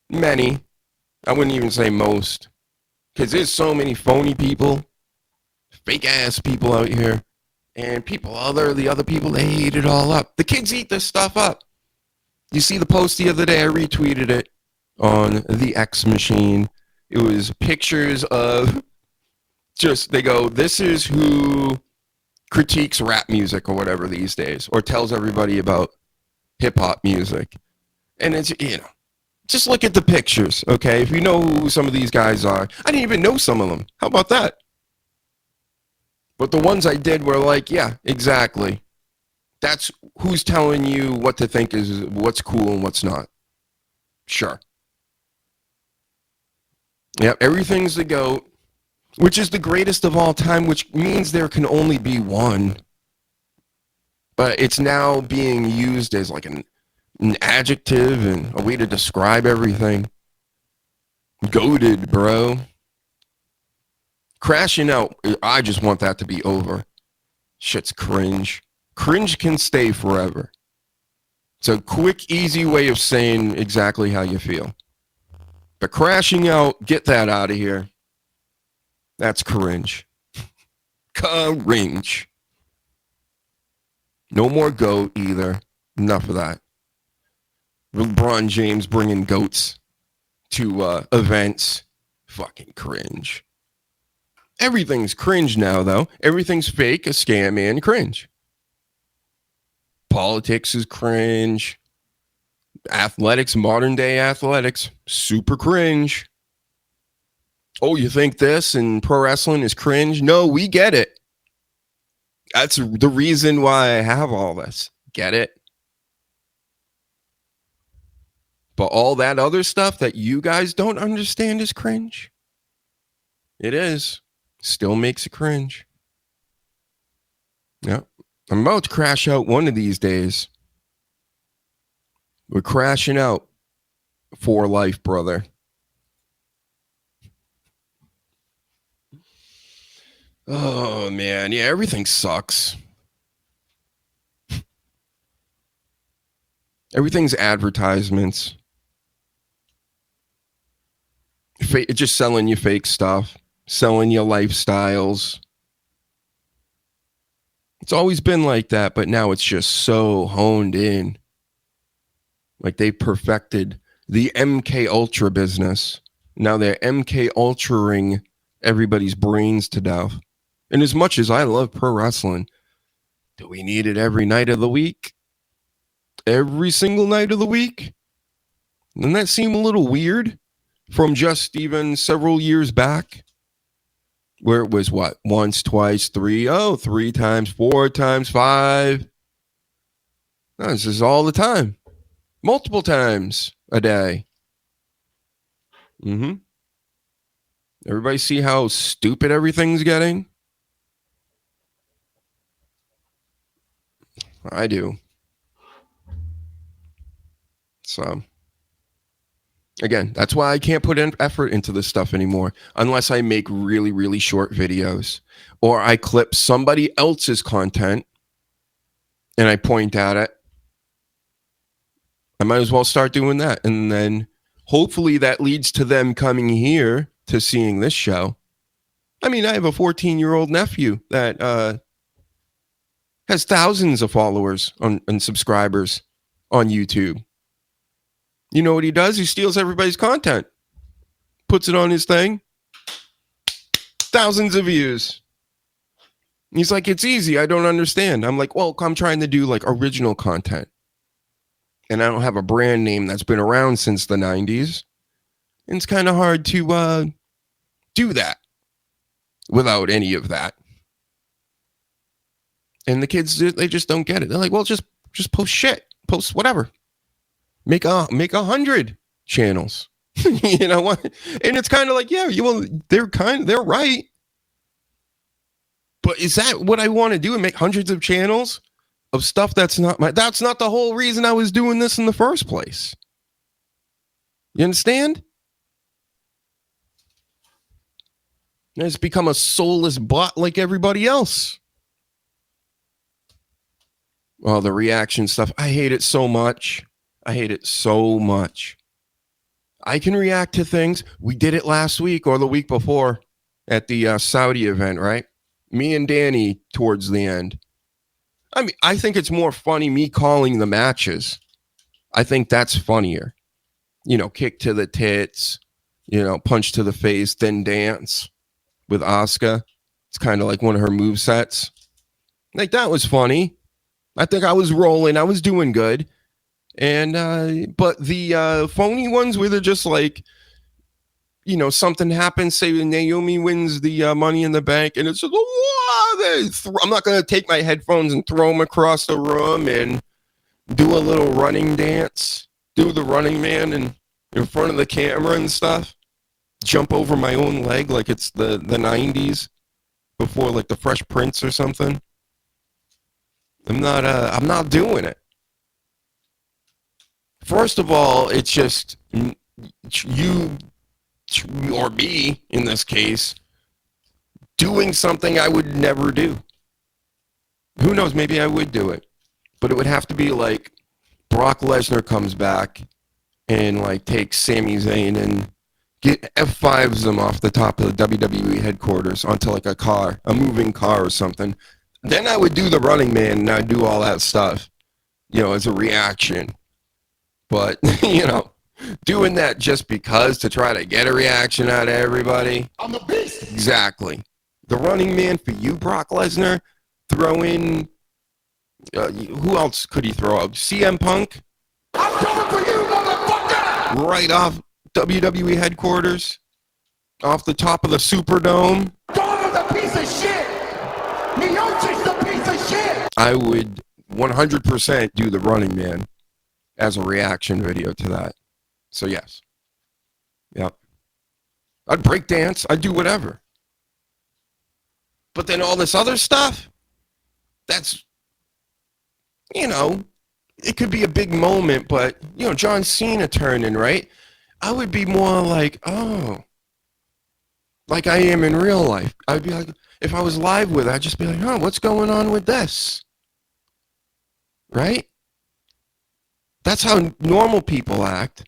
Many. I wouldn't even say most. Because there's so many phony people, fake ass people out here, and the other people, they eat it all up. The kids eat this stuff up. You see the post the other day, I retweeted it on the X machine. It was pictures of they go, this is who critiques rap music or whatever these days, or tells everybody about hip hop music. And it's, just look at the pictures, okay? If you know who some of these guys are, I didn't even know some of them. How about that? But the ones I did were like, yeah, exactly. That's who's telling you what to think is what's cool and what's not. Sure. Yep, everything's the GOAT, which is the greatest of all time, which means there can only be one. But it's now being used as like an adjective and a way to describe everything. Goated, bro. Crashing out, I just want that to be over. Shit's cringe. Cringe can stay forever. It's a quick, easy way of saying exactly how you feel. But crashing out, get that out of here. That's cringe. Cringe. No more GOAT either. Enough of that. LeBron James bringing goats to events. Fucking cringe. Everything's cringe now, though. Everything's fake, a scam, and cringe. Politics is cringe. Athletics, modern day athletics, super cringe. Oh, you think this and pro wrestling is cringe? No, we get it. That's the reason why I have all this. Get it? But all that other stuff that you guys don't understand is cringe. It is. Still makes it cringe. Yeah. I'm about to crash out one of these days. We're crashing out for life, brother. Oh, man. Yeah, everything sucks. Everything's advertisements. Just selling you fake stuff. Selling you lifestyles. It's always been like that, but now it's just so honed in. Like they perfected the MK Ultra business. Now they're MK Ultraing everybody's brains to death. And as much as I love pro wrestling, do we need it every night of the week? Every single night of the week? Doesn't that seem a little weird from just even several years back? Where it was what? Once, twice, three times, 4 times, 5. No, this is all the time. Multiple times a day. Everybody see how stupid everything's getting? I do. So, again, that's why I can't put effort into this stuff anymore unless I make really, really short videos or I clip somebody else's content and I point at it. I might as well start doing that. And then hopefully that leads to them coming here to seeing this show. I mean, I have a 14-year-old nephew that has thousands of followers and subscribers on YouTube. You know what he does? He steals everybody's content, puts it on his thing, thousands of views. He's like, it's easy. I don't understand. I'm like, well, I'm trying to do like original content. And I don't have a brand name that's been around since the 90s. And it's kind of hard to do that without any of that. And the kids, they just don't get it. They're like, well, just post shit. Post whatever. Make 100 channels. You know what? And it's kind of like, yeah, they're right. But is that what I want to do and make hundreds of channels of stuff that's not the whole reason I was doing this in the first place. You understand? And it's become a soulless bot like everybody else. Well, the reaction stuff, I hate it so much. I can react to things. We did it last week or the week before at the Saudi event, right? Me and Danny towards the end. I mean, I think it's more funny me calling the matches. I think that's funnier. You know, kick to the tits, you know, punch to the face, then dance with Asuka. It's kind of like one of her movesets. Like, that was funny. I think I was rolling. I was doing good. And, but the phony ones where they're just like, you know, something happens, say Naomi wins the Money in the Bank, and it's just, I'm not going to take my headphones and throw them across the room and do a little running dance, do the Running Man in front of the camera and stuff, jump over my own leg like it's the 90s before like the Fresh Prince or something. I'm not doing it. First of all, it's just you or me in this case doing something I would never do. Who knows? Maybe I would do it, but it would have to be like Brock Lesnar comes back and like takes Sami Zayn and get F5s them off the top of the WWE headquarters onto like a moving car or something. Then I would do the Running Man and I'd do all that stuff, you know, as a reaction. But, you know, doing that just because to try to get a reaction out of everybody. I'm the beast. Exactly. The Running Man for you, Brock Lesnar. Throw in, who else could he throw up? CM Punk? I'm coming for you, motherfucker! Right off WWE headquarters. Off the top of the Superdome. Daughter's a piece of shit! Miocic's a piece of of shit! I would 100% do the Running Man as a reaction video to that. So yes. Yep. I'd break dance. I'd do whatever. But then all this other stuff, that's, it could be a big moment, but, John Cena turning, right? I would be more like, oh, like I am in real life. I'd be like, if I was live with it, I'd just be like, oh, what's going on with this? Right? That's how normal people act.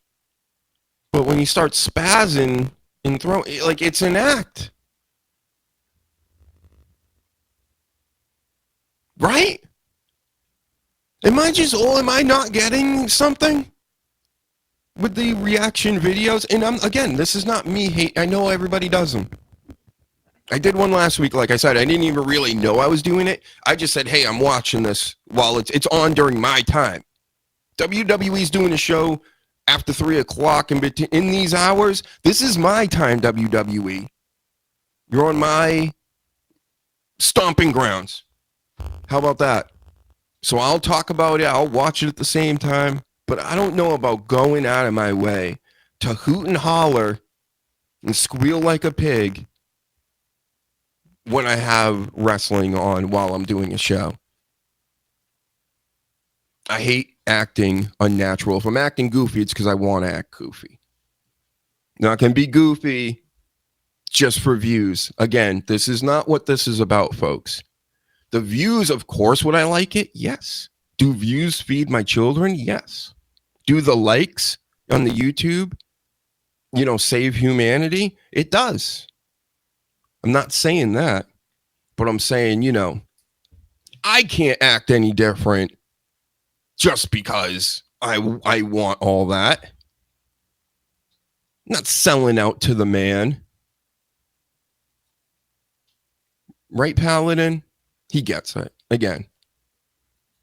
But when you start spazzing and throwing, like, it's an act. Right? Am I not getting something with the reaction videos? And again, this is not me hate. I know everybody does them. I did one last week. Like I said, I didn't even really know I was doing it. I just said, hey, I'm watching this while it's on during my time. WWE's doing a show after 3 o'clock in these hours. This is my time, WWE. You're on my stomping grounds. How about that? So I'll talk about it. I'll watch it at the same time. But I don't know about going out of my way to hoot and holler and squeal like a pig when I have wrestling on while I'm doing a show. I hate acting unnatural. If I'm acting goofy, it's because I want to act goofy. Now, I can be goofy just for views. Again, this is not what this is about, folks. The views, of course, would I like it? Yes. Do views feed my children? Yes. Do the likes on the YouTube, save humanity? It does. I'm not saying that, but I'm saying, I can't act any different just because I want all that. I'm not selling out to the man. Right, Paladin? He gets it. Again,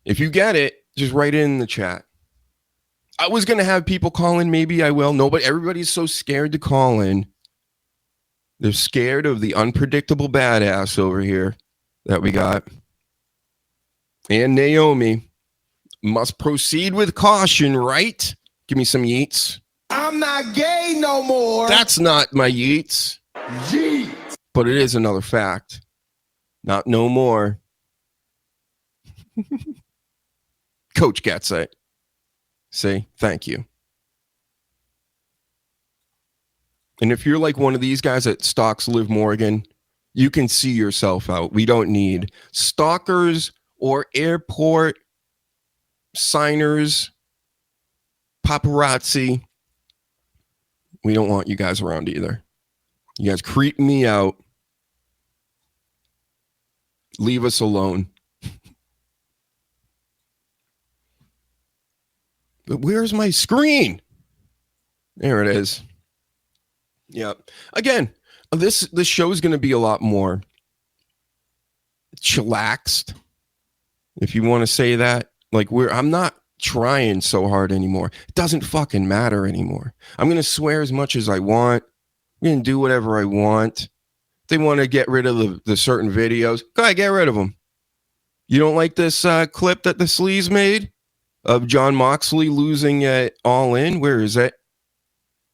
if you get it, just write it in the chat. I was going to have people call in. Maybe I will. No, but everybody's so scared to call in. They're scared of the unpredictable badass over here that we got. And Naomi must proceed with caution, right? Give me some yeets. I'm not gay no more! That's not my yeets. Yeet! But it is another fact. Not no more. Coach gets it. See? Thank you. And if you're like one of these guys that stalks Liv Morgan, you can see yourself out. We don't need stalkers or airport signers, paparazzi. We don't want you guys around either. You guys creep me out. Leave us alone. But where's my screen? There it is. Yep. Again, this show is going to be a lot more chillaxed, if you want to say that. Like, I'm not trying so hard anymore. It doesn't fucking matter anymore. I'm going to swear as much as I want. I'm going to do whatever I want. If they want to get rid of the certain videos, go ahead, get rid of them. You don't like this clip that the Sleaze made of John Moxley losing at All In? Where is it?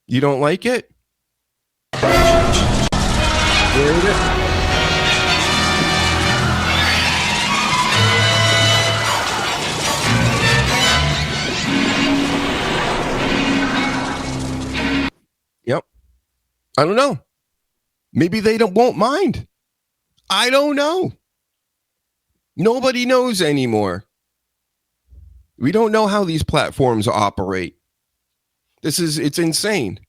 You don't like it? There it is. Yep. I don't know. Maybe they won't mind. I don't know. Nobody knows anymore. We don't know how these platforms operate. It's insane.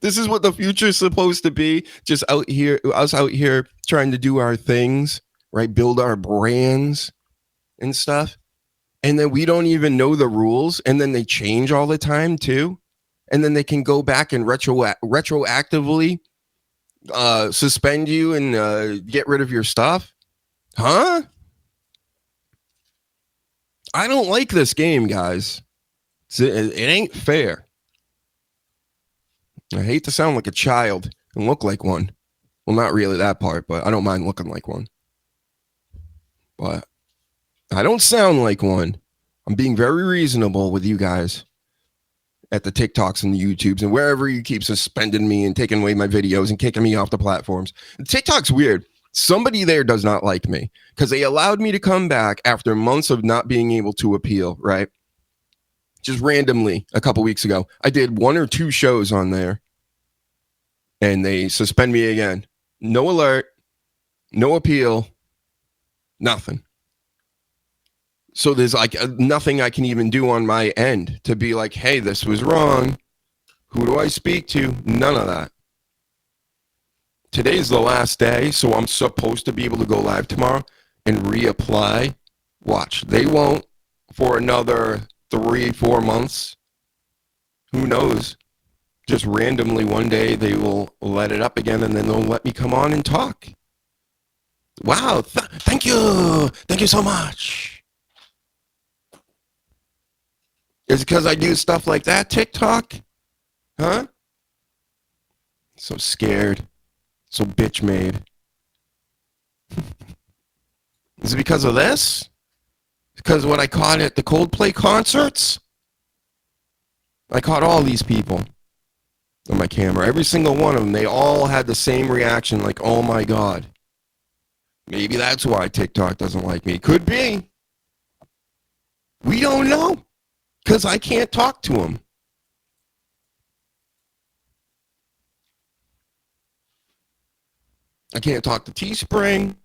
This is what the future is supposed to be. Just us out here trying to do our things, right? Build our brands and stuff. And then we don't even know the rules. And then they change all the time too. And then they can go back and retroactively suspend you and get rid of your stuff. Huh? I don't like this game, guys. It ain't fair. I hate to sound like a child and look like one. Well, not really that part, but I don't mind looking like one. but I don't sound like one. I'm being very reasonable with you guys at the TikToks and the YouTubes and wherever you keep suspending me and taking away my videos and kicking me off the platforms. TikTok's weird. Somebody there does not like me because they allowed me to come back after months of not being able to appeal, right? Just randomly a couple weeks ago. I did 1 or 2 shows on there and they suspend me again. No alert, no appeal, nothing. So there's like nothing I can even do on my end to be like, hey, this was wrong. Who do I speak to? None of that. Today's the last day, so I'm supposed to be able to go live tomorrow and reapply. Watch, they won't for another 3-4 months. Who knows? Just randomly one day they will let it up again and then they'll let me come on and talk. Wow, thank you. Thank you so much. Is it because I do stuff like that, TikTok? Huh? So scared. So bitch made. Is it because of this? Because what I caught at the Coldplay concerts? I caught all these people on my camera. Every single one of them. They all had the same reaction like, oh my God. Maybe that's why TikTok doesn't like me. Could be. We don't know. Because I can't talk to them. I can't talk to Teespring.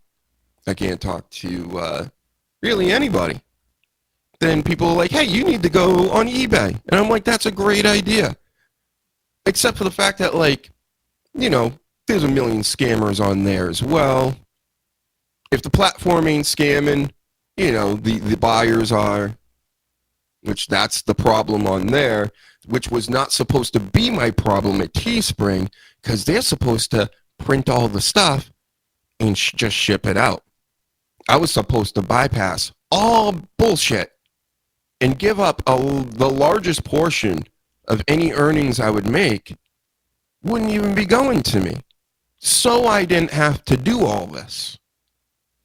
I can't talk to really anybody. Then people are like, hey, you need to go on eBay. And I'm like, that's a great idea. Except for the fact that, like, you know, there's a million scammers on there as well. If the platform ain't scamming, you know, the buyers are, which that's the problem on there, which was not supposed to be my problem at Teespring, because they're supposed to print all the stuff and just ship it out. I was supposed to bypass all bullshit and give up the largest portion of any earnings I would make wouldn't even be going to me. So I didn't have to do all this.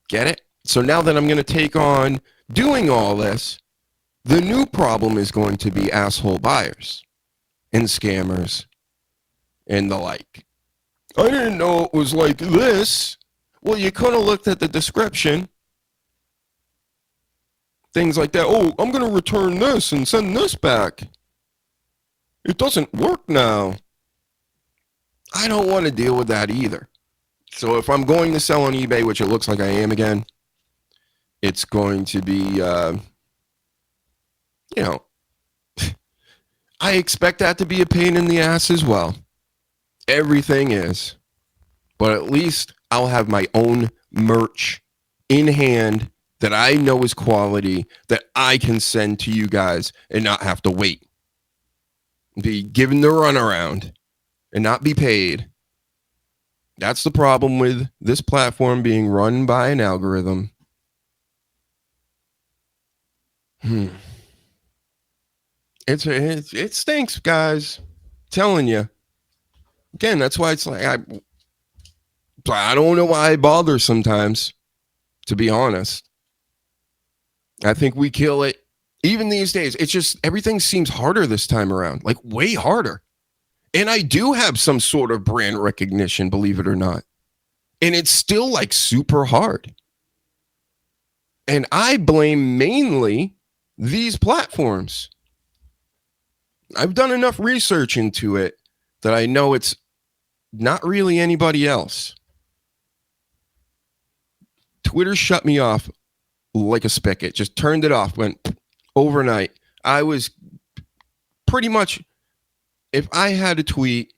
Get it? So now that I'm going to take on doing all this, the new problem is going to be asshole buyers and scammers and the like. I didn't know it was like this. Well, you could have looked at the description. Things like that. Oh, I'm going to return this and send this back. It doesn't work now. I don't want to deal with that either. So if I'm going to sell on eBay, which it looks like I am again, it's going to be, you know, I expect that to be a pain in the ass as well. Everything is. But at least I'll have my own merch in hand that I know is quality that I can send to you guys and not have to wait. Be given the runaround and not be paid. That's the problem with this platform being run by an algorithm. It stinks, guys. I'm telling you. Again, that's why it's like I don't know why I bother sometimes, to be honest. I think we kill it. Even these days, it's just everything seems harder this time around, like way harder. And I do have some sort of brand recognition, believe it or not. And it's still like super hard. And I blame mainly these platforms. I've done enough research into it that I know it's not really anybody else. Twitter shut me off like a spigot, just turned it off, went overnight. I was pretty much, if I had a tweet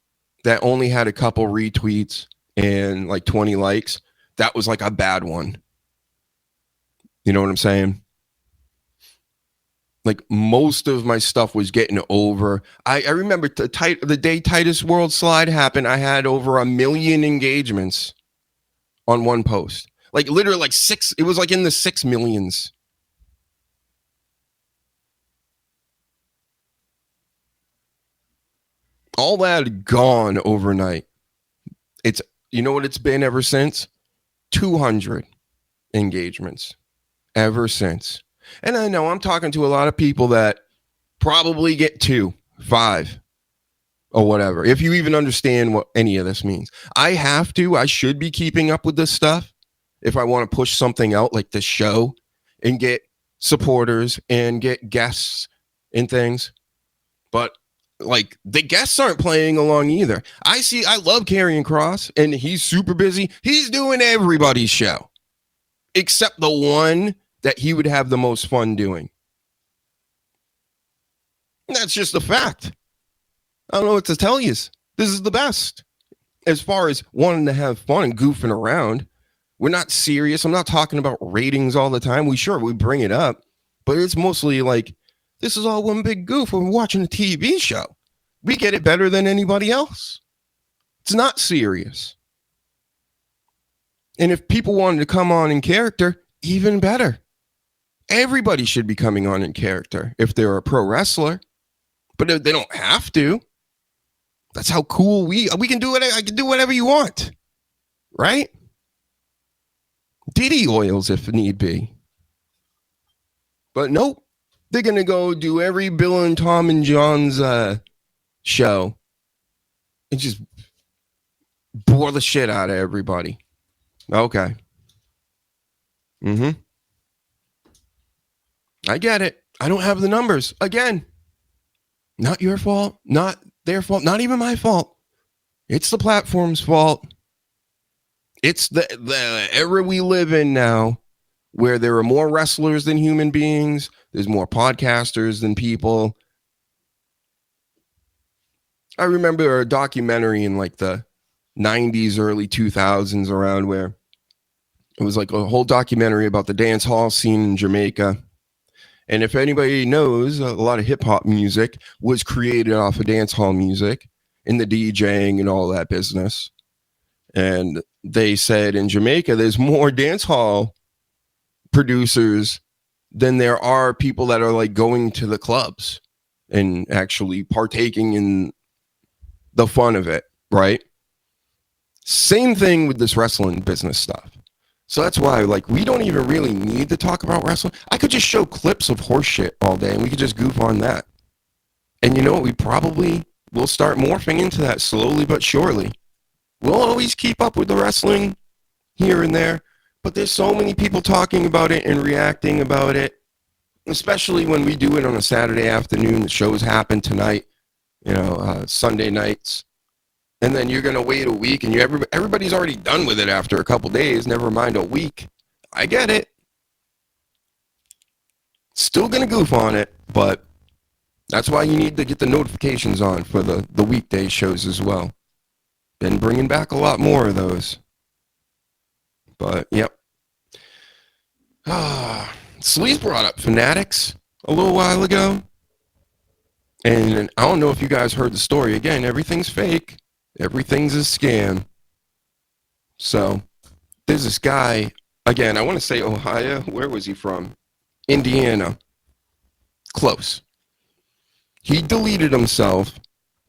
that only had a couple retweets and like 20 likes, that was like a bad one. You know what I'm saying? Like most of my stuff was getting over. I remember the day Titus World Slide happened, I had over 1 million engagements on one post. Like literally like 6, it was like in the 6 millions. All that gone overnight. It's, you know what it's been ever since? 200 engagements. ever since. And I know I'm talking to a lot of people that probably get 2, 5, or whatever, if you even understand what any of this means. I should be keeping up with this stuff if I want to push something out like this show and get supporters and get guests and things. But like the guests aren't playing along either. I love Karrion Kross, and he's super busy. He's doing everybody's show except the one that he would have the most fun doing. And that's just a fact. I don't know what to tell you. This is the best. As far as wanting to have fun and goofing around, we're not serious. I'm not talking about ratings all the time. We bring it up, but it's mostly like, this is all one big goof when we're watching a TV show. We get it better than anybody else. It's not serious. And if people wanted to come on in character, even better. Everybody should be coming on in character if they're a pro wrestler, but they don't have to. That's how cool we can do it. I can do whatever you want, right? Diddy oils if need be. But nope, they're gonna go do every Bill and Tom and John's show and just bore the shit out of everybody. Okay. I get it. I don't have the numbers. Again, not your fault, not their fault, not even my fault. It's the platform's fault. It's the era we live in now, where there are more wrestlers than human beings. There's more podcasters than people. I remember a documentary in like the 90s, early 2000s around where it was like a whole documentary about the dance hall scene in Jamaica. And if anybody knows, a lot of hip hop music was created off of dance hall music in the DJing and all that business. And they said in Jamaica, there's more dance hall producers than there are people that are like going to the clubs and actually partaking in the fun of it, right? Same thing with this wrestling business stuff. So that's why, like, we don't even really need to talk about wrestling. I could just show clips of horse shit all day and we could just goof on that. And you know what? We probably will start morphing into that slowly but surely. We'll always keep up with the wrestling here and there, but there's so many people talking about it and reacting about it, especially when we do it on a Saturday afternoon. The shows happen tonight, Sunday nights. And then you're going to wait a week and everybody's already done with it after a couple days, never mind a week. I get it. Still going to goof on it, but that's why you need to get the notifications on for the weekday shows as well. Been bringing back a lot more of those. But, yep. Sleaze brought up Fanatics a little while ago. And I don't know if you guys heard the story. Again, everything's fake. Everything's a scam. So, there's this guy, again, I want to say Ohio. Where was he from? Indiana. Close. He deleted himself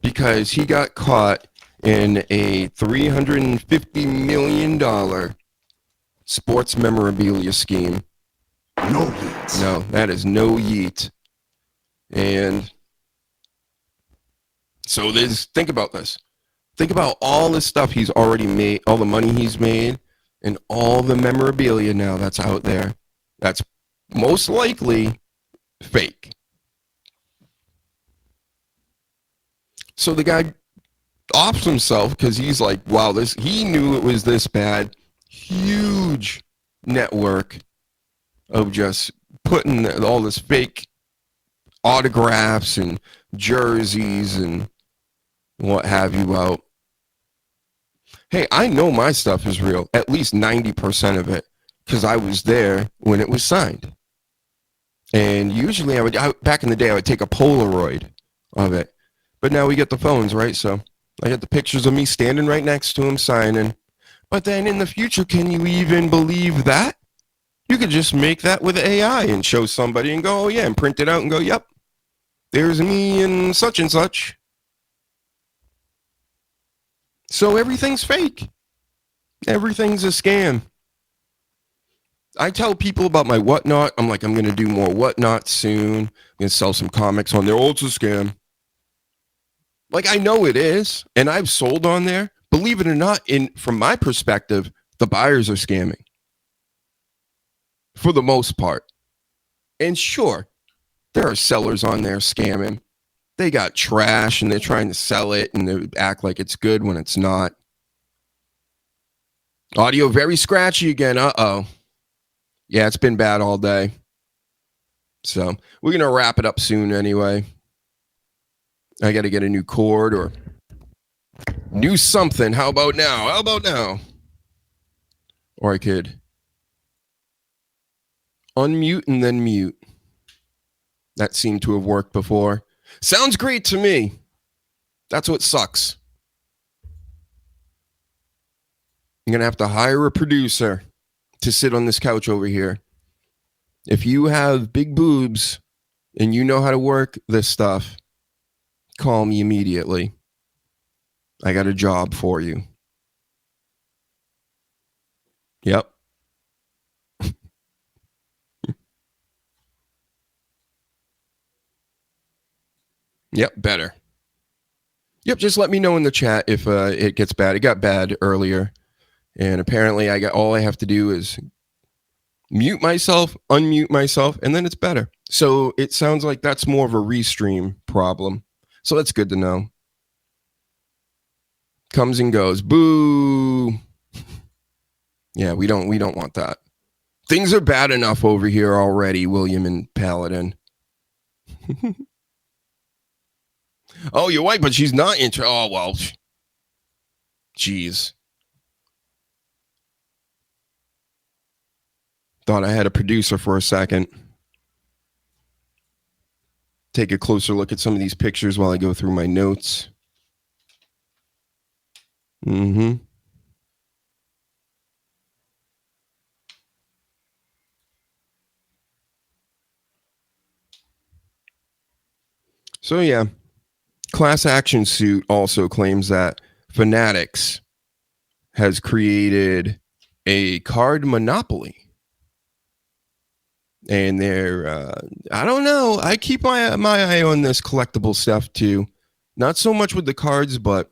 because he got caught in a $350 million sports memorabilia scheme. No yeet. No, that is no yeet. And so think about this. Think about all the stuff he's already made, all the money he's made, and all the memorabilia now that's out there. That's most likely fake. So the guy offs himself because he's like, wow, he knew it was this bad. Huge network of just putting all this fake autographs and jerseys and what have you out. Hey, I know my stuff is real, at least 90% of it, because I was there when it was signed. And usually back in the day, I would take a Polaroid of it. But now we get the phones, right? So I got the pictures of me standing right next to him signing. But then in the future, can you even believe that? You could just make that with AI and show somebody and go, oh yeah, and print it out and go, yep, there's me and such. So everything's fake. Everything's a scam. I tell people about my Whatnot. I'm like, I'm going to do more Whatnot soon. I'm going to sell some comics on there. Oh, it's a scam. Like, I know it is, and I've sold on there. Believe it or not, from my perspective, the buyers are scamming for the most part. And sure, there are sellers on there scamming. They got trash, and they're trying to sell it, and they act like it's good when it's not. Audio very scratchy again. Uh-oh. Yeah, it's been bad all day. So we're going to wrap it up soon anyway. I got to get a new cord or new something. How about now? Or I could unmute and then mute. That seemed to have worked before. Sounds great to me. That's what sucks. I'm going to have to hire a producer to sit on this couch over here. If you have big boobs and you know how to work this stuff, call me immediately. I got a job for you. Yep. Yep, better. Yep, just let me know in the chat if it gets bad. It got bad earlier. And apparently all I have to do is mute myself, unmute myself, and then it's better. So it sounds like that's more of a restream problem. So that's good to know. Comes and goes. Boo. Yeah, we don't want that. Things are bad enough over here already, William and Paladin. Oh, you're white, but she's not oh, well. Jeez. Thought I had a producer for a second. Take a closer look at some of these pictures while I go through my notes. So yeah, Class Action Suit also claims that Fanatics has created a card monopoly. And they're, I don't know. I keep my eye on this collectible stuff too. Not so much with the cards, but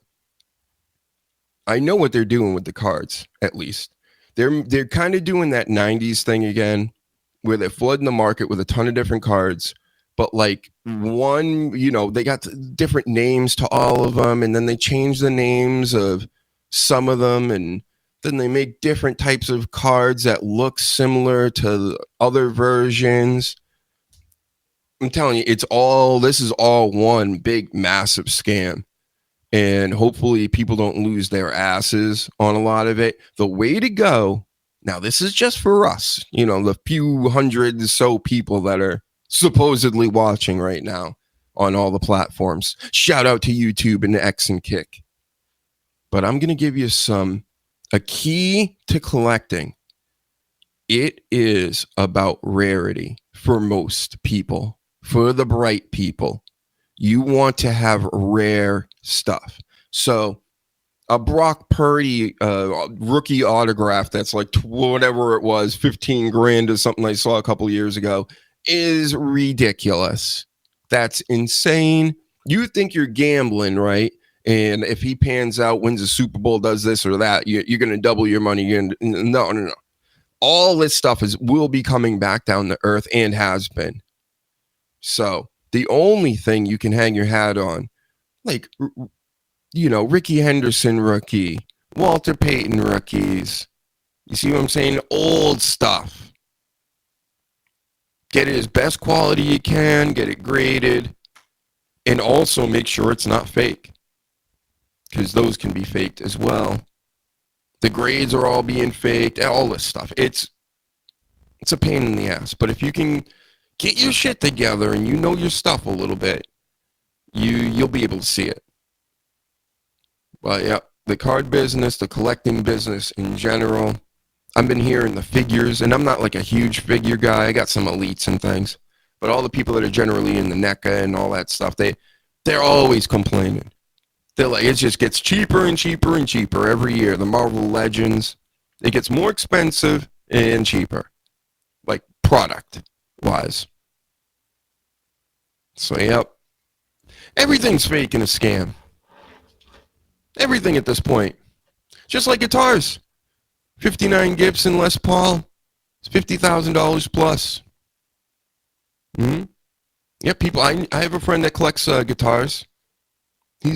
I know what they're doing with the cards, at least. They're kind of doing that 90s thing again, where they're flooding the market with a ton of different cards. But like one, they got different names to all of them, and then they change the names of some of them, and then they make different types of cards that look similar to other versions. I'm telling you, this is all one big, massive scam. And hopefully people don't lose their asses on a lot of it. The way to go, now this is just for us, the few hundred so people that are supposedly watching right now on all the platforms. Shout out to YouTube and X and Kick. But I'm going to give you a key to collecting. It is about rarity for most people, for the bright people. You want to have rare stuff. So a Brock Purdy rookie autograph that's like whatever it was, 15 grand or something I saw a couple years ago is ridiculous. That's insane. You think you're gambling, right? And if he pans out, wins a Super Bowl, does this or that, you're going to double your money. No. All this stuff will be coming back down to earth and has been. So the only thing you can hang your hat on, like, Ricky Henderson rookie, Walter Payton rookies. You see what I'm saying? Old stuff. Get it as best quality you can, get it graded, and also make sure it's not fake. Because those can be faked as well. The grades are all being faked, all this stuff. It's a pain in the ass. But if you can get your shit together and you know your stuff a little bit, you'll be able to see it. But yeah, the card business, the collecting business in general, I've been hearing the figures, and I'm not like a huge figure guy. I got some elites and things. But all the people that are generally in the NECA and all that stuff, they're always complaining. They're like, it just gets cheaper and cheaper and cheaper every year. The Marvel Legends, it gets more expensive and cheaper. product wise. So, yep. Everything's fake and a scam. Everything at this point. Just like guitars. 59 Gibson Les Paul. It's $50,000 plus. Hmm. Yeah, people. I have a friend that collects guitars. He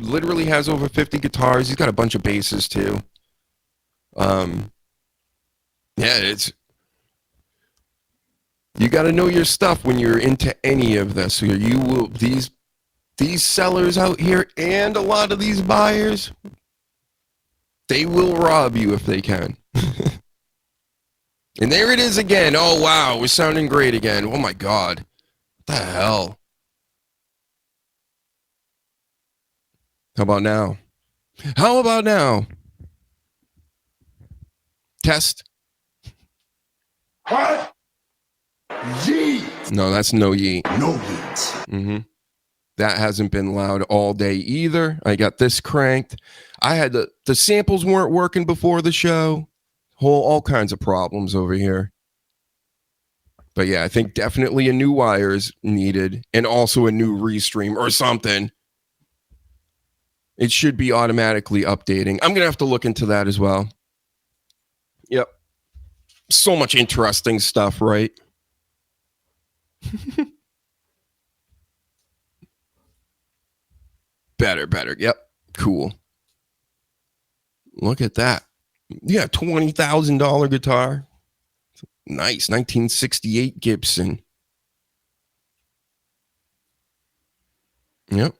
literally has over 50 guitars. He's got a bunch of basses too. Yeah, you got to know your stuff when you're into any of this. You will these sellers out here and a lot of these buyers, they will rob you if they can. And there it is again. Oh wow, we're sounding great again. Oh my god. What the hell? How about now? How about now? Test. What? Yeet. No, that's no yeet. No yeet. Mm-hmm. That hasn't been loud all day either. I got this cranked. I had the samples weren't working before the show. All kinds of problems over here. But yeah, I think definitely a new wire is needed and also a new restream or something. It should be automatically updating. I'm going to have to look into that as well. Yep. So much interesting stuff, right? Better. Yep. Cool. Look at that. Yeah, $20,000 guitar. Nice. 1968 Gibson. Yep.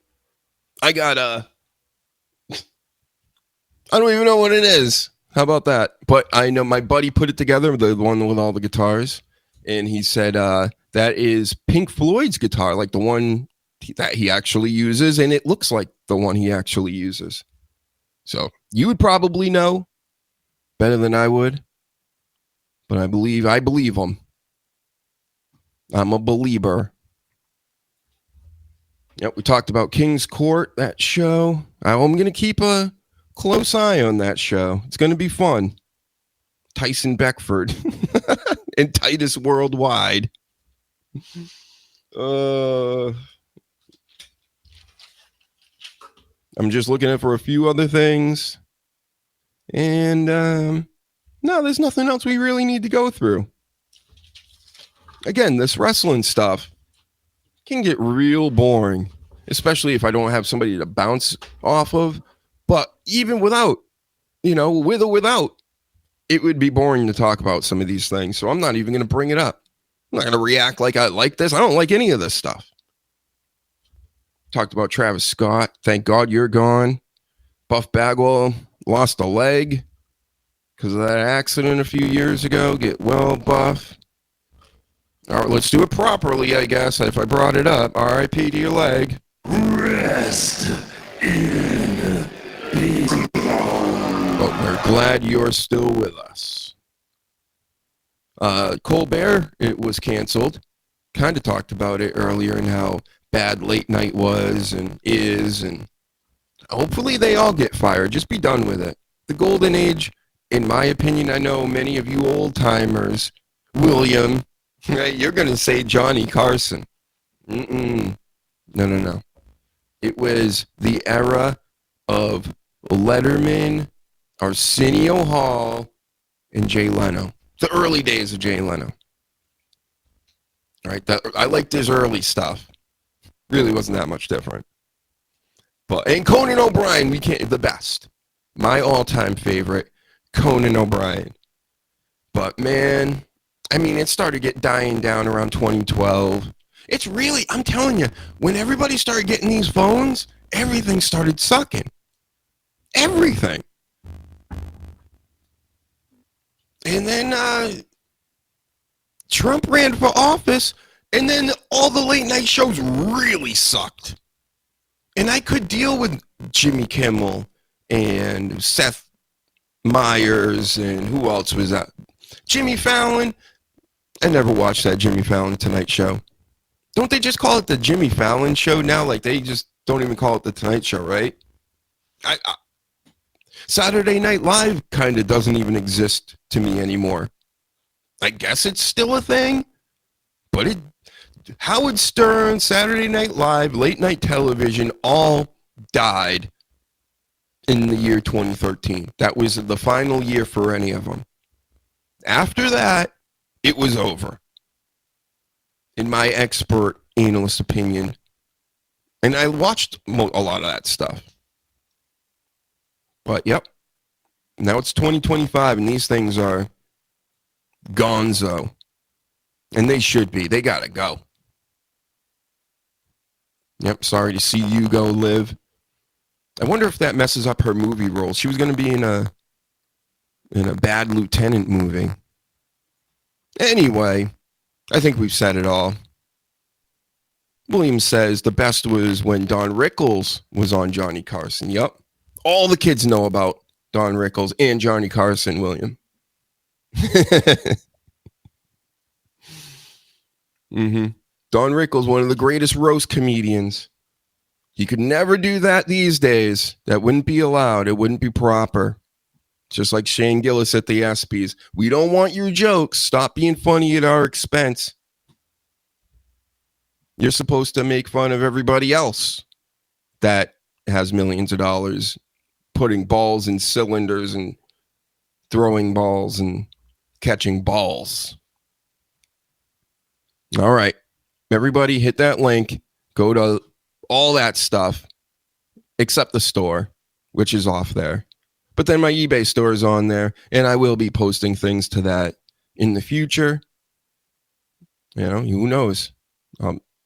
I got I don't even know what it is. How about that? But I know my buddy put it together, the one with all the guitars, and he said that is Pink Floyd's guitar, like the one that he actually uses, and it looks like the one he actually uses. So you would probably know better than I would, but I believe him. I'm a believer. Yep, we talked about King's Court, that show. I'm going to keep a close eye on that show. It's going to be fun. Tyson Beckford and Titus Worldwide. I'm just looking for a few other things. And no, there's nothing else we really need to go through. Again, this wrestling stuff can get real boring, especially if I don't have somebody to bounce off of. But even without, with or without, it would be boring to talk about some of these things. So I'm not even going to bring it up. I'm not going to react like I like this. I don't like any of this stuff. Talked about Travis Scott. Thank God you're gone. Buff Bagwell lost a leg because of that accident a few years ago. Get well, Buff. All right, let's do it properly, I guess. If I brought it up, R.I.P. to your leg. Rest in peace. But we're glad you're still with us. Colbert, it was canceled. Kind of talked about it earlier and how bad late night was and is, and hopefully they all get fired. Just be done with it. The golden age, in my opinion, I know many of you old timers, William, right? You're going to say Johnny Carson. No. It was the era of Letterman, Arsenio Hall, and Jay Leno. The early days of Jay Leno. All right, I liked his early stuff. Really wasn't that much different. And Conan O'Brien, the best. My all-time favorite, Conan O'Brien. But man, it started dying down around 2012. It's really, I'm telling you, when everybody started getting these phones, everything started sucking. Everything. And then Trump ran for office, and then all the late night shows really sucked. And I could deal with Jimmy Kimmel and Seth Meyers and who else was that? Jimmy Fallon. I never watched that Jimmy Fallon Tonight Show. Don't they just call it the Jimmy Fallon Show now? Like they just don't even call it the Tonight Show, right? Saturday Night Live kind of doesn't even exist to me anymore. I guess it's still a thing, but Howard Stern, Saturday Night Live, late night television, all died in the year 2013. That was the final year for any of them. After that, it was over. In my expert analyst opinion. And I watched a lot of that stuff. But, yep. Now it's 2025, and these things are gonzo. And they should be. They gotta go. Yep, sorry to see you go, Liv. I wonder if that messes up her movie role. She was going to be in a Bad Lieutenant movie. Anyway, I think we've said it all. William says the best was when Don Rickles was on Johnny Carson. Yep. All the kids know about Don Rickles and Johnny Carson, William. Don Rickles, one of the greatest roast comedians. He could never do that these days. That wouldn't be allowed. It wouldn't be proper. Just like Shane Gillis at the ESPYs. We don't want your jokes. Stop being funny at our expense. You're supposed to make fun of everybody else that has millions of dollars putting balls in cylinders and throwing balls and catching balls. All right. Everybody hit that link. Go to all that stuff except the store, which is off there. But then my eBay store is on there, and I will be posting things to that in the future. You know, who knows?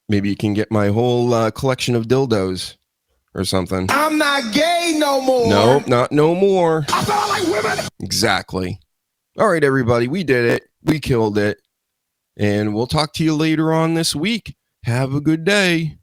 Maybe you can get my whole collection of dildos or something. I'm not gay no more. No, not no more. I thought I like women. Exactly. All right, everybody. We did it. We killed it. And we'll talk to you later on this week. Have a good day.